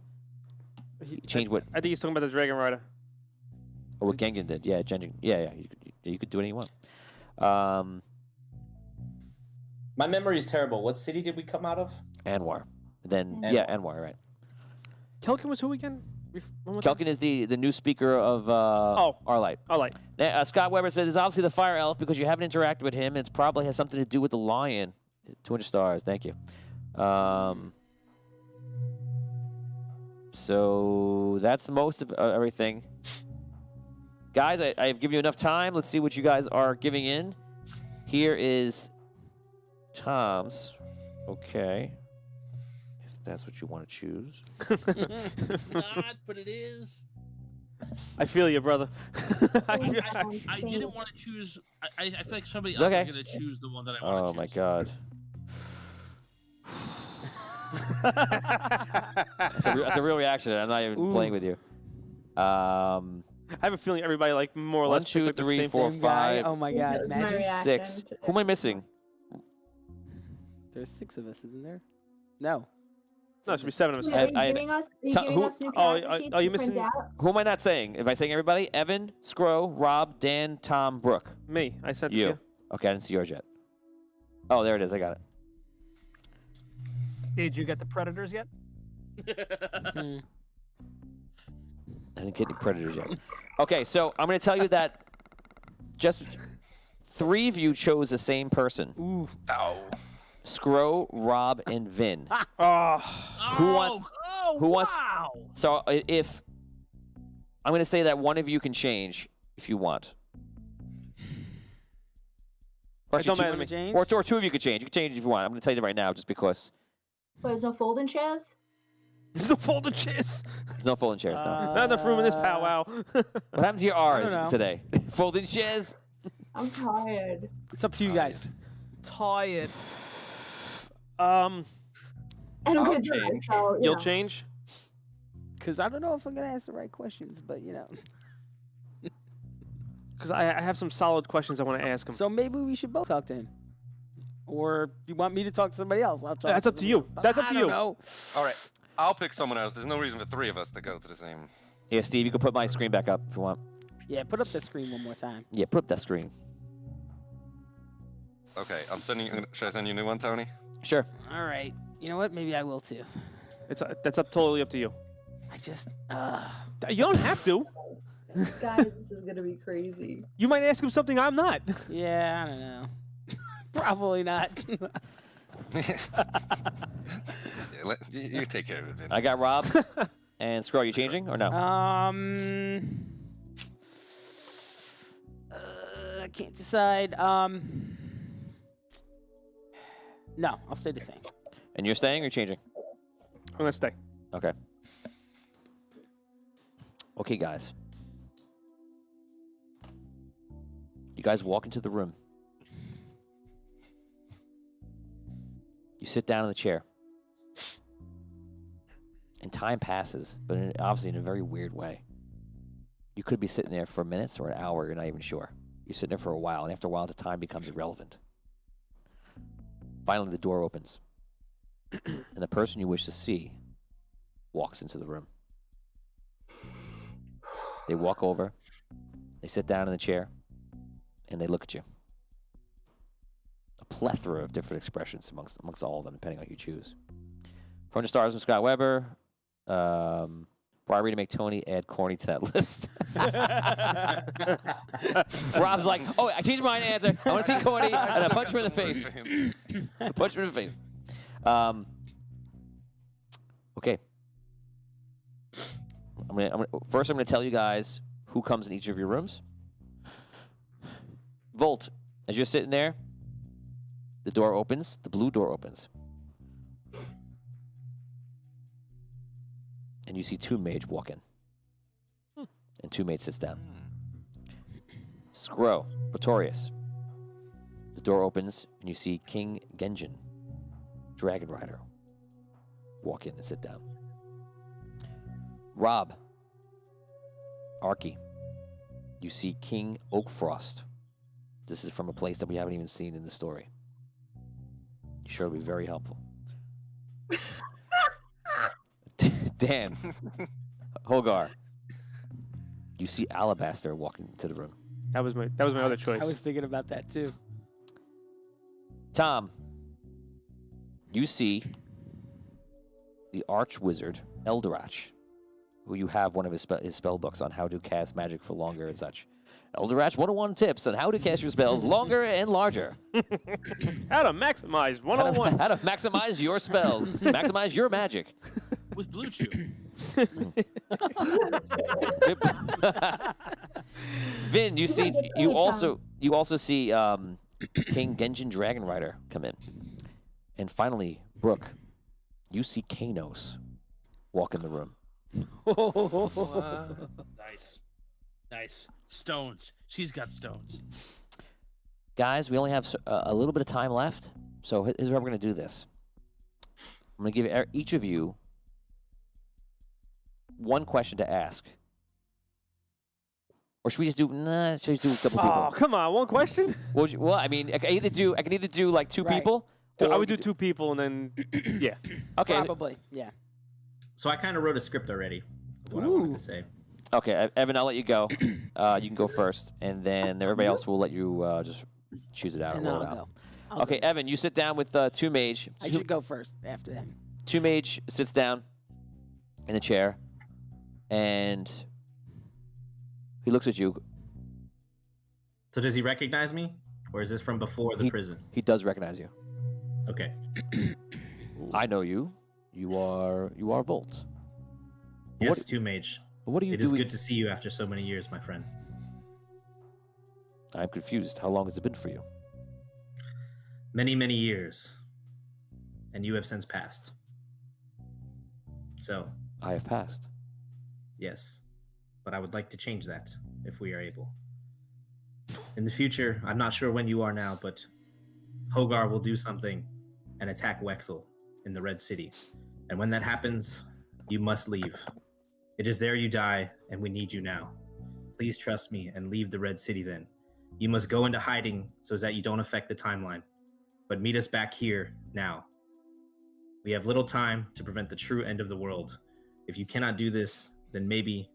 Change what I think he's talking about the Dragon Rider. or what Gengen did. Yeah, yeah. You could do anything you want. My memory is terrible. What city did we come out of? Anwar. Then Anwar. yeah, Anwar, right. Kelkin was who again? One more time? Kelkin is the new speaker of Arlight. Oh, like Scott Weber says it's obviously the Fire Elf because you haven't interacted with him, and it probably has something to do with the lion. 200 stars, thank you. So that's most of everything. Guys, I've given you enough time. Let's see what you guys are giving in. Here is Tom's. Okay. If that's what you want to choose. It's not, but it is. I feel you, brother. I didn't want to choose. I feel like somebody It's else okay. is going to choose the one that I want to choose. Oh my God. That's a real reaction. I'm not even playing with you. I have a feeling everybody like more or 1, less 2, picked, like, 3, the same 4, thing. Guy. 5, Oh my God, That's my Matt. reaction 6. to Who am I missing? There's 6 of us, isn't there? No. No, it should be 7 of us. Are you I- giving us? Are you Ta- giving who- us new oh, character sheets are you to print missing- out? Who am I not saying? Am I saying everybody? Evan, Scro, Rob, Dan, Tom, Brooke. Me. I sent it to You. you. Okay, I didn't see yours yet. Oh, there it is. I got it. Did you get the predators yet? Hmm. I didn't get any predators yet. Okay, so I'm going to tell you that just 3 of you chose the same person. Ooh. Oh. Scro, Rob, and Vin. Oh, Who wants- Oh, who wants- wow. So if I'm going to say that one of you can change if you want. Or, it don't actually matter to me. Change? or 2 of you could change. You can change if you want. I'm going to tell you right now just because But there's no folding chairs. There's no folded chairs. there's no folding chairs. No. Not enough room in this powwow. What happened to your R's know. today? Folding chairs? I'm tired. It's up to you guys. Tired. And I'm I'll gonna try. change. So, You'll know. change? Because I don't know if I'm gonna ask the right questions, but you know. Because I have some solid questions I want to ask him. So maybe we should both talk to him. Or you want me to talk to somebody else? I'll talk. That's up to somebody you. else. That's up I to don't you. know. All right. I'll pick someone else. There's no reason for 3 of us to go to the same. Yeah, Steve, you can put my screen back up if you want. Yeah, put up that screen one more time. Yeah, put up that screen. Okay, I'm sending. Should I send you a new one, Tony? Sure. All right. You know what? Maybe I will too. That's totally up to you. I just. You don't have to. Guys, this is gonna be crazy. You might ask him something I'm not. Yeah, I don't know. Probably not. You take care of it, Vin. I got Rob's. And Scroll, are you changing or no? I can't decide. No, I'll stay the same. And you're staying or changing? I'm going to stay. Okay. Okay, guys. You guys walk into the room. You sit down in the chair. And time passes, but obviously in a very weird way. You could be sitting there for minutes or an hour, you're not even sure. You're sitting there for a while, and after a while, the time becomes irrelevant. Finally, the door opens. And the person you wish to see walks into the room. They walk over, they sit down in the chair, and they look at you. A plethora of different expressions amongst all of them, depending on who you choose. From the stars from Scott Weber, bribery to make Tony add corny to that list. Rob's like, oh, I changed my answer. I want to see corny, and I punch him in the face. I punch him in the face. Okay. First, I'm gonna tell you guys who comes in each of your rooms. Volt, as you're sitting there, the door opens. The blue door opens. And you see two mage walk in. And two mage sits down. Scro, Pretorius. The door opens, and you see King Genjin, Dragon Rider, walk in and sit down. Rob, Arky. You see King Oakfrost. This is from a place that we haven't even seen in the story. Sure, it'll be very helpful. Dan, Hogar. You see Alabaster walking into the room. That was my other choice. I was thinking about that too. Tom, you see the Arch Wizard Elderach, who you have one of his spell books on how to cast magic for longer and such. Elderach 101 tips on how to cast your spells longer and larger. How to maximize 101. How to maximize your spells. Maximize your magic. With Blue Chew. Vin, you see, Good you point, also see King Genjin Dragon Rider come in, and finally, Brooke, you see Kanos walk in the room. Nice. Nice. Stones. She's got stones. Guys, we only have a little bit of time left, so here's how we're going to do this. I'm going to give each of you one question to ask. Or should we just do? Nah, should we just do a couple Oh, people? come on, one question? Well, I mean, I can either do like two Right. people, I Or would do you 2 people and then, yeah. Okay. Probably, yeah. So I kind of wrote a script already. What I wanted to say. Okay, Evan, I'll let you go. You can go first, and then everybody else will let you just choose it out And or then roll it I'll out. go. I'll Okay, go. Evan, you sit down with 2 mage. I should go first after him. 2 mage sits down in the chair, and he looks at you. So does he recognize me, or is this from before the prison? He does recognize you. Okay. I know you. You are Volt. Yes, What- 2 mage. What are you It is doing? good to see you after so many years, my friend. I'm confused. How long has it been for you? Many, many years. And you have since passed. So, I have passed. yes. But I would like to change that, if we are able. In the future, I'm not sure when you are now, but Hogar will do something and attack Wexel in the Red City. And when that happens, you must leave. It is there you die, and we need you now. Please trust me and leave the Red City then. You must go into hiding so that you don't affect the timeline. But meet us back here now. We have little time to prevent the true end of the world. If you cannot do this, then maybe,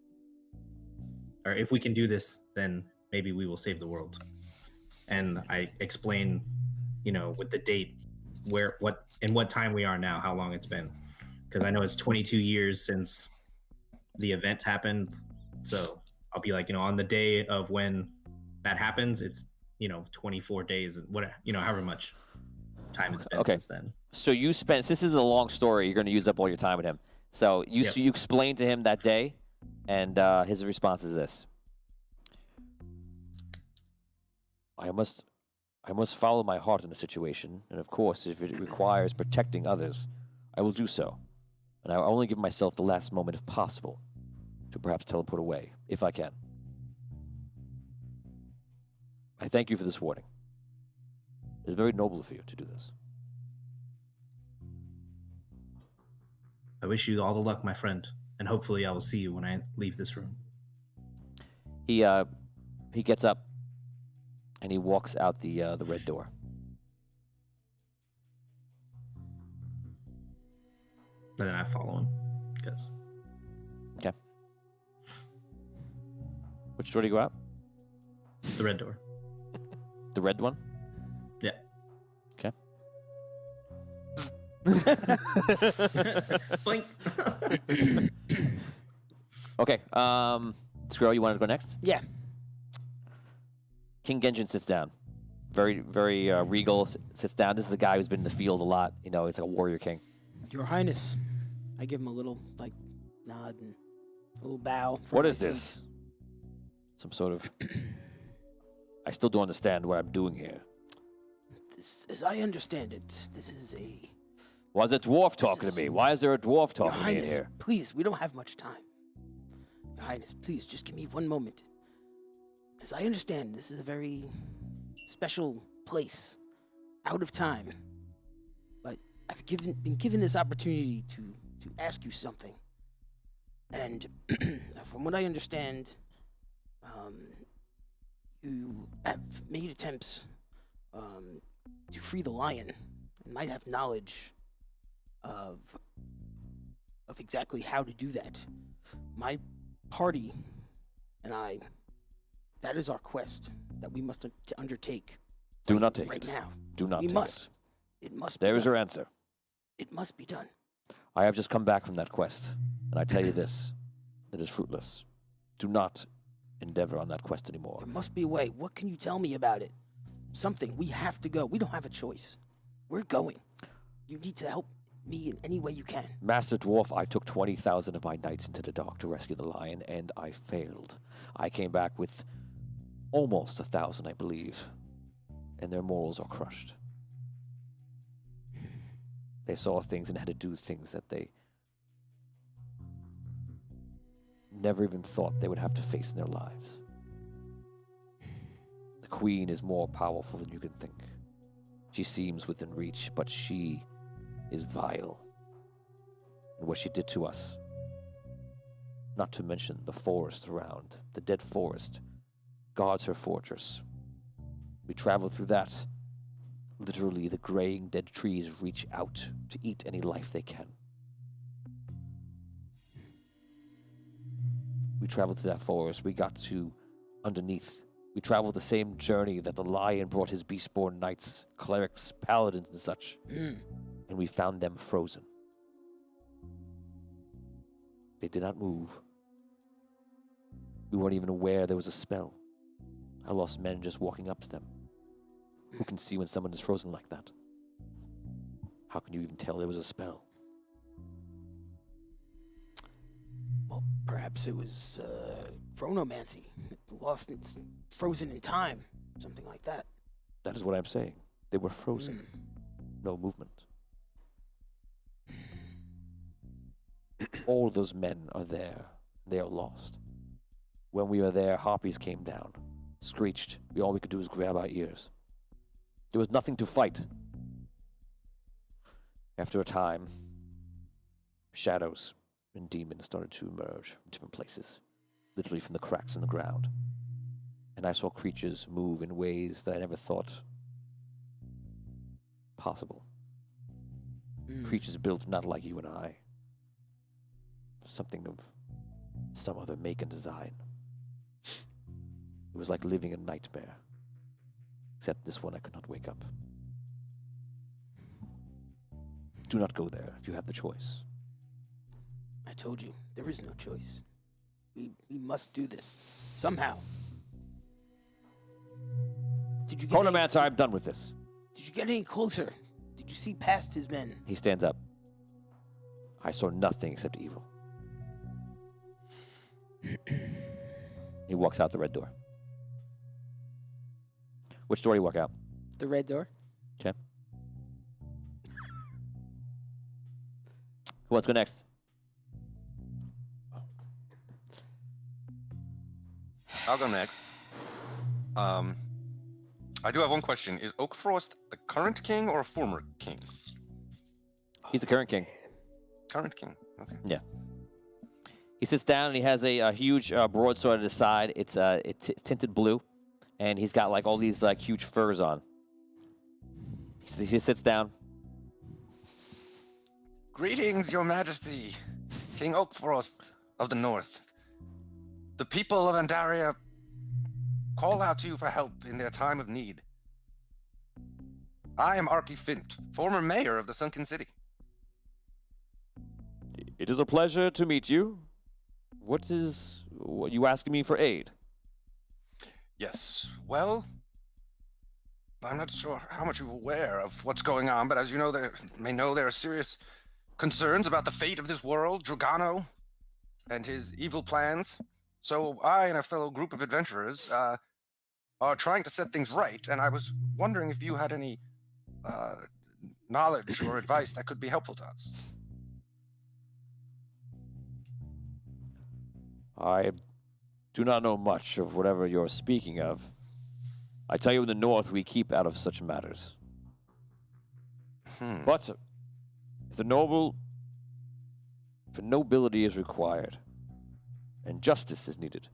or if we can do this, then maybe we will save the world. And I explain, with the date, what time we are now, how long it's been. Because I know it's 22 years since the event happened. So I'll be like, on the day of when that happens, it's, 24 days and whatever, however much time it's been since then. So you spent, since this is a long story, you're going to use up all your time with him. So you explained to him that day, and his response is this: I must follow my heart in the situation, and of course, if it requires protecting others, I will do so. And I will only give myself the last moment, if possible, to perhaps teleport away, if I can. I thank you for this warning. It is very noble of you to do this. I wish you all the luck, my friend, and hopefully I will see you when I leave this room. He gets up and he walks out the red door. And then I follow him, because. Okay. Which door do you go out? The red door. The red one? Yeah. Okay. Blink. Okay. Squirrel, you wanted to go next? Yeah. King Genjin sits down. Very, very regal. Sits down. This is a guy who's been in the field a lot. He's like a warrior king. Your Highness. I give him a little, nod and a little bow. What is this? Some sort of... I still don't understand what I'm doing here. This, as I understand it, this is a... Was a dwarf talking to me? Why is there a dwarf Your talking to me in Highness, here? please, we don't have much time. Your Highness, please, just give me one moment. As I understand, this is a very special place, out of time. But I've been given this opportunity to ask you something. And from what I understand, you have made attempts to free the lion and might have knowledge of exactly how to do that. My party and I, that is our quest that we must undertake. Do not take right it. now. Do not We take must. it. It must There be is done. your answer. It must be done. I have just come back from that quest, and I tell you this, it is fruitless. Do not endeavor on that quest anymore. There must be a way. What can you tell me about it? Something. We have to go. We don't have a choice. We're going. You need to help me in any way you can. Master Dwarf, I took 20,000 of my knights into the dark to rescue the lion, and I failed. I came back with almost 1,000, I believe, and their morals are crushed. They saw things and had to do things that they never even thought they would have to face in their lives. The Queen is more powerful than you can think. She seems within reach, but she is vile. And what she did to us, not to mention the forest around, the dead forest, guards her fortress. We traveled through that Literally, the graying dead trees reach out to eat any life they can. We traveled to that forest. We got to underneath. We traveled the same journey that the lion brought his beastborn knights, clerics, paladins, and such. And we found them frozen. They did not move. We weren't even aware there was a spell. I lost men just walking up to them. Who can see when someone is frozen like that? How can you even tell there was a spell? Well, perhaps it was chronomancy. Lost its frozen in time. Something like that. That is what I'm saying. They were frozen. No movement. All those men are there. They are lost. When we were there, harpies came down, screeched. All we could do was grab our ears. There was nothing to fight. After a time, shadows and demons started to emerge from different places, literally from the cracks in the ground. And I saw creatures move in ways that I never thought possible. Creatures built not like you and I. Something of some other make and design. It was like living a nightmare. Except this one I could not wake up. Do not go there if you have the choice. I told you, there is no choice. We must do this. Somehow. Did you get Chronomancer, I'm done with this. Did you get any closer? Did you see past his men? He stands up. I saw nothing except evil. He walks out the red door. Which door do you walk out? The red door? Okay. Who wants to go next? I'll go next. I do have one question. Is Oakfrost the current king or a former king? He's the current king. Current king. Okay. Yeah. He sits down and he has a huge broadsword at his side. It's tinted blue, and he's got like all these like huge furs on. He sits down. Greetings, Your Majesty, King Oakfrost of the North. The people of Andaria call out to you for help in their time of need. I am Archie Fint, former mayor of the Sunken City. It is a pleasure to meet you. What you asking me for aid? Yes, well, I'm not sure how much you're aware of what's going on, but as you know, there are serious concerns about the fate of this world, Drogono, and his evil plans. So I and a fellow group of adventurers are trying to set things right, and I was wondering if you had any knowledge or advice that could be helpful to us. I do not know much of whatever you're speaking of. I tell you, in the North, we keep out of such matters. But if nobility is required and justice is needed,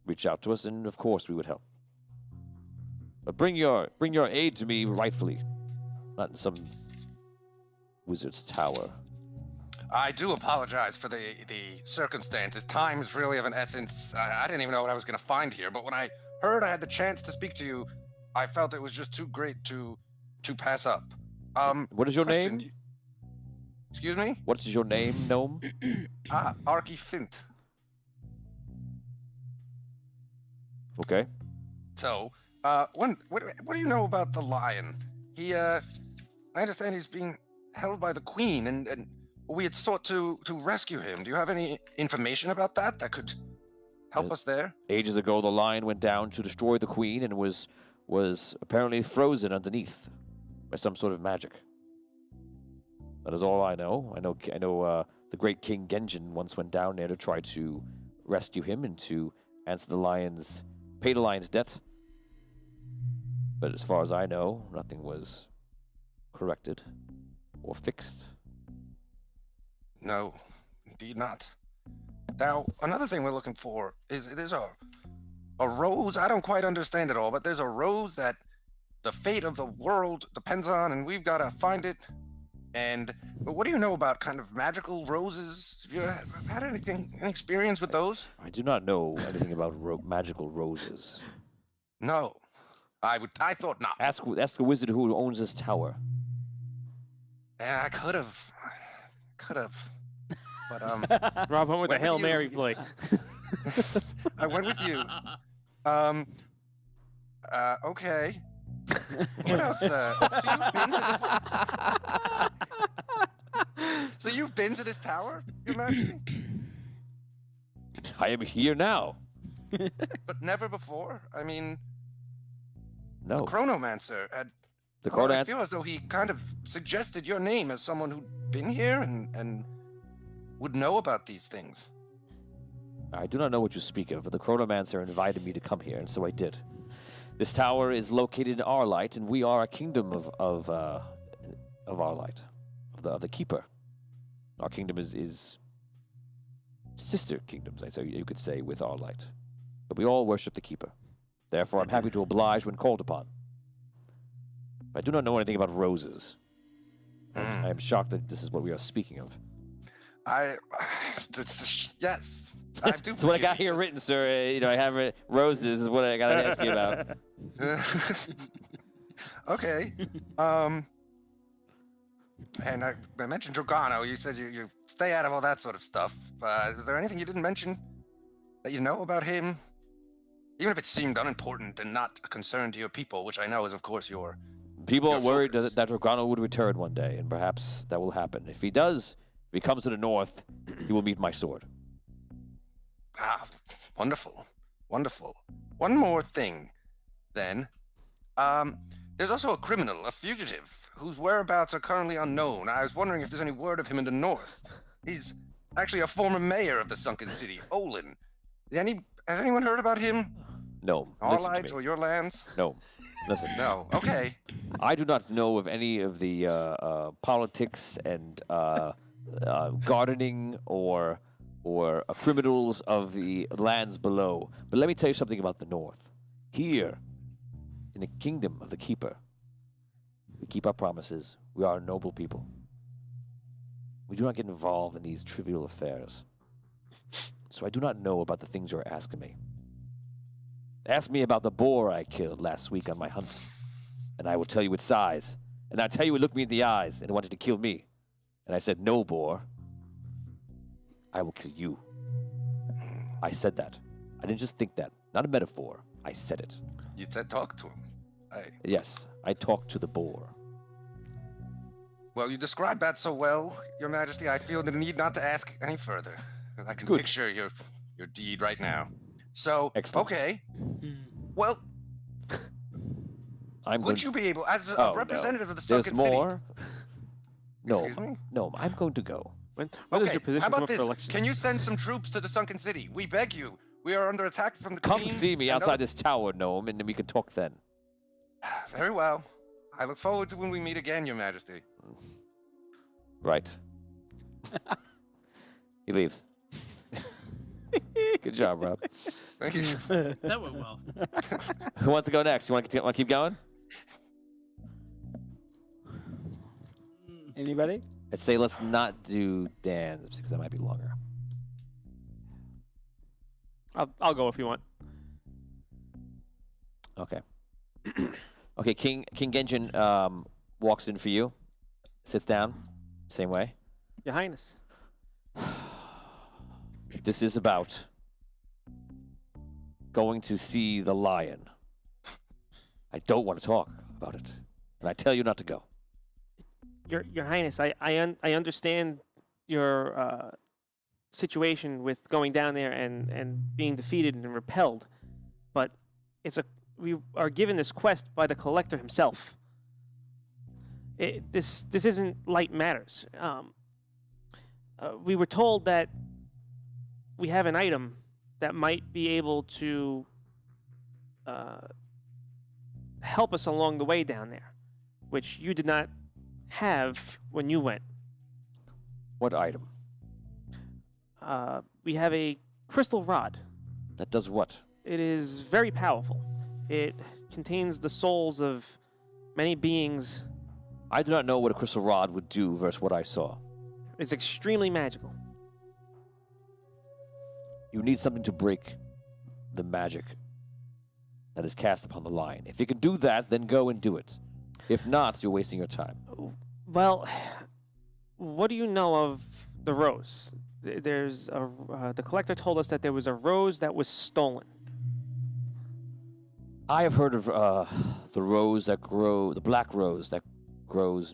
reach out to us, and of course we would help. But bring your aid to me rightfully, not in some wizard's tower. I do apologize for the circumstances. Time is really of an essence. I didn't even know what I was going to find here, but when I heard I had the chance to speak to you, I felt it was just too great to pass up. What is your name? Excuse me? What is your name, gnome? Archie Fint. Okay. So, what do you know about the lion? I understand he's being held by the queen, and we had sought to rescue him. Do you have any information about that could help us there? Ages ago, the lion went down to destroy the queen and was apparently frozen underneath by some sort of magic. That is all I know. I know the great King Genjin once went down there to try to rescue him and to answer pay the lion's debt. But as far as I know, nothing was corrected or fixed. No, indeed not. Now, another thing we're looking for is there's a rose. I don't quite understand it all, but there's a rose that the fate of the world depends on, and we've got to find it. And what do you know about kind of magical roses? Have you had any experience with those? I do not know anything about magical roses. No, I thought not. Ask the wizard who owns this tower. Yeah, I could have, but Rob went with the went Hail with you. Mary play. I went with you. Okay. What else? So you've been to this tower, Your Majesty? I am here now. But never before? I mean, No. the Chronomancer had... The Well, I Chronomancer. feel as though he kind of suggested your name as someone who'd been here and would know about these things. I do not know what you speak of, but the Chronomancer invited me to come here, and so I did. This tower is located in Arlight, and we are a kingdom of Arlight, of the Keeper. Our kingdom is sister kingdoms, I say you could say, with Arlight, but we all worship the Keeper. Therefore, I'm happy to oblige when called upon. But I do not know anything about roses. I am shocked that this is what we are speaking of. Yes. I do That's what I got forgive here you. written, sir. I have roses is what I got to ask you about. Okay. And I mentioned Drogono. You said you stay out of all that sort of stuff. Is there anything you didn't mention that you know about him? Even if it seemed unimportant and not a concern to your people, which I know is, of course, your... People are Your worried focus. that Drogono would return one day, and perhaps that will happen. If he does, if he comes to the north, he will meet my sword. Ah, wonderful. Wonderful. One more thing, then. There's also a criminal, a fugitive, whose whereabouts are currently unknown. I was wondering if there's any word of him in the north. He's actually a former mayor of the sunken city, Olin. Has anyone heard about him? No, Our listen lives to or me. your lands? No, listen. No. Okay. I do not know of any of the politics and gardening or criminals of the lands below. But let me tell you something about the north. Here, in the kingdom of the Keeper, we keep our promises. We are a noble people. We do not get involved in these trivial affairs. So I do not know about the things you're asking me. Ask me about the boar I killed last week on my hunt, and I will tell you its size. And I'll tell you it looked me in the eyes and it wanted to kill me. And I said, no, boar. I will kill you. I said that. I didn't just think that. Not a metaphor. I said it. You said talk to him. Yes, I talked to the boar. Well, you described that so well, Your Majesty, I feel the need not to ask any further. I can Good. picture your deed right now. So, Excellent. okay. Well, I'm would going you be able, as a Oh, no. representative of the There's sunken city... more? No, Excuse me? no, I'm going to go. When does Okay, your position how come about up for this? election? Can you send some troops to the sunken city? We beg you. We are under attack from the Come Queen see me and outside other- this tower, Gnome, and then we can talk then. Very well. I look forward to when we meet again, Your Majesty. Right. He leaves. Good job, Rob. Thank you. That went well. Who wants to go next? You want to keep going? Anybody? I'd say let's not do Dan's because that might be longer. I'll go if you want. Okay. Okay, King Genjin walks in for you, sits down, same way. Your Highness. This is about going to see the lion. I don't want to talk about it, and I tell you not to go. Your Highness, I understand your situation with going down there and being defeated and repelled, but we are given this quest by the collector himself. This isn't light matters. We were told that we have an item that might be able to help us along the way down there, which you did not have when you went. What item? We have a crystal rod. That does what? It is very powerful. It contains the souls of many beings. I do not know what a crystal rod would do versus what I saw. It's extremely magical. You need something to break the magic that is cast upon the line. If you can do that, then go and do it. If not, you're wasting your time. Well, what do you know of the rose? There's the collector told us that there was a rose that was stolen. I have heard of the black rose that grows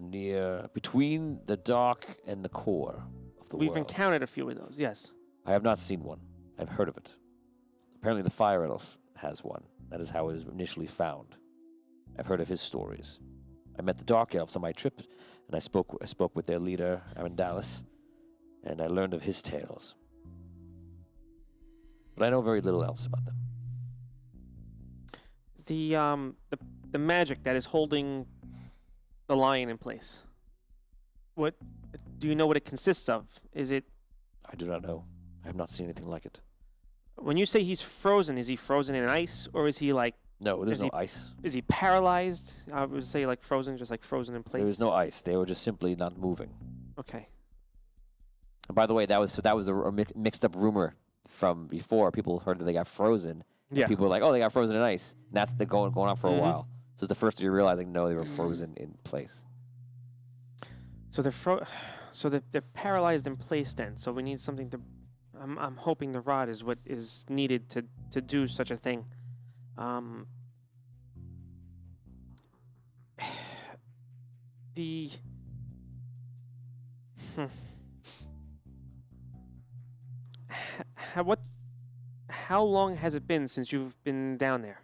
between the dark and the core of the We've world. encountered a few of those, yes. I have not seen one. I've heard of it. Apparently the fire elf has one. That is how it was initially found. I've heard of his stories. I met the dark elves on my trip, and I spoke with their leader, Arandalis, and I learned of his tales. But I know very little else about them. The magic that is holding the lion in place. What do you know what it consists of? Is it? I do not know. I have not seen anything like it. When you say he's frozen, is he frozen in ice, or is he like? No, there's no ice. Is he paralyzed? I would say like frozen, just like frozen in place. There was no ice. They were just simply not moving. Okay. And by the way, that was a mixed up rumor from before. People heard that they got frozen. Yeah. People were like, "Oh, they got frozen in ice." And that's the going on for a while. So it's the first year realizing no, they were frozen in place. So they're paralyzed in place then. So we need something to. I'm hoping the rod is what is needed to do such a thing. How long has it been since you've been down there?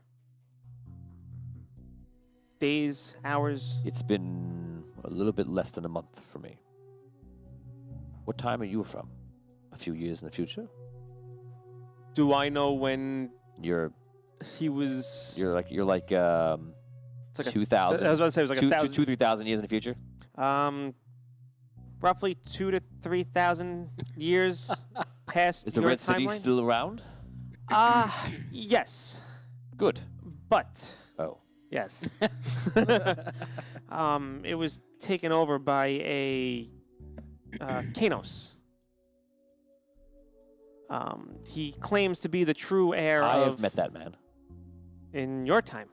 Days, hours? It's been a little bit less than a month for me. What time are you from? A few years in the future? Do I know when You're he was? like It's like 2,000. I was about to say it was like 1,000. 3,000 years in the future. Roughly 2,000 to 3,000 years past Is the your Red City timeline. still around? Yes, Good. but Oh. yes, it was taken over by a Kanos. He claims to be the true heir I of. have met that man. In your time.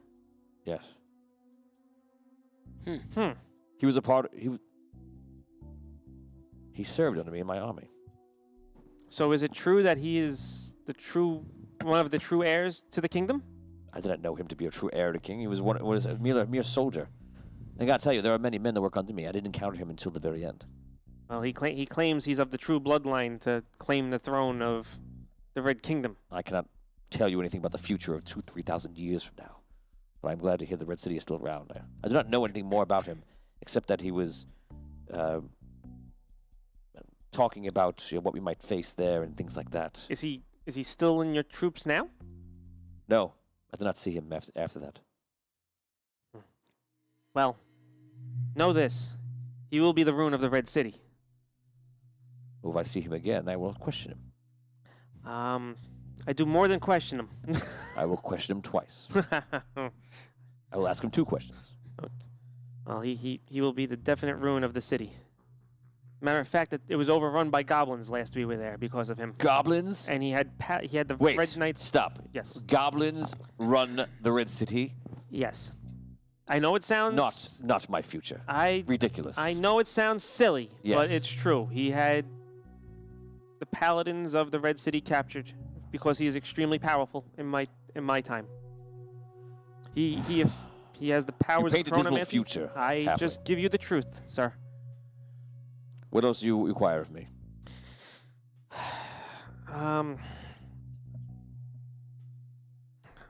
Yes. Hmm. He was a part. He served under me in my army. So is it true that he is one of the true heirs to the kingdom? I did not know him to be a true heir to king. He was a mere soldier. I gotta tell you, there are many men that work under me. I didn't encounter him until the very end. Well, he claims he's of the true bloodline to claim the throne of the Red Kingdom. I cannot tell you anything about the future of 3,000 years from now. But I'm glad to hear the Red City is still around. I do not know anything more about him, except that he was talking about what we might face there and things like that. Is he still in your troops now? No, I did not see him after that. Well, know this. He will be the ruin of the Red City. Well, if I see him again, I will question him. I do more than question him. I will question him twice. I will ask him 2 questions. Well, he will be the definite ruin of the city. Matter of fact, it was overrun by goblins last we were there because of him. Goblins? And he had the Wait, Red Knights. stop. Yes. Goblins run the Red City? Yes. I know it sounds Not my future. Ridiculous. I know it sounds silly, Yes. but it's true. He had the paladins of the Red City captured because he is extremely powerful in my time. He has the powers paint of a dismal chronomancy. future, I halfway. just give you the truth, sir. What else do you require of me?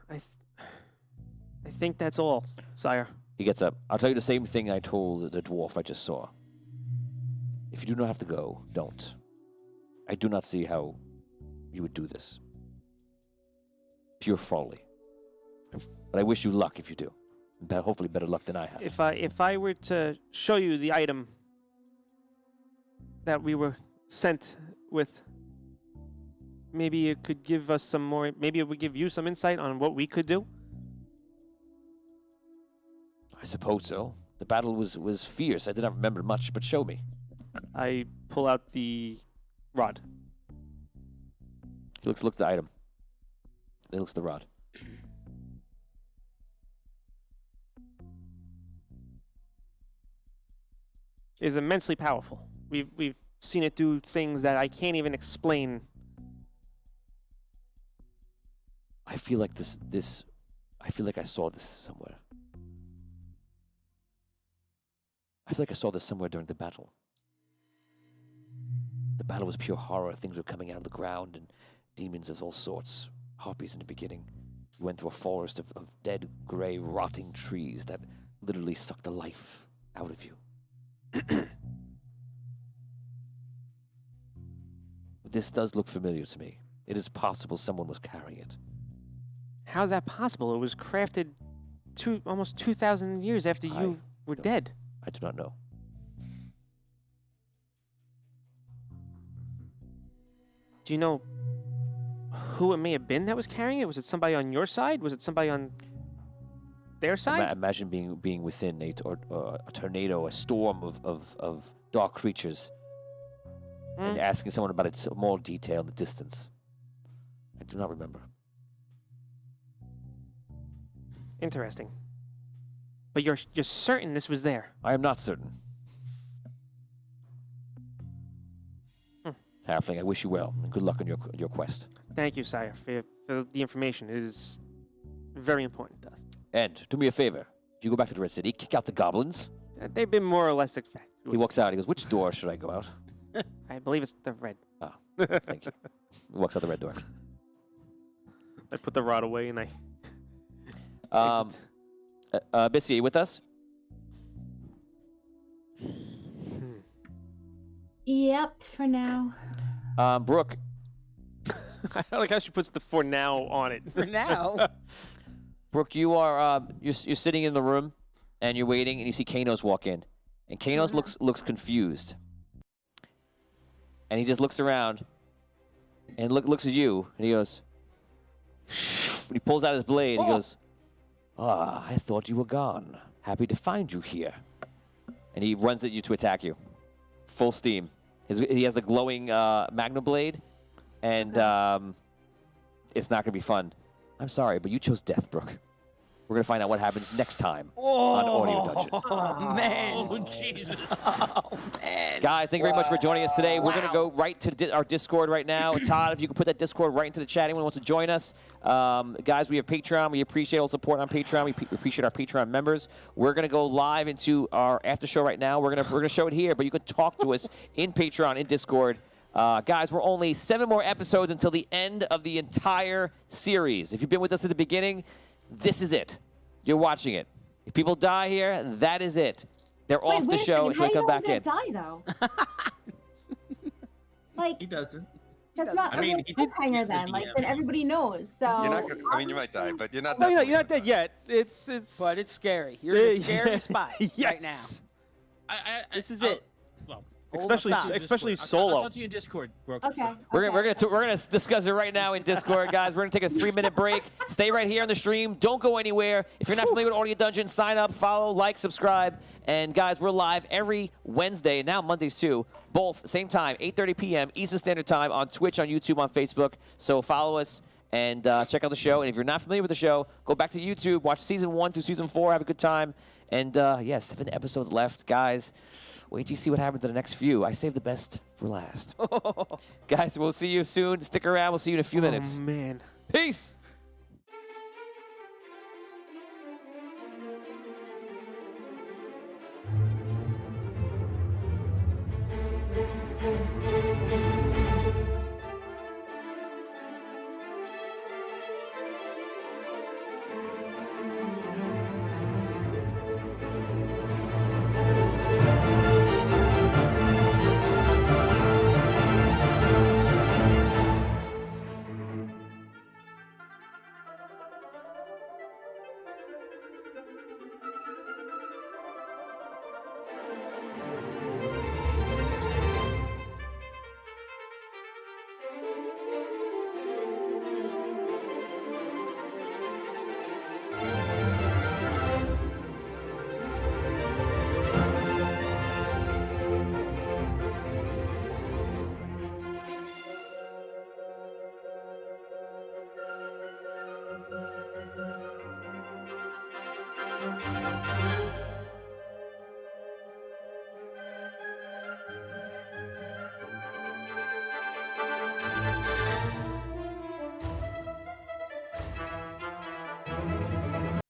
I think that's all, sire. He gets up. I'll tell you the same thing I told the dwarf I just saw. If you do not have to go, don't. I do not see how you would do this. Pure folly. But I wish you luck if you do. Hopefully better luck than I have. If I were to show you the item that we were sent with, maybe it could give us some more. Maybe it would give you some insight on what we could do. I suppose so. The battle was fierce. I did not remember much, but show me. I pull out the rod. He looks at the item. He looks at the rod. It is immensely powerful. We've seen it do things that I can't even explain. I feel like I feel like I saw this somewhere. I feel like I saw this somewhere during the battle. The battle was pure horror. Things were coming out of the ground and demons of all sorts. Harpies in the beginning. We went through a forest of dead, gray, rotting trees that literally sucked the life out of you. This does look familiar to me. It is possible someone was carrying it. How's that possible? It was crafted almost 2,000 years after you were dead. I do not know. Do you know who it may have been that was carrying it? Was it somebody on your side? Was it somebody on their side? Imagine being within a tornado, a storm of dark creatures, and asking someone about it in more detail in the distance. I do not remember. Interesting. But you're certain this was there? I am not certain. Halfling, I wish you well, and good luck on your quest. Thank you, sire, for the information. It is very important to us. And do me a favor. If you go back to the Red City, kick out the goblins. They've been more or less expected. He walks out. He goes, which door should I go out? I believe it's the red. Oh, thank you. He walks out the red door. I put the rod away and I... Bissy, are you with us? Yep, for now. Brooke. I like how she puts the "for now" on it. For now. Brooke, you are you're sitting in the room and you're waiting, and you see Kanos walk in, and Kanos looks confused, and he just looks around and looks at you, and he goes, when he pulls out his blade, he goes, I thought you were gone. Happy to find you here. And he runs at you to attack you. Full steam. He has the glowing Magnum blade, and it's not going to be fun. I'm sorry, but you chose death, Brooke. We're going to find out what happens next time on Audio Dungeon. Oh, man. Oh, Jesus. Oh, man. Guys, thank you very much for joining us today. We're going to go right to our Discord right now. Todd, if you could put that Discord right into the chat. Anyone wants to join us. Guys, we have Patreon. We appreciate all support on Patreon. We appreciate our Patreon members. We're going to go live into our after show right now. We're going to show it here, but you could talk to us in Patreon, in Discord. Guys, we're only 7 more episodes until the end of the entire series. If you've been with us at the beginning, this is it. You're watching it. If people die here, that is it. They're off the show until they come back in. Die though. Like He doesn't. that's not. I mean, he a did cliffhanger then. Like then everybody knows. So You're not gonna, I mean, you might die, but you're not. No, that you're not dead yet. It's. But it's scary. You're in a scary spot right now. Yes. This is it. Well, Especially I'll solo. talk to you in Discord, Brooke. Okay. We're gonna discuss it right now in Discord, guys. We're gonna take a 3-minute break. Stay right here on the stream. Don't go anywhere. If you're not familiar with Audio Dungeon, sign up, follow, like, subscribe. And guys, we're live every Wednesday, and now Mondays too. Both same time, 8:30 p.m. Eastern Standard Time on Twitch, on YouTube, on Facebook. So follow us and check out the show. And if you're not familiar with the show, go back to YouTube, watch season 1 through season 4. Have a good time. And 7 episodes left, guys. Wait till you see what happens in the next few. I saved the best for last. Guys, we'll see you soon. Stick around. We'll see you in a few minutes. Oh, man. Peace.